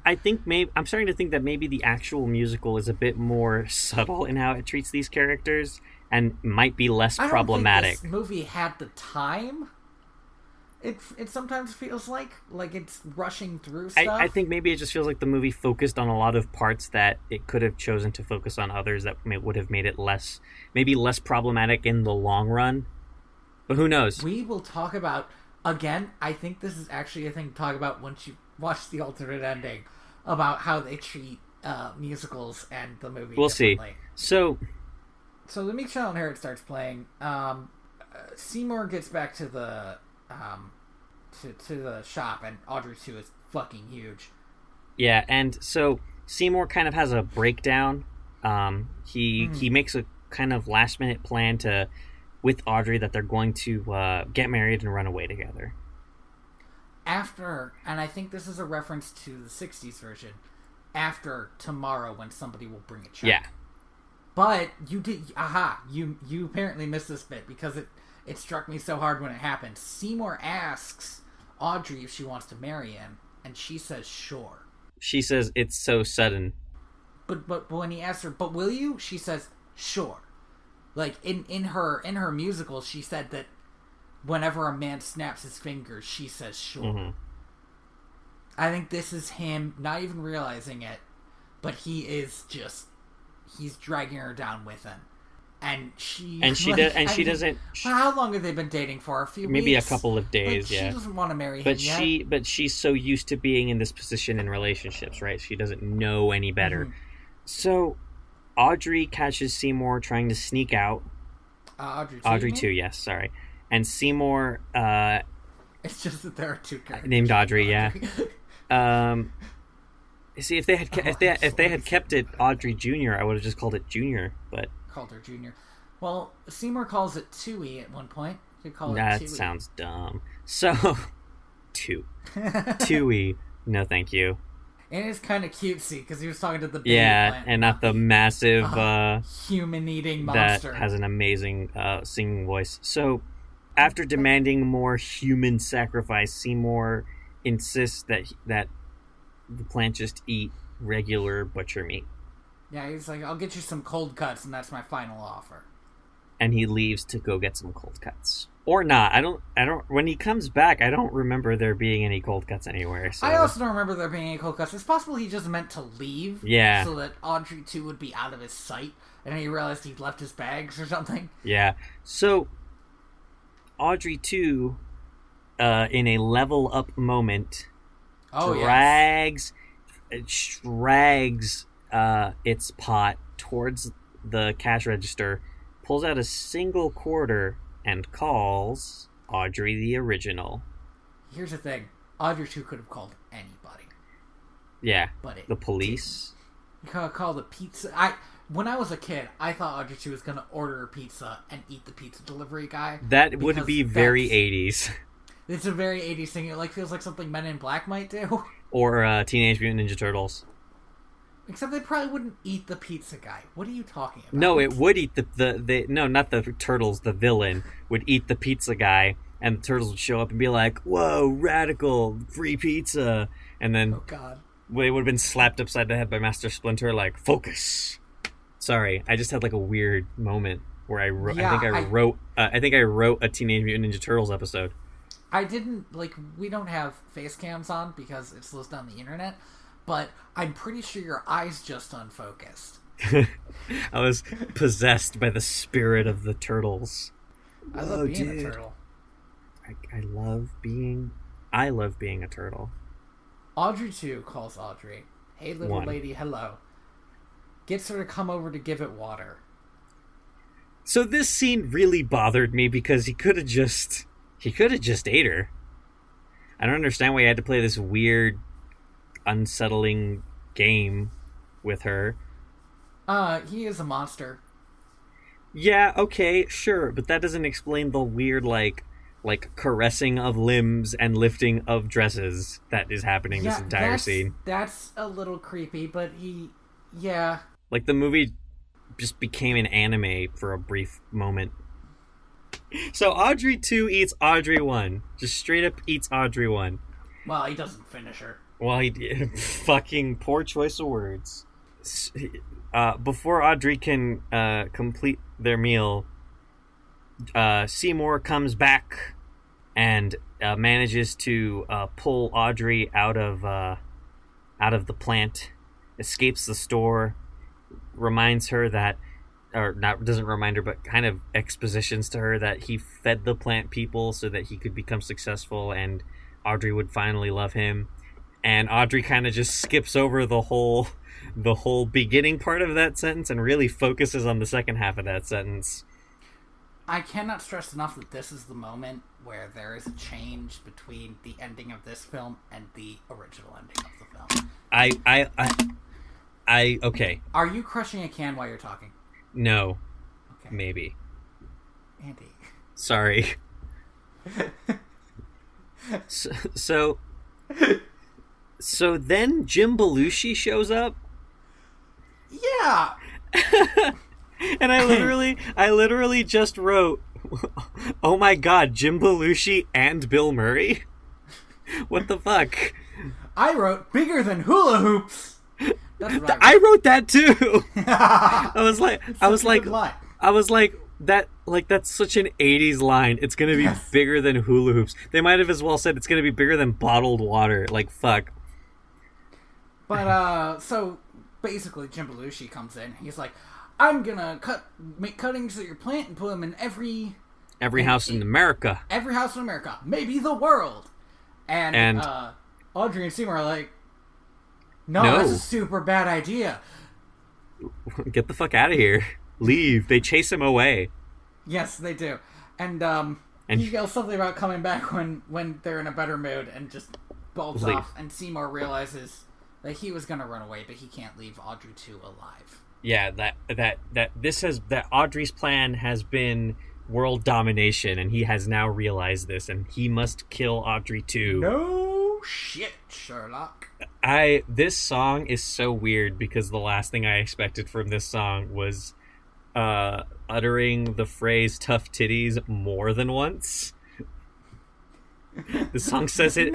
maybe I'm starting to think that maybe the actual musical is a bit more subtle in how it treats these characters and might be less problematic. I don't think this movie had the time. It sometimes feels like it's rushing through stuff. I think maybe it just feels like the movie focused on a lot of parts that it could have chosen to focus on others that would have made it less problematic in the long run. But who knows? We will talk about, again, I think this is actually a thing to talk about once you watch the alternate ending, about how they treat musicals and the movie We'll differently. See. So the Meek Child Inherit starts playing. Seymour gets back to the to the shop, and Audrey 2 is fucking huge. Yeah, and so Seymour kind of has a breakdown. He makes a kind of last minute plan with Audrey that they're going to get married and run away together. After, and I think this is a reference to the 60s version, after tomorrow when somebody will bring a check. Yeah. But you apparently missed this bit because it struck me so hard when it happened. Seymour asks Audrey if she wants to marry him, and she says sure. She says it's so sudden. But when he asks her, but will you? She says sure. In her musical, she said that whenever a man snaps his fingers, she says sure. Mm-hmm. I think this is him not even realizing it, but he's dragging her down with him. And she doesn't. How long have they been dating for? A few weeks? Maybe a couple of days. She doesn't want to marry him yet. But she's so used to being in this position in relationships, right? She doesn't know any better. Mm-hmm. So Audrey catches Seymour trying to sneak out. Audrey 2, yes, sorry. And Seymour. It's just that there are two characters named Audrey. Yeah. See, if they had kept it Audrey Jr., I would have just called it Junior, but. Called her Junior. Well, Seymour calls it 2E at one point. That sounds dumb. So, 2E. No, thank you. And it's kind of cutesy because he was talking to the baby plant. And not the massive human-eating monster that has an amazing singing voice. So, after demanding more human sacrifice, Seymour insists that the plant just eat regular butcher meat. Yeah, he's like, I'll get you some cold cuts, and that's my final offer. And he leaves to go get some cold cuts. Or not. I don't. When he comes back, I don't remember there being any cold cuts anywhere. So. I also don't remember there being any cold cuts. It's possible he just meant to leave. Yeah. So that Audrey 2 would be out of his sight, and then he realized he'd left his bags or something. Yeah. So, Audrey 2, in a level up moment, drags its pot towards the cash register, pulls out a single quarter, and calls Audrey the original. Here's the thing. Audrey 2 could have called anybody. Yeah. But the police? You could have called the pizza. When I was a kid, I thought Audrey 2 was going to order a pizza and eat the pizza delivery guy. That would be very 80s. It's a very 80s thing. It feels like something Men in Black might do. Or Teenage Mutant Ninja Turtles. Except they probably wouldn't eat the pizza guy. What are you talking about? No, it would eat no, not the turtles. The villain would eat the pizza guy, and the turtles would show up and be like, "Whoa, radical, free pizza!" And then, oh god, they would have been slapped upside the head by Master Splinter, like, "Focus." Sorry, I just had a weird moment where I wrote. Yeah, I think I wrote a Teenage Mutant Ninja Turtles episode. I didn't we don't have face cams on because it slows down the internet. But I'm pretty sure your eyes just unfocused. I was possessed by the spirit of the turtles. I love being a turtle. I love being a turtle. Audrey 2 calls Audrey. Hey, little lady, hello. Gets her to come over to give it water. So this scene really bothered me because he could have just ate her. I don't understand why he had to play this weird, unsettling game with her. He is a monster. Yeah, okay, sure, but that doesn't explain the weird, like caressing of limbs and lifting of dresses that is happening this entire scene. That's a little creepy, but yeah. Like, the movie just became an anime for a brief moment. So Audrey 2 eats Audrey 1. Just straight up eats Audrey 1. Well, he doesn't finish her. Well, he did. Fucking poor choice of words. Before Audrey can complete their meal, Seymour comes back and manages to pull Audrey out of the plant, escapes the store, reminds her that, or not, doesn't remind her, but kind of expositions to her that he fed the plant people so that he could become successful and Audrey would finally love him. And Audrey kind of just skips over the whole beginning part of that sentence and really focuses on the second half of that sentence. I cannot stress enough that this is the moment where there is a change between the ending of this film and the original ending of the film. Okay. Are you crushing a can while you're talking? No. Okay. Maybe. Andy. Sorry. So then Jim Belushi shows up. Yeah. And I literally just wrote, oh my god, Jim Belushi and Bill Murray? What the fuck? I wrote bigger than hula hoops. That's what I wrote that too. I was like, that's such an 80s line. It's gonna be bigger than hula hoops. They might have as well said it's gonna be bigger than bottled water. Like, fuck. But so basically Jim Belushi comes in. He's like, I'm gonna make cuttings of your plant and put them in every house in America. Every house in America, maybe the world. And Audrey and Seymour are like, no, that's a super bad idea. Get the fuck out of here. Leave. They chase him away. Yes, they do. And he yells something about coming back when they're in a better mood and just bolts off. And Seymour realizes that he was gonna run away, but he can't leave Audrey 2 alive. Yeah, that Audrey's plan has been world domination, and he has now realized this, and he must kill Audrey 2. No shit, Sherlock. This song is so weird because the last thing I expected from this song was uttering the phrase tough titties more than once. The song says it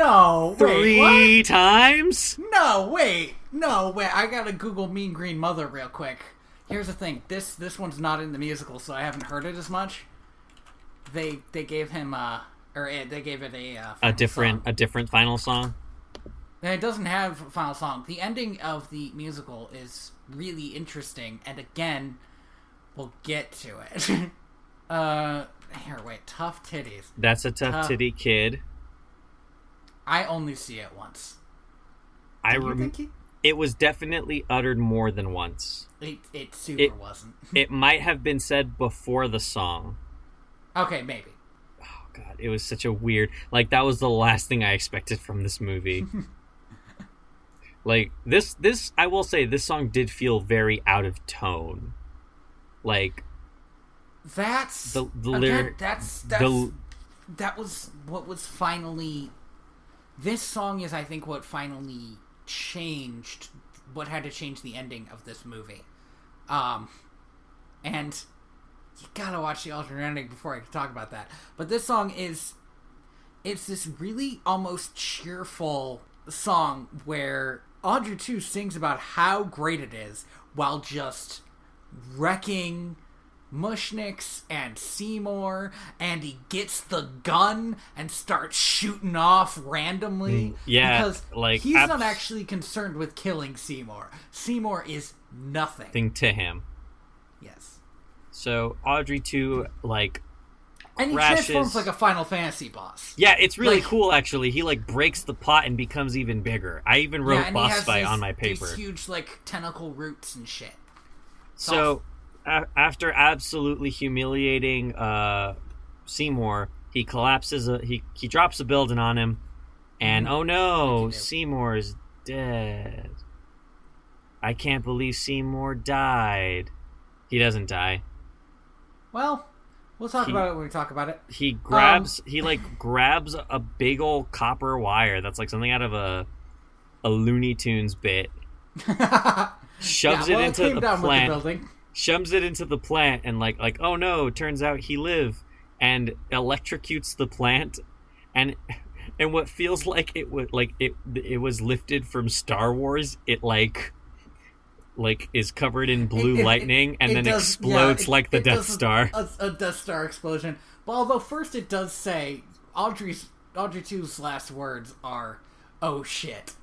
three times? No, wait. I gotta Google Mean Green Mother real quick. Here's the thing. This one's not in the musical, so I haven't heard it as much. They gave him they gave it a different final song. And it doesn't have a final song. The ending of the musical is really interesting, and again, we'll get to it. Here, wait, tough titties. That's a tough titty kid. I only see it once. It was definitely uttered more than once. It super wasn't. It might have been said before the song. Okay, maybe. Oh god, it was such a weird. Like, that was the last thing I expected from this movie. Like, this I will say, this song did feel very out of tone. Like, that's the lyric. That was what was finally. This song is, I think, what finally changed. What had to change the ending of this movie, and you gotta watch the alternate ending before I can talk about that. But this song it's this really almost cheerful song where Audrey 2 sings about how great it is while just wrecking Mushniks and Seymour, and he gets the gun and starts shooting off randomly. Yeah, because like, he's not actually concerned with killing Seymour. Seymour is nothing to him. Yes. So Audrey 2, like, And he transforms like a Final Fantasy boss. Yeah, it's really cool, actually. He, like, breaks the pot and becomes even bigger. I even wrote boss fight on my paper. These huge, like, tentacle roots and shit. So, after absolutely humiliating Seymour, he collapses. He drops a building on him, and oh no, Seymour is dead. I can't believe Seymour died. He doesn't die. Well, we'll talk about it when we talk about it. He grabs. He grabs a big old copper wire that's like something out of a Looney Tunes bit. Shoves it into the plant. Shoves it into the plant, and like oh no! Turns out he lived, and electrocutes the plant, and what feels like it was lifted from Star Wars. It like is covered in blue lightning, and then explodes like the Death Star. A Death Star explosion. But although first it does say Audrey 2's last words are, "Oh shit."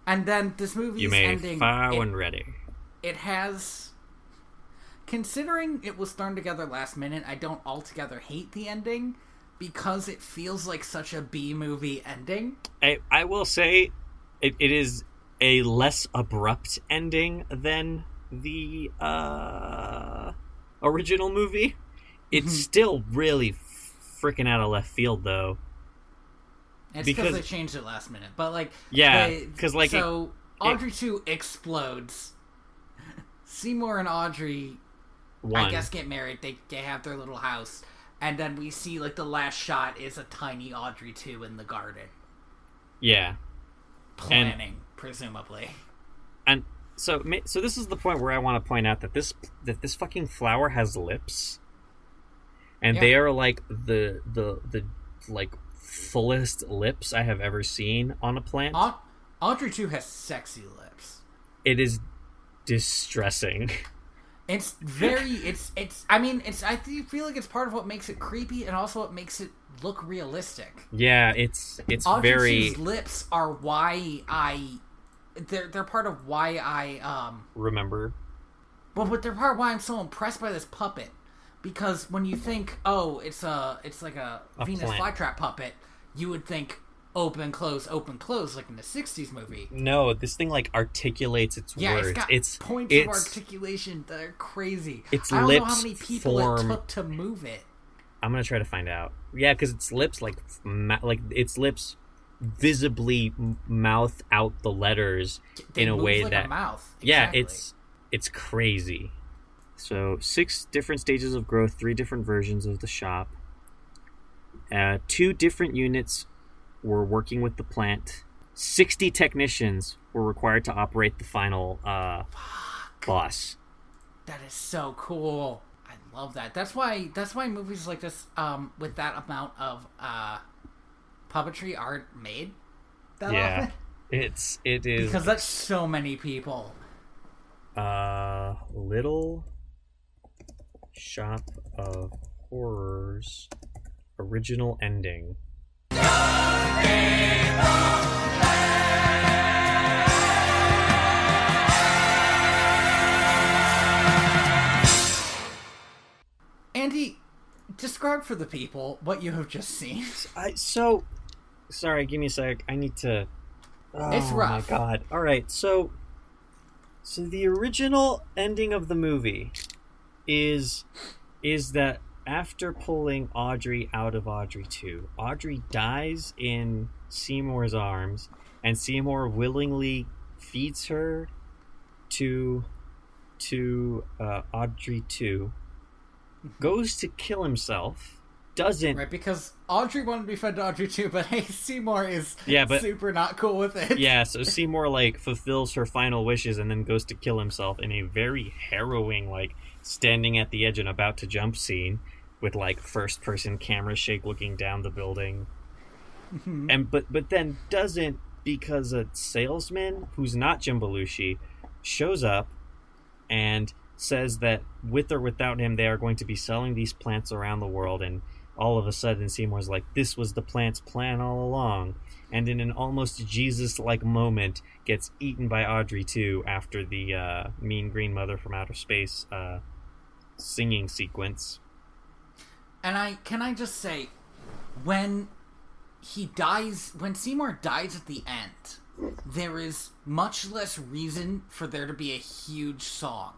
And then this movie's ending. You may fire when ready. It has, considering it was thrown together last minute, I don't altogether hate the ending because it feels like such a B-movie ending. I will say, it is a less abrupt ending than the original movie. It's still really freaking out of left field, though. It's because they changed it last minute, but Audrey 2 explodes. Seymour and Audrey, I guess, get married. They have their little house, and then we see like the last shot is a tiny Audrey 2 in the garden. Yeah, planning presumably. And so this is the point where I want to point out that this fucking flower has lips, and they are like the like fullest lips I have ever seen on a plant. Audrey 2 has sexy lips. It is distressing. It's very I feel like it's part of what makes it creepy and also what makes it look realistic. Yeah, it's Audrey 2's lips are why they're part of why I remember. Well, but they're part of why I'm so impressed by this puppet. Because when you think, oh, it's like a Venus flytrap puppet, you would think open, close, like in the 60s movie. No, this thing like articulates its words. It's got points of articulation that are crazy. I don't know how many people it took to move it. I'm gonna try to find out. Yeah, because its lips its lips visibly mouth out the letters in a way that a mouth. Exactly. Yeah, it's crazy. So 6 different stages of growth, 3 different versions of the shop. 2 different units were working with the plant. 60 technicians were required to operate the final boss. That is so cool. I love that. That's why movies like this, with that amount of puppetry, aren't made that often. It is because that's so many people. Little Shop of Horrors original ending. Andy, describe for the people what you have just seen. Sorry, give me a sec. I need to. It's rough. Oh my god! All right, so the original ending of the movie is that after pulling Audrey out of Audrey 2, Audrey dies in Seymour's arms, and Seymour willingly feeds her to Audrey 2, goes to kill himself, doesn't... Right, because Audrey wanted to be fed to Audrey 2, but hey, Seymour is super not cool with it. Yeah, so Seymour, fulfills her final wishes and then goes to kill himself in a very harrowing, standing at the edge and about to jump scene with, first-person camera shake looking down the building. And but then doesn't, because a salesman, who's not Jim Belushi, shows up and says that with or without him, they are going to be selling these plants around the world, and all of a sudden Seymour's like, this was the plant's plan all along, and in an almost Jesus-like moment gets eaten by Audrey 2 after the mean green mother from outer space singing sequence. And can I just say, when Seymour dies at the end, there is much less reason for there to be a huge song.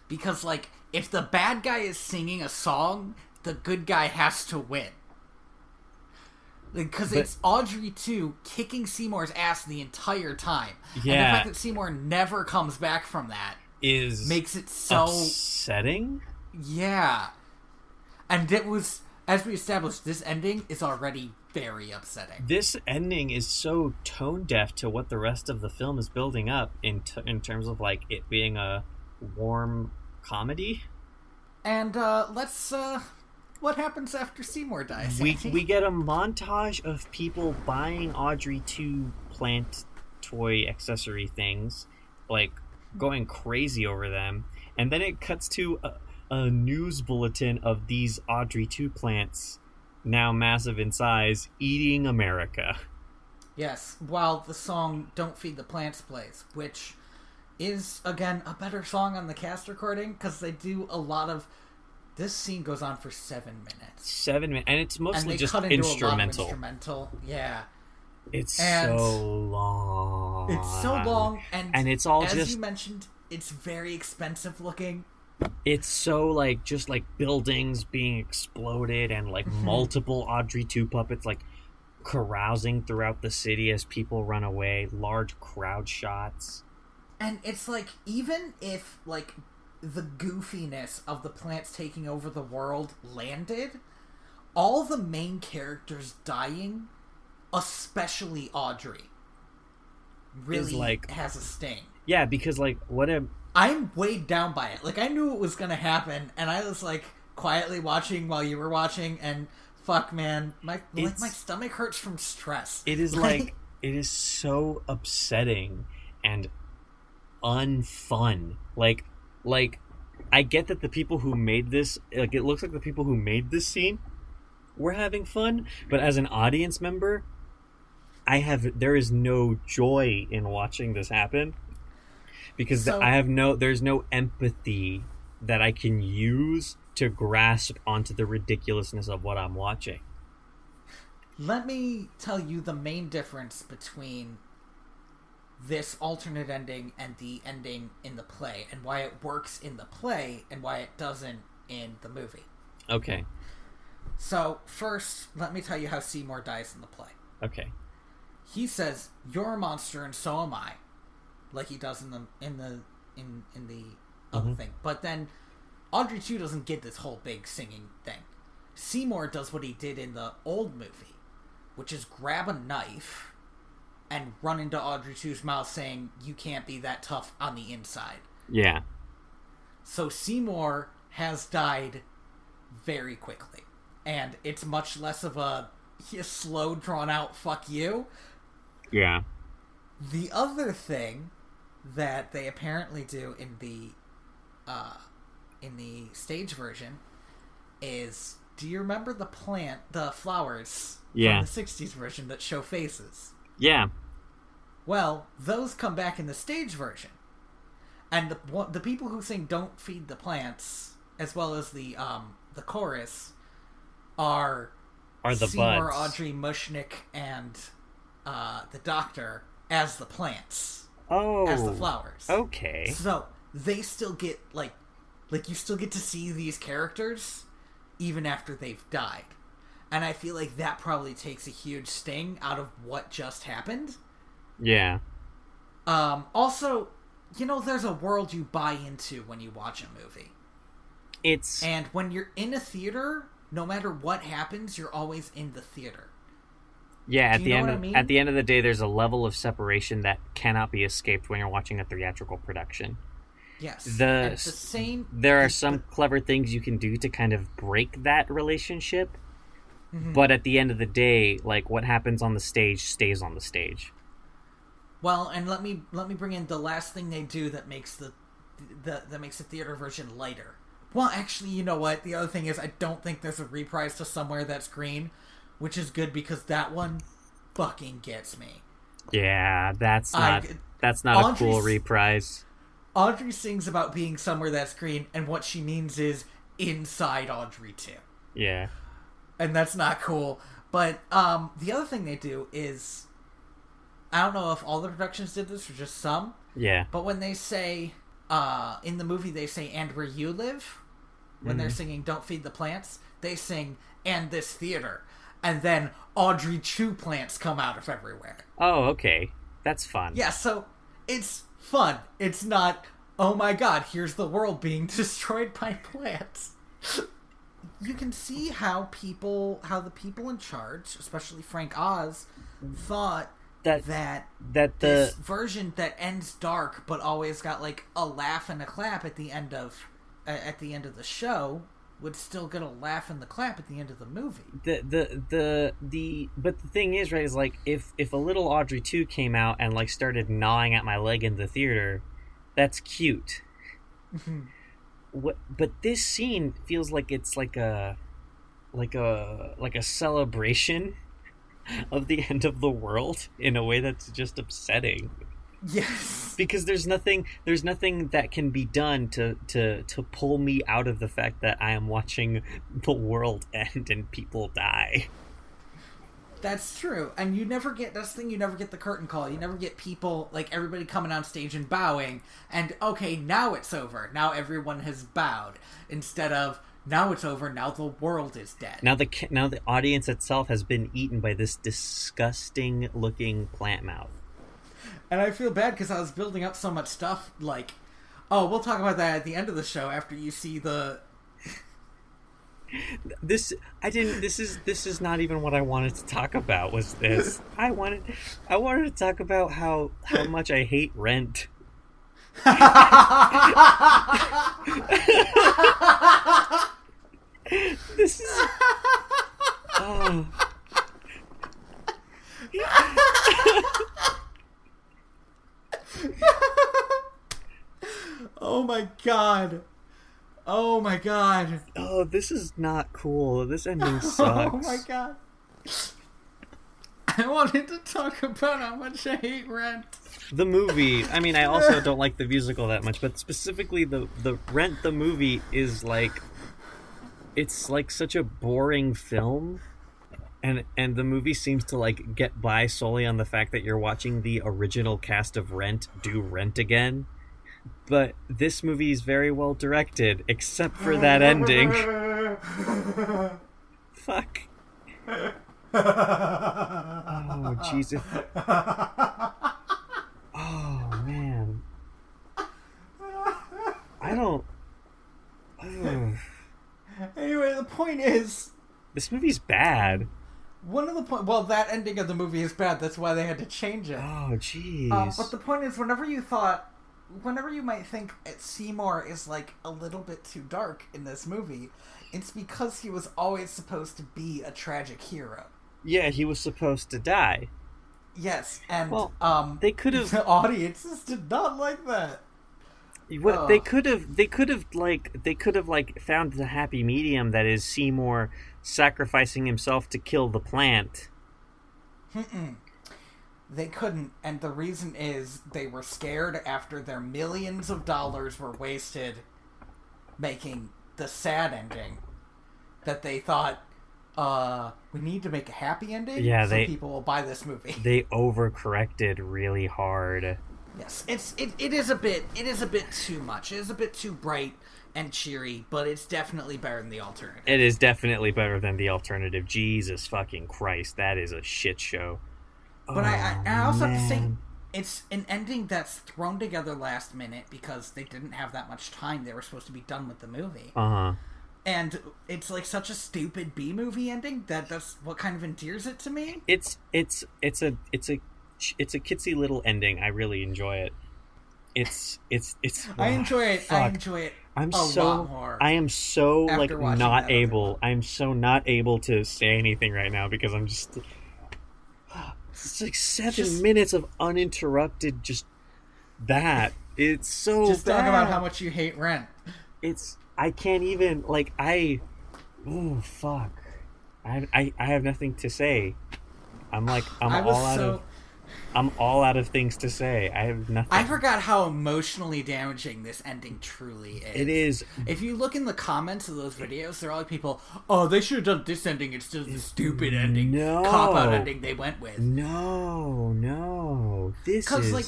Because, like, if the bad guy is singing a song, the good guy has to win. Because it's Audrey, too, kicking Seymour's ass the entire time. Yeah. And the fact that Seymour never comes back from that makes it so upsetting. Yeah. And it was, as we established, this ending is already very upsetting. This ending is so tone deaf to what the rest of the film is building up in terms of, like, it being a warm comedy. And what happens after Seymour dies? We get a montage of people buying Audrey 2 plant toy accessory things, like going crazy over them, and then it cuts to a news bulletin of these Audrey 2 plants, now massive in size, eating America. Yes, while the song Don't Feed the Plants plays, which is, again, a better song on the cast recording, because they do a lot of... This scene goes on for 7 minutes. 7 minutes, and it's mostly and they just cut into instrumental. A lot of instrumental, yeah. It's so long. It's so long, and it's all as just... you mentioned, it's very expensive looking. It's so, like, just, like, buildings being exploded and, like, multiple Audrey 2 puppets, like, carousing throughout the city as people run away. Large crowd shots. And it's, like, even if, like, the goofiness of the plants taking over the world landed, all the main characters dying, especially Audrey, really like, has a sting. Yeah, because, like, I'm weighed down by it. Like, I knew it was gonna happen, and I was, like, quietly watching while you were watching, and fuck, man, my stomach hurts from stress. It is, like, it is so upsetting and unfun. Like, I get that the people who made this, like, it looks like the people who made this scene were having fun, but as an audience member, there is no joy in watching this happen, because there's no empathy that I can use to grasp onto the ridiculousness of what I'm watching. Let me tell you the main difference between this alternate ending and the ending in the play, and why it works in the play and why it doesn't in the movie. Okay. So, first, let me tell you how Seymour dies in the play. Okay. He says, "You're a monster and so am I," like he does in the other thing. But then Audrey 2 doesn't get this whole big singing thing. Seymour does what he did in the old movie, which is grab a knife and run into Audrey 2's mouth saying, "You can't be that tough on the inside." Yeah. So Seymour has died very quickly. And it's much less of a slow, drawn-out fuck you. Yeah. The other thing that they apparently do in the stage version is, do you remember the flowers from the 60s version that show faces? Yeah. Well, those come back in the stage version. And the people who sing "Don't Feed the Plants," as well as the chorus, are the Seymour, buds. Audrey, Mushnick, and the Doctor as the plants. Oh. As the flowers. Okay. So they still get, like you still get to see these characters even after they've died. And I feel like that probably takes a huge sting out of what just happened. Yeah. Also, there's a world you buy into when you watch a movie. And when you're in a theater, no matter what happens, you're always in the theater. Yeah, at the end of the day, there's a level of separation that cannot be escaped when you're watching a theatrical production. Yes. There are some clever things you can do to kind of break that relationship, but at the end of the day, like, what happens on the stage stays on the stage. Well, and let me bring in the last thing they do that makes the theater version lighter. Well, actually, you know what? The other thing is, I don't think there's a reprise to Somewhere That's Green, which is good because that one fucking gets me. Yeah, that's not a cool reprise. Audrey sings about being somewhere that's green, and what she means is inside Audrey too. Yeah. And that's not cool. But the other thing they do is, I don't know if all the productions did this or just some. Yeah. But when they say, in the movie they say, "And where you live," when they're singing "Don't Feed the Plants," they sing, "And this theater." And then Audrey Chew plants come out of everywhere. Oh, okay. That's fun. Yeah, so it's fun. It's not, oh my god, here's the world being destroyed by plants. You can see how the people in charge, especially Frank Oz, thought that this version that ends dark but always got like a laugh and a clap at the end of the show would still get a laugh and the clap at the end of the movie. But the thing is, right, is like if a little Audrey 2 came out and like started gnawing at my leg in the theater, that's cute. But this scene feels like it's like a celebration of the end of the world in a way that's just upsetting. Yes, because there's nothing that can be done to pull me out of the fact that I am watching the world end and people die. That's true, and you never get the curtain call. You never get people, like, everybody coming on stage and bowing, and okay, now it's over. Now everyone has bowed. Instead of, now it's over, now the world is dead. Now the audience itself has been eaten by this disgusting looking plant mouth. And I feel bad because I was building up so much stuff, like, oh, we'll talk about that at the end of the show after you see the... This is not even what I wanted to talk about, was this. I wanted to talk about how much I hate Rent. This is... Oh... Oh my god. Oh my god. Oh, this is not cool. This ending sucks. Oh my god. I wanted to talk about how much I hate Rent. The movie, I mean, I also don't like the musical that much, but specifically the Rent the movie is like, it's like such a boring film. And the movie seems to like get by solely on the fact that you're watching the original cast of Rent do Rent again. But this movie is very well directed, except for that ending. Fuck. Oh, Jesus. Oh, man. I don't... Ugh. Anyway, the point is... This movie's bad. One of the point, well, that ending of the movie is bad. That's why they had to change it. Oh, jeez. But the point is, whenever you might think Seymour is like a little bit too dark in this movie, it's because he was always supposed to be a tragic hero. Yeah, he was supposed to die. Yes, and they could have. The audiences did not like that. What they could have found the happy medium that is Seymour sacrificing himself to kill the plant. They couldn't, and the reason is they were scared after their millions of dollars were wasted making the sad ending, that they thought, we need to make a happy ending, so people will buy this movie. They overcorrected really hard. Yes, it is a bit too much. It is a bit too bright and cheery, but it's definitely better than the alternative. It is definitely better than the alternative. Jesus fucking Christ, that is a shit show. But I also have to say, it's an ending that's thrown together last minute because they didn't have that much time. They were supposed to be done with the movie. And it's like such a stupid B-movie ending that's what kind of endears it to me. It's a kitsy little ending. I really enjoy it. It's I enjoy it. Fuck. I enjoy it. Lot more. I am so like not able. I'm so not able to say anything right now because I'm just. It's like 7 minutes of uninterrupted just that. It's so just bad. Talk about how much you hate Rent. I can't even oh fuck. I have nothing to say. I'm all out of. I'm all out of things to say. I have nothing. I forgot how emotionally damaging this ending truly is. It is. If you look in the comments of those videos, there are all like people, oh, they should have done this ending instead of the stupid ending, cop-out ending they went with. No. This is... Because, like,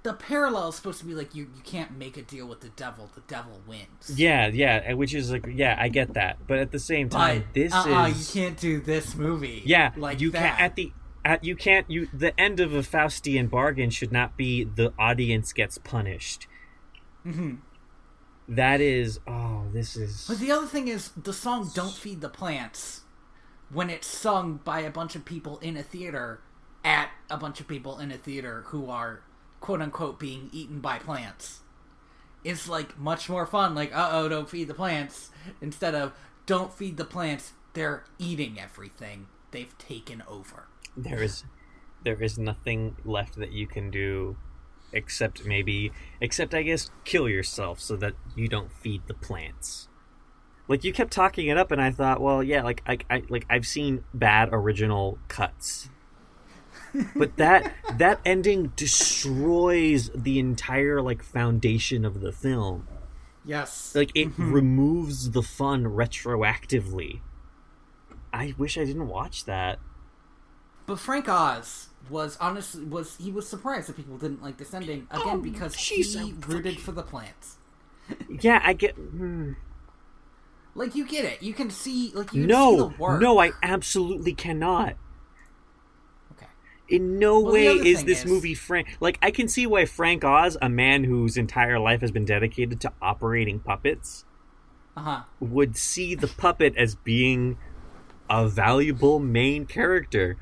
the parallel is supposed to be like, you can't make a deal with the devil wins. Yeah, which is like, yeah, I get that. But at the same time, this is... you can't do this movie. Yeah, like you that. The end of a Faustian bargain should not be the audience gets punished. Mm-hmm. That is, this is... But the other thing is, the song Don't Feed the Plants, when it's sung by a bunch of people in a theater, at a bunch of people in a theater who are, quote-unquote, being eaten by plants, is, like, much more fun. Like, don't feed the plants, instead of, don't feed the plants, they're eating everything. They've taken over. There is nothing left that you can do except I guess kill yourself so that you don't feed the plants. Like, you kept talking it up and I thought, well, yeah, like I've seen bad original cuts. But that ending destroys the entire like foundation of the film. Yes. Like, it removes the fun retroactively. I wish I didn't watch that. But Frank Oz was surprised that people didn't like this ending again because he rooted for the plants. Yeah, I get. Like, you get it. You can see see the work. No, I absolutely cannot. Okay. In no way is this movie Frank. Like, I can see why Frank Oz, a man whose entire life has been dedicated to operating puppets, would see the puppet as being a valuable main character.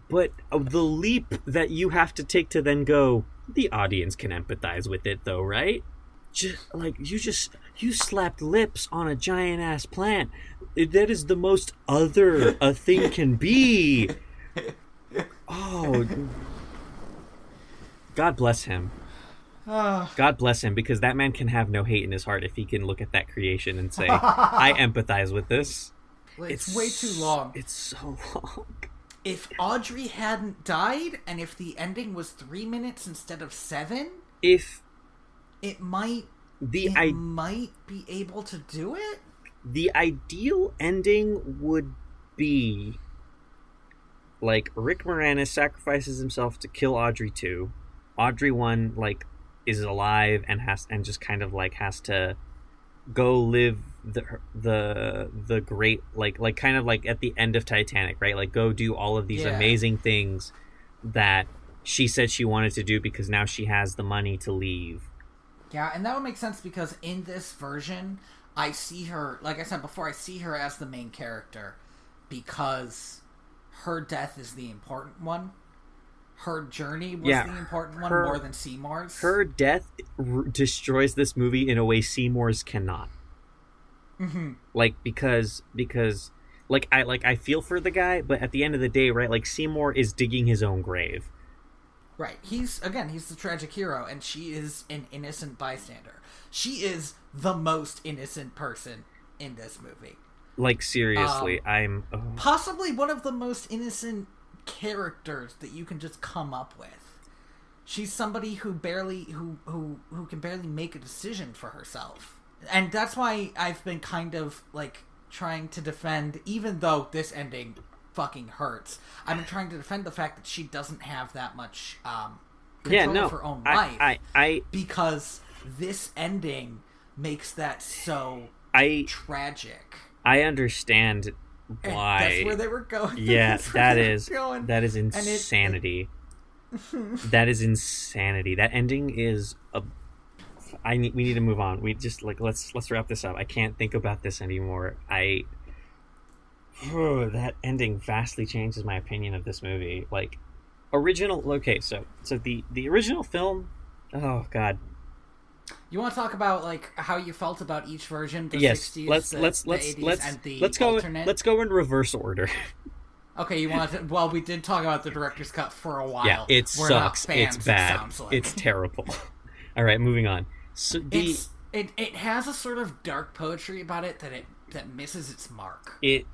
But the leap that you have to take to then go, the audience can empathize with it, though, right? You slapped lips on a giant ass plant. That is the most other a thing can be. Oh, God bless him. God bless him, because that man can have no hate in his heart if he can look at that creation and say, I empathize with this. It's way too long. It's so long. If Audrey hadn't died, and if the ending was 3 minutes instead of 7, it might be able to do it. The ideal ending would be like Rick Moranis sacrifices himself to kill Audrey 2. Audrey 1 like is alive and just kind of like has to go live the great like kind of like at the end of Titanic, right? Like, go do all of these amazing things that she said she wanted to do because now she has the money to leave. Yeah, and that would make sense because in this version, I see her, like I said before, I see her as the main character because her death is the important one. Her journey was the important one more than Seymour's. Her death destroys this movie in a way Seymour's cannot. Mm-hmm. Like, because I feel for the guy, but at the end of the day, right, like, Seymour is digging his own grave. Right. He's the tragic hero, and she is an innocent bystander. She is the most innocent person in this movie. Like, seriously, possibly one of the most innocent characters that you can just come up with. She's somebody who can barely make a decision for herself. And that's why I've been kind of, like, trying to defend, even though this ending fucking hurts, I've been trying to defend the fact that she doesn't have that much control of her own life. Because this ending makes that so tragic. I understand why. And that's where they were going. Yeah, that is insanity. That is insanity. That ending is we need to move on. We just let's wrap this up. I can't think about this anymore. That ending vastly changes my opinion of this movie. Like, original. Okay, so the original film. Oh God. You want to talk about like how you felt about each version? The yes. 60s, let's the 80s, and the alternate? Let's go in reverse order. Okay, you want to? Well, we did talk about the director's cut for a while. Yeah, it sucks. It's bad. It's terrible. All right, moving on. So it has a sort of dark poetry about it that misses its mark. The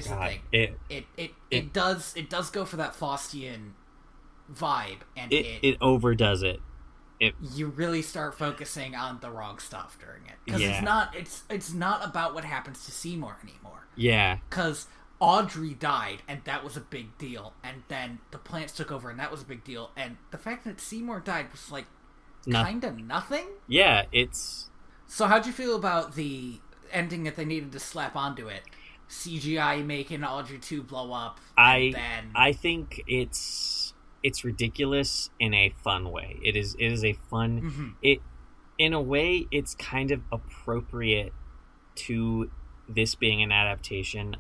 thing. It does go for that Faustian vibe, and it overdoes it. You really start focusing on the wrong stuff during it, because Yeah. it's not about what happens to Seymour anymore. Yeah. Because Audrey died, and that was a big deal, and then the plants took over, and that was a big deal, and the fact that Seymour died was like kind of nothing. Yeah, it's... So how'd you feel about the ending that they needed to slap onto it? CGI making Audrey 2 blow up. I think it's ridiculous in a fun way. It is a fun... It, in a way, it's kind of appropriate to this being an adaptation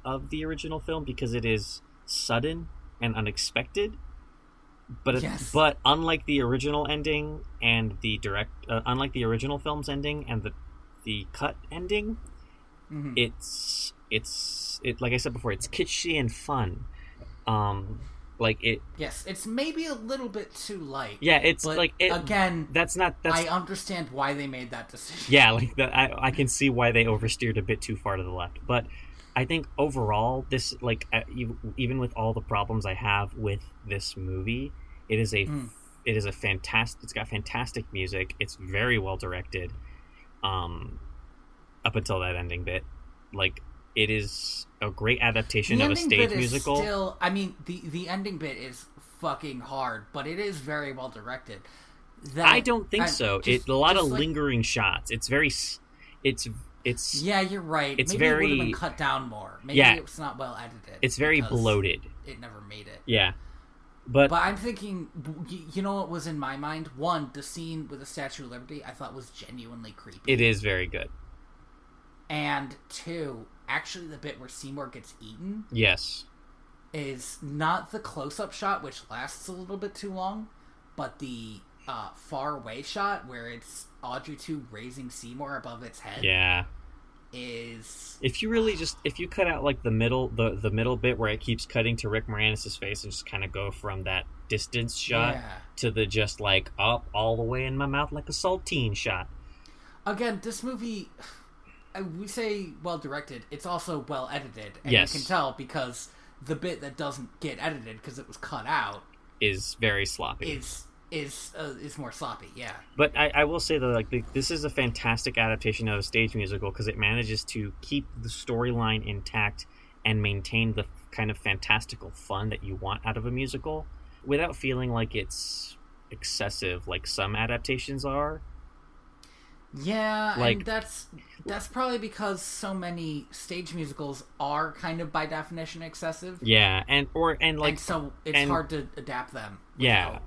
of the original film because it is sudden and unexpected. But unlike the original ending and the unlike the original film's ending and the cut ending, it's like I said before, it's kitschy and fun. Yes, it's maybe a little bit too light. Yeah, it's but like it, again. That's I understand why they made that decision. Yeah, like that. I can see why they oversteered a bit too far to the left, but I think overall, this even with all the problems I have with this movie, it is a fantastic. It's got fantastic music. It's very well directed. Up until that ending bit, like it is a great adaptation of a stage musical. Still, I mean, the ending bit is fucking hard, but it is very well directed. I don't think so. It's a lot of lingering shots. It's very. It's yeah, you're right. It's Maybe very, it would have been cut down more. Maybe it's not well edited. It's very bloated. It never made it. Yeah, but I'm thinking, you know what was in my mind? One, the scene with the Statue of Liberty I thought was genuinely creepy. It is very good. And two, actually the bit where Seymour gets eaten. Yes. Is not the close-up shot, which lasts a little bit too long, but the far away shot where it's Audrey 2 raising Seymour above its head. Yeah. Is if you cut out like the middle bit where it keeps cutting to Rick Moranis' face and just kind of go from that distance shot to the just like up all the way in my mouth like a saltine shot. Again, this movie, we say well directed, it's also well edited, and yes. You can tell because the bit that doesn't get edited because it was cut out is very sloppy. Is more sloppy, yeah. But I will say that like this is a fantastic adaptation of a stage musical because it manages to keep the storyline intact and maintain the kind of fantastical fun that you want out of a musical without feeling like it's excessive like some adaptations are. Yeah, like, and that's probably because so many stage musicals are kind of by definition excessive. Yeah, and so it's hard to adapt them. Yeah.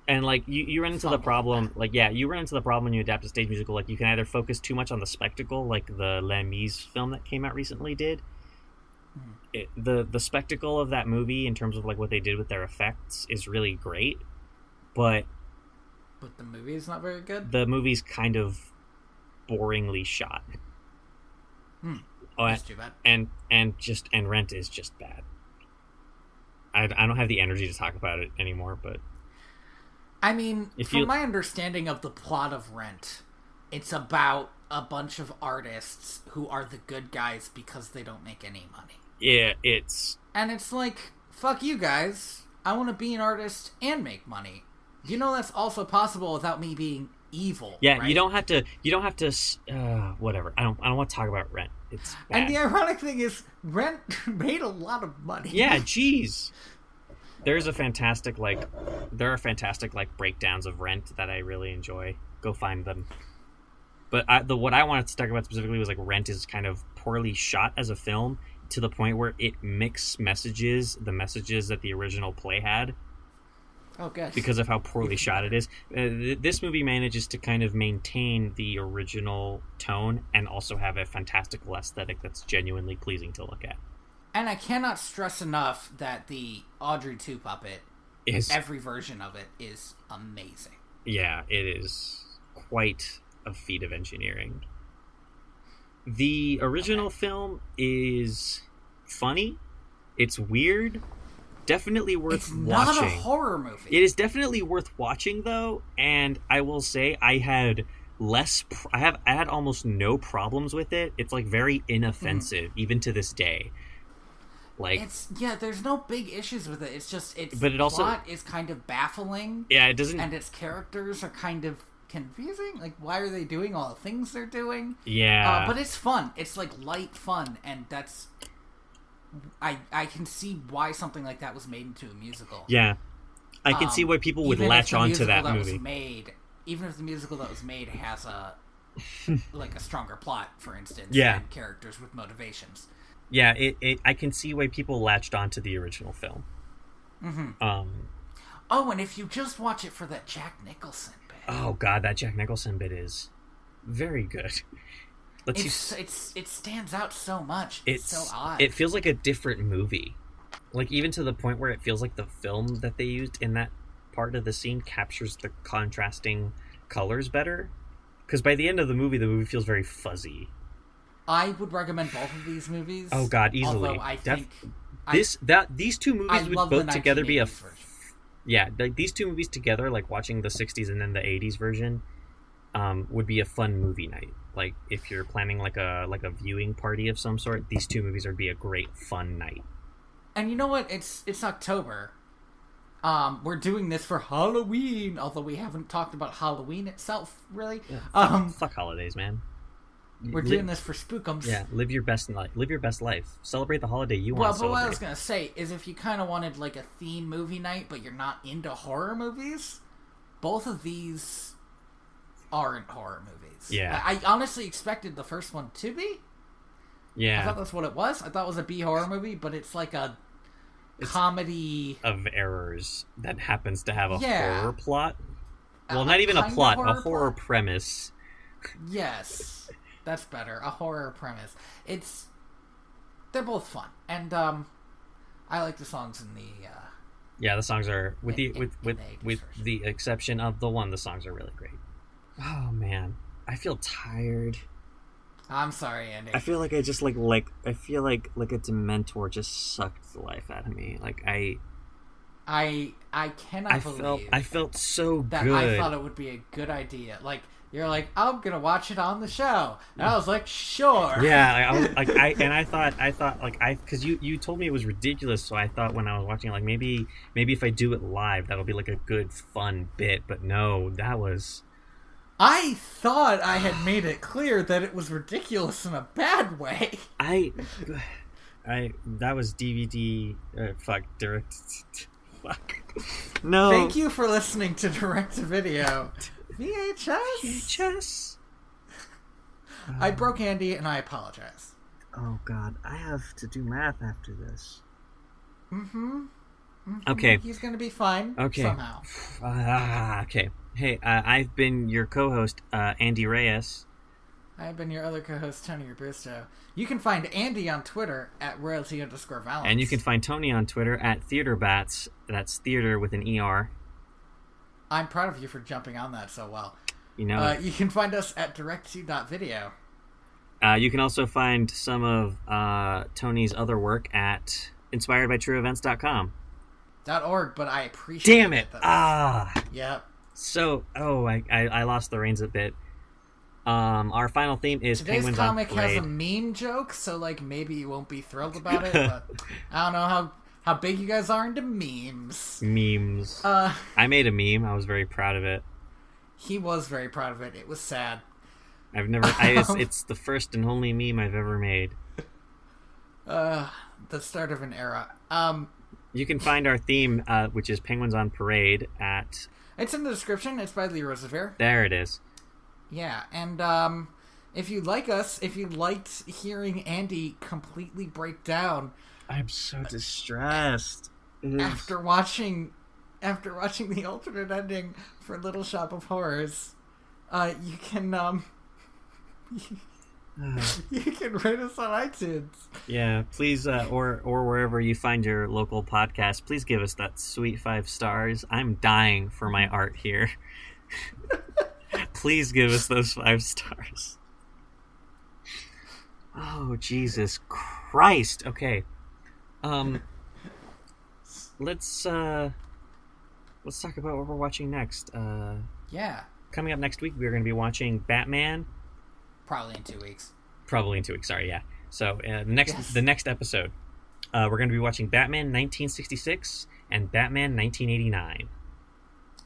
And like you run into the problem, you run into the problem when you adapt a stage musical. Like you can either focus too much on the spectacle, like the Les Mis film that came out recently did. The spectacle of that movie, in terms of like what they did with their effects, is really great, but the movie is not very good. The movie's kind of boringly shot. That's too bad. And Rent is just bad. I don't have the energy to talk about it anymore, but. I mean, my understanding of the plot of Rent, it's about a bunch of artists who are the good guys because they don't make any money. Yeah, And it's like, fuck you guys. I want to be an artist and make money. You know that's also possible without me being evil. Yeah, right? you don't have to. Whatever. I don't want to talk about Rent. It's bad. And the ironic thing is, Rent made a lot of money. Yeah, jeez. There are fantastic breakdowns of Rent that I really enjoy. Go find them. But what I wanted to talk about specifically was like Rent is kind of poorly shot as a film to the point where it mixed the messages that the original play had. Oh, good. Because of how poorly shot it is. This movie manages to kind of maintain the original tone and also have a fantastical aesthetic that's genuinely pleasing to look at. And I cannot stress enough that the Audrey 2 puppet, every version of it, is amazing. Yeah, it is quite a feat of engineering. The original film is funny. It's weird. Definitely worth watching. It's not a horror movie. It is definitely worth watching, though, and I will say I had almost no problems with it. It's like very inoffensive, even to this day. Like, there's no big issues with it. It's just but it also plot is kind of baffling. Yeah, it doesn't, and its characters are kind of confusing. Like, why are they doing all the things they're doing? Yeah, but it's fun. It's like light fun, and that's I can see why something like that was made into a musical. Yeah, I can see why people would latch onto that movie. Even if the musical that was made has a like a stronger plot, for instance, and characters with motivations. Yeah, I can see why people latched onto the original film. Mm-hmm. And if you just watch it for that Jack Nicholson bit. Oh God, that Jack Nicholson bit is very good. It stands out so much. It's so odd. It feels like a different movie. Like, even to the point where it feels like the film that they used in that part of the scene captures the contrasting colors better. Because by the end of the movie feels very fuzzy. I would recommend both of these movies. Oh God, easily. Although I think these two movies would both together be a version. Yeah, like these two movies together, like watching the 60s and then the 80s version, would be a fun movie night. Like, if you're planning like a viewing party of some sort, these two movies would be a great fun night. And you know what? It's October. We're doing this for Halloween, although we haven't talked about Halloween itself, really. Yeah, fuck holidays, man. We're doing this for Spookums. Yeah, live your best life. Celebrate the holiday you want to celebrate. But what I was going to say is, if you kind of wanted like a theme movie night, but you're not into horror movies, both of these aren't horror movies. Yeah. I honestly expected the first one to be. Yeah. I thought that's what it was. I thought it was a B horror movie, but it's like a comedy of errors that happens to have a horror plot. Well, not even a plot, a horror premise. Yes. That's better. A horror premise. They're both fun, and I like the songs in the. The songs are with the exception of the one. The songs are really great. Oh man, I feel tired. I'm sorry, Andy. I feel like I just like I feel like a Dementor just sucked the life out of me. Like I cannot believe. I felt so that good. I thought it would be a good idea. Like, you're like, I'm gonna watch it on the show, and I was like, sure. Yeah, I thought because you told me it was ridiculous, so I thought when I was watching, like, maybe if I do it live, that'll be like a good fun bit. But no, that was. I thought I had made it clear that it was ridiculous in a bad way. That was DVD. Direct. Fuck. No. Thank you for listening to Direct to Video. VHS. I broke Andy, and I apologize. Oh God, I have to do math after this. Mm-hmm. Okay. He's gonna be fine. Okay. Somehow. Okay. Hey, I've been your co-host, Andy Reyes. I've been your other co-host, Tony Robusto. You can find Andy on Twitter at royalty_valence. And you can find Tony on Twitter at theaterbats. That's theater with an ER. I'm proud of you for jumping on that so well. You know, you can find us at directto.video. You can also find some of Tony's other work at inspiredbytrueevents.com. .org, but I appreciate it. Damn it! Yep. So, I lost the reins a bit. Our final theme is Today's Penguins on Parade. Today's comic has a meme joke, so like maybe you won't be thrilled about it, but I don't know how big you guys are into memes. Memes. I made a meme. I was very proud of it. He was very proud of it. It was sad. It's the first and only meme I've ever made. The start of an era. You can find our theme, which is Penguins on Parade, at... It's in the description. It's by Lee Roosevelt. There it is. Yeah, and if you like us, if you liked hearing Andy completely break down... I'm so distressed. After watching the alternate ending for Little Shop of Horrors, you can you can rate us on iTunes. Yeah, please, or wherever you find your local podcast, please give us that sweet 5 stars. I'm dying for my art here. Please give us those 5 stars. Oh, Jesus Christ. Okay. Let's talk about what we're watching next. Yeah. Coming up next week, we're going to be watching Batman. Probably in 2 weeks. Sorry, yeah. So the next episode, We're going to be watching Batman 1966 and Batman 1989.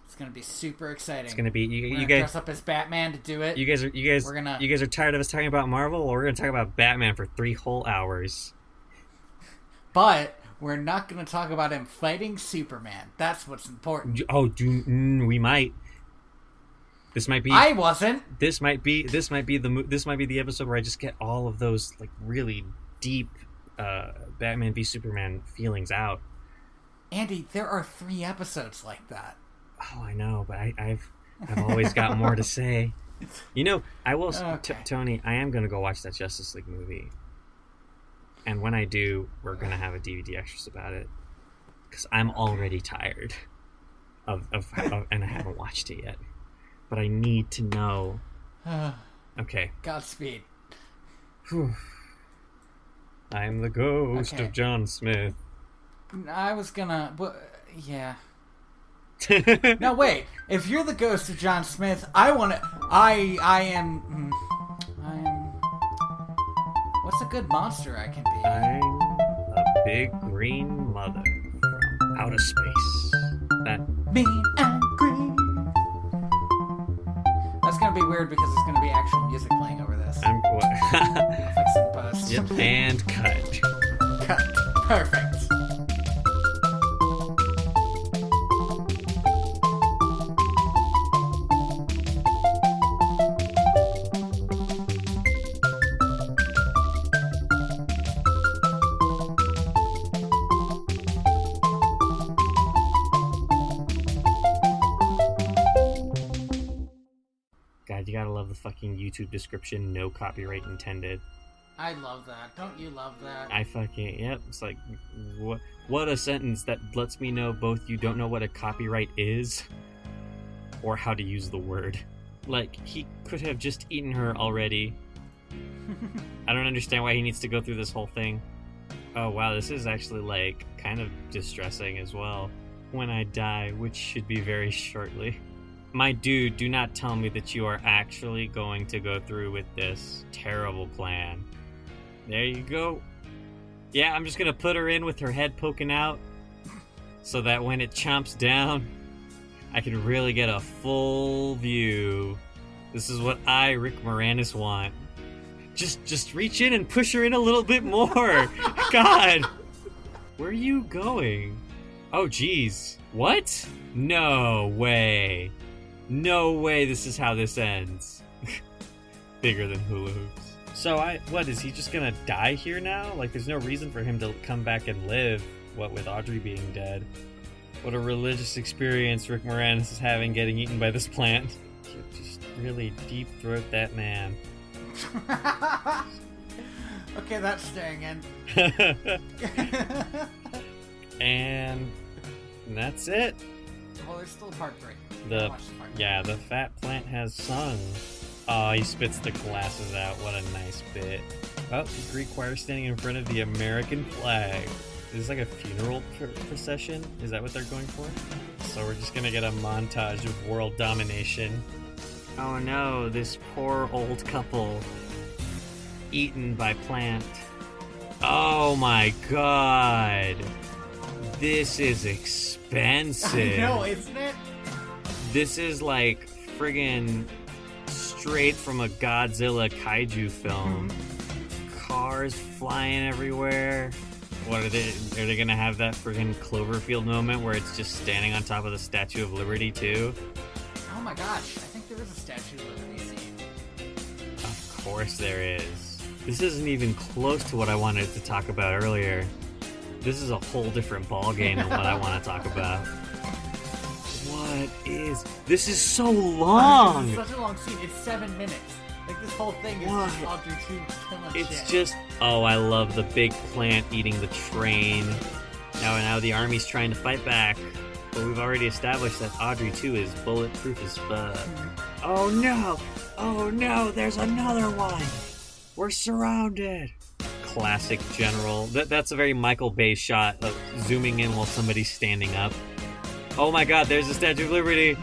It's gonna be super exciting. It's going to be you gonna guys dress up as Batman to do it. You guys are tired of us talking about Marvel? Well, we're going to talk about Batman for 3 whole hours. But we're not going to talk about him fighting Superman. That's what's important. Oh, we might. This might be. I wasn't. This might be the episode where I just get all of those like really deep Batman v Superman feelings out. Andy, there are 3 episodes like that. Oh, I know, but I've always got more to say. You know, I will, Okay. Tony. I am going to go watch that Justice League movie, and when I do, we're going to have a DVD extras about it because I'm already tired of and I haven't watched it yet. But I need to know. Okay. Godspeed. Whew. I am the ghost of John Smith. I was gonna... yeah. No, wait. If you're the ghost of John Smith, I am... What's a good monster I can be? I'm a big green mother from outer space. Mean and green. That's gonna be weird because there's gonna be actual music playing over this. I'll fix it in post. Yep, and cut. Cut. Perfect. God, you gotta love the fucking YouTube description, no copyright intended. I love that. Don't you love that? Yep, it's like, what a sentence that lets me know both you don't know what a copyright is, or how to use the word. Like, he could have just eaten her already. I don't understand why he needs to go through this whole thing. Oh wow, this is actually, like, kind of distressing as well. When I die, which should be very shortly. My dude, do not tell me that you are actually going to go through with this terrible plan. There you go. Yeah, I'm just gonna put her in with her head poking out so that when it chomps down, I can really get a full view. This is what I, Rick Moranis, want. Just reach in and push her in a little bit more. God. Where are you going? Oh, geez. What? No way. No way this is how this ends. Bigger than hula hoops. So what, is he just gonna die here now? Like, there's no reason for him to come back and live, what with Audrey being dead. What a religious experience Rick Moranis is having getting eaten by this plant. Just really deep throat that man. Okay, that's staying in. And that's it. Well, there's still part 3. The fat plant has sung. Oh, he spits the glasses out. What a nice bit. Oh, the Greek choir standing in front of the American flag. Is this like a funeral procession? Is that what they're going for? So we're just gonna get a montage of world domination. Oh no, this poor old couple eaten by plant. Oh my god. This is expensive. I know, isn't it? This is like friggin' straight from a Godzilla kaiju film. Cars flying everywhere. What are they gonna have that friggin' Cloverfield moment where it's just standing on top of the Statue of Liberty too? Oh my gosh, I think there is a Statue of Liberty scene. Of course there is. This isn't even close to what I wanted to talk about earlier. This is a whole different ballgame than what I want to talk about. What is... This is so long! This is such a long scene. It's 7 minutes. Like, this whole thing is just Audrey 2 killing shit. It's just... Oh, I love the big plant eating the train. Now the army's trying to fight back. But we've already established that Audrey 2 is bulletproof as fuck. Oh no! Oh no, there's another one! We're surrounded! Classic general. That's a very Michael Bay shot of zooming in while somebody's standing up. Oh my god, there's the Statue of Liberty!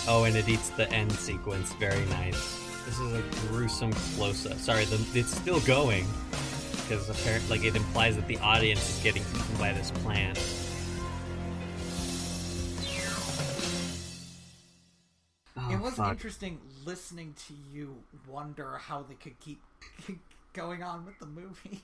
Oh, and it eats the end sequence. Very nice. This is a gruesome close-up. Sorry, it's still going. because apparently, like, it implies that the audience is getting eaten by this plant. It was interesting listening to you wonder how they could keep going on with the movie.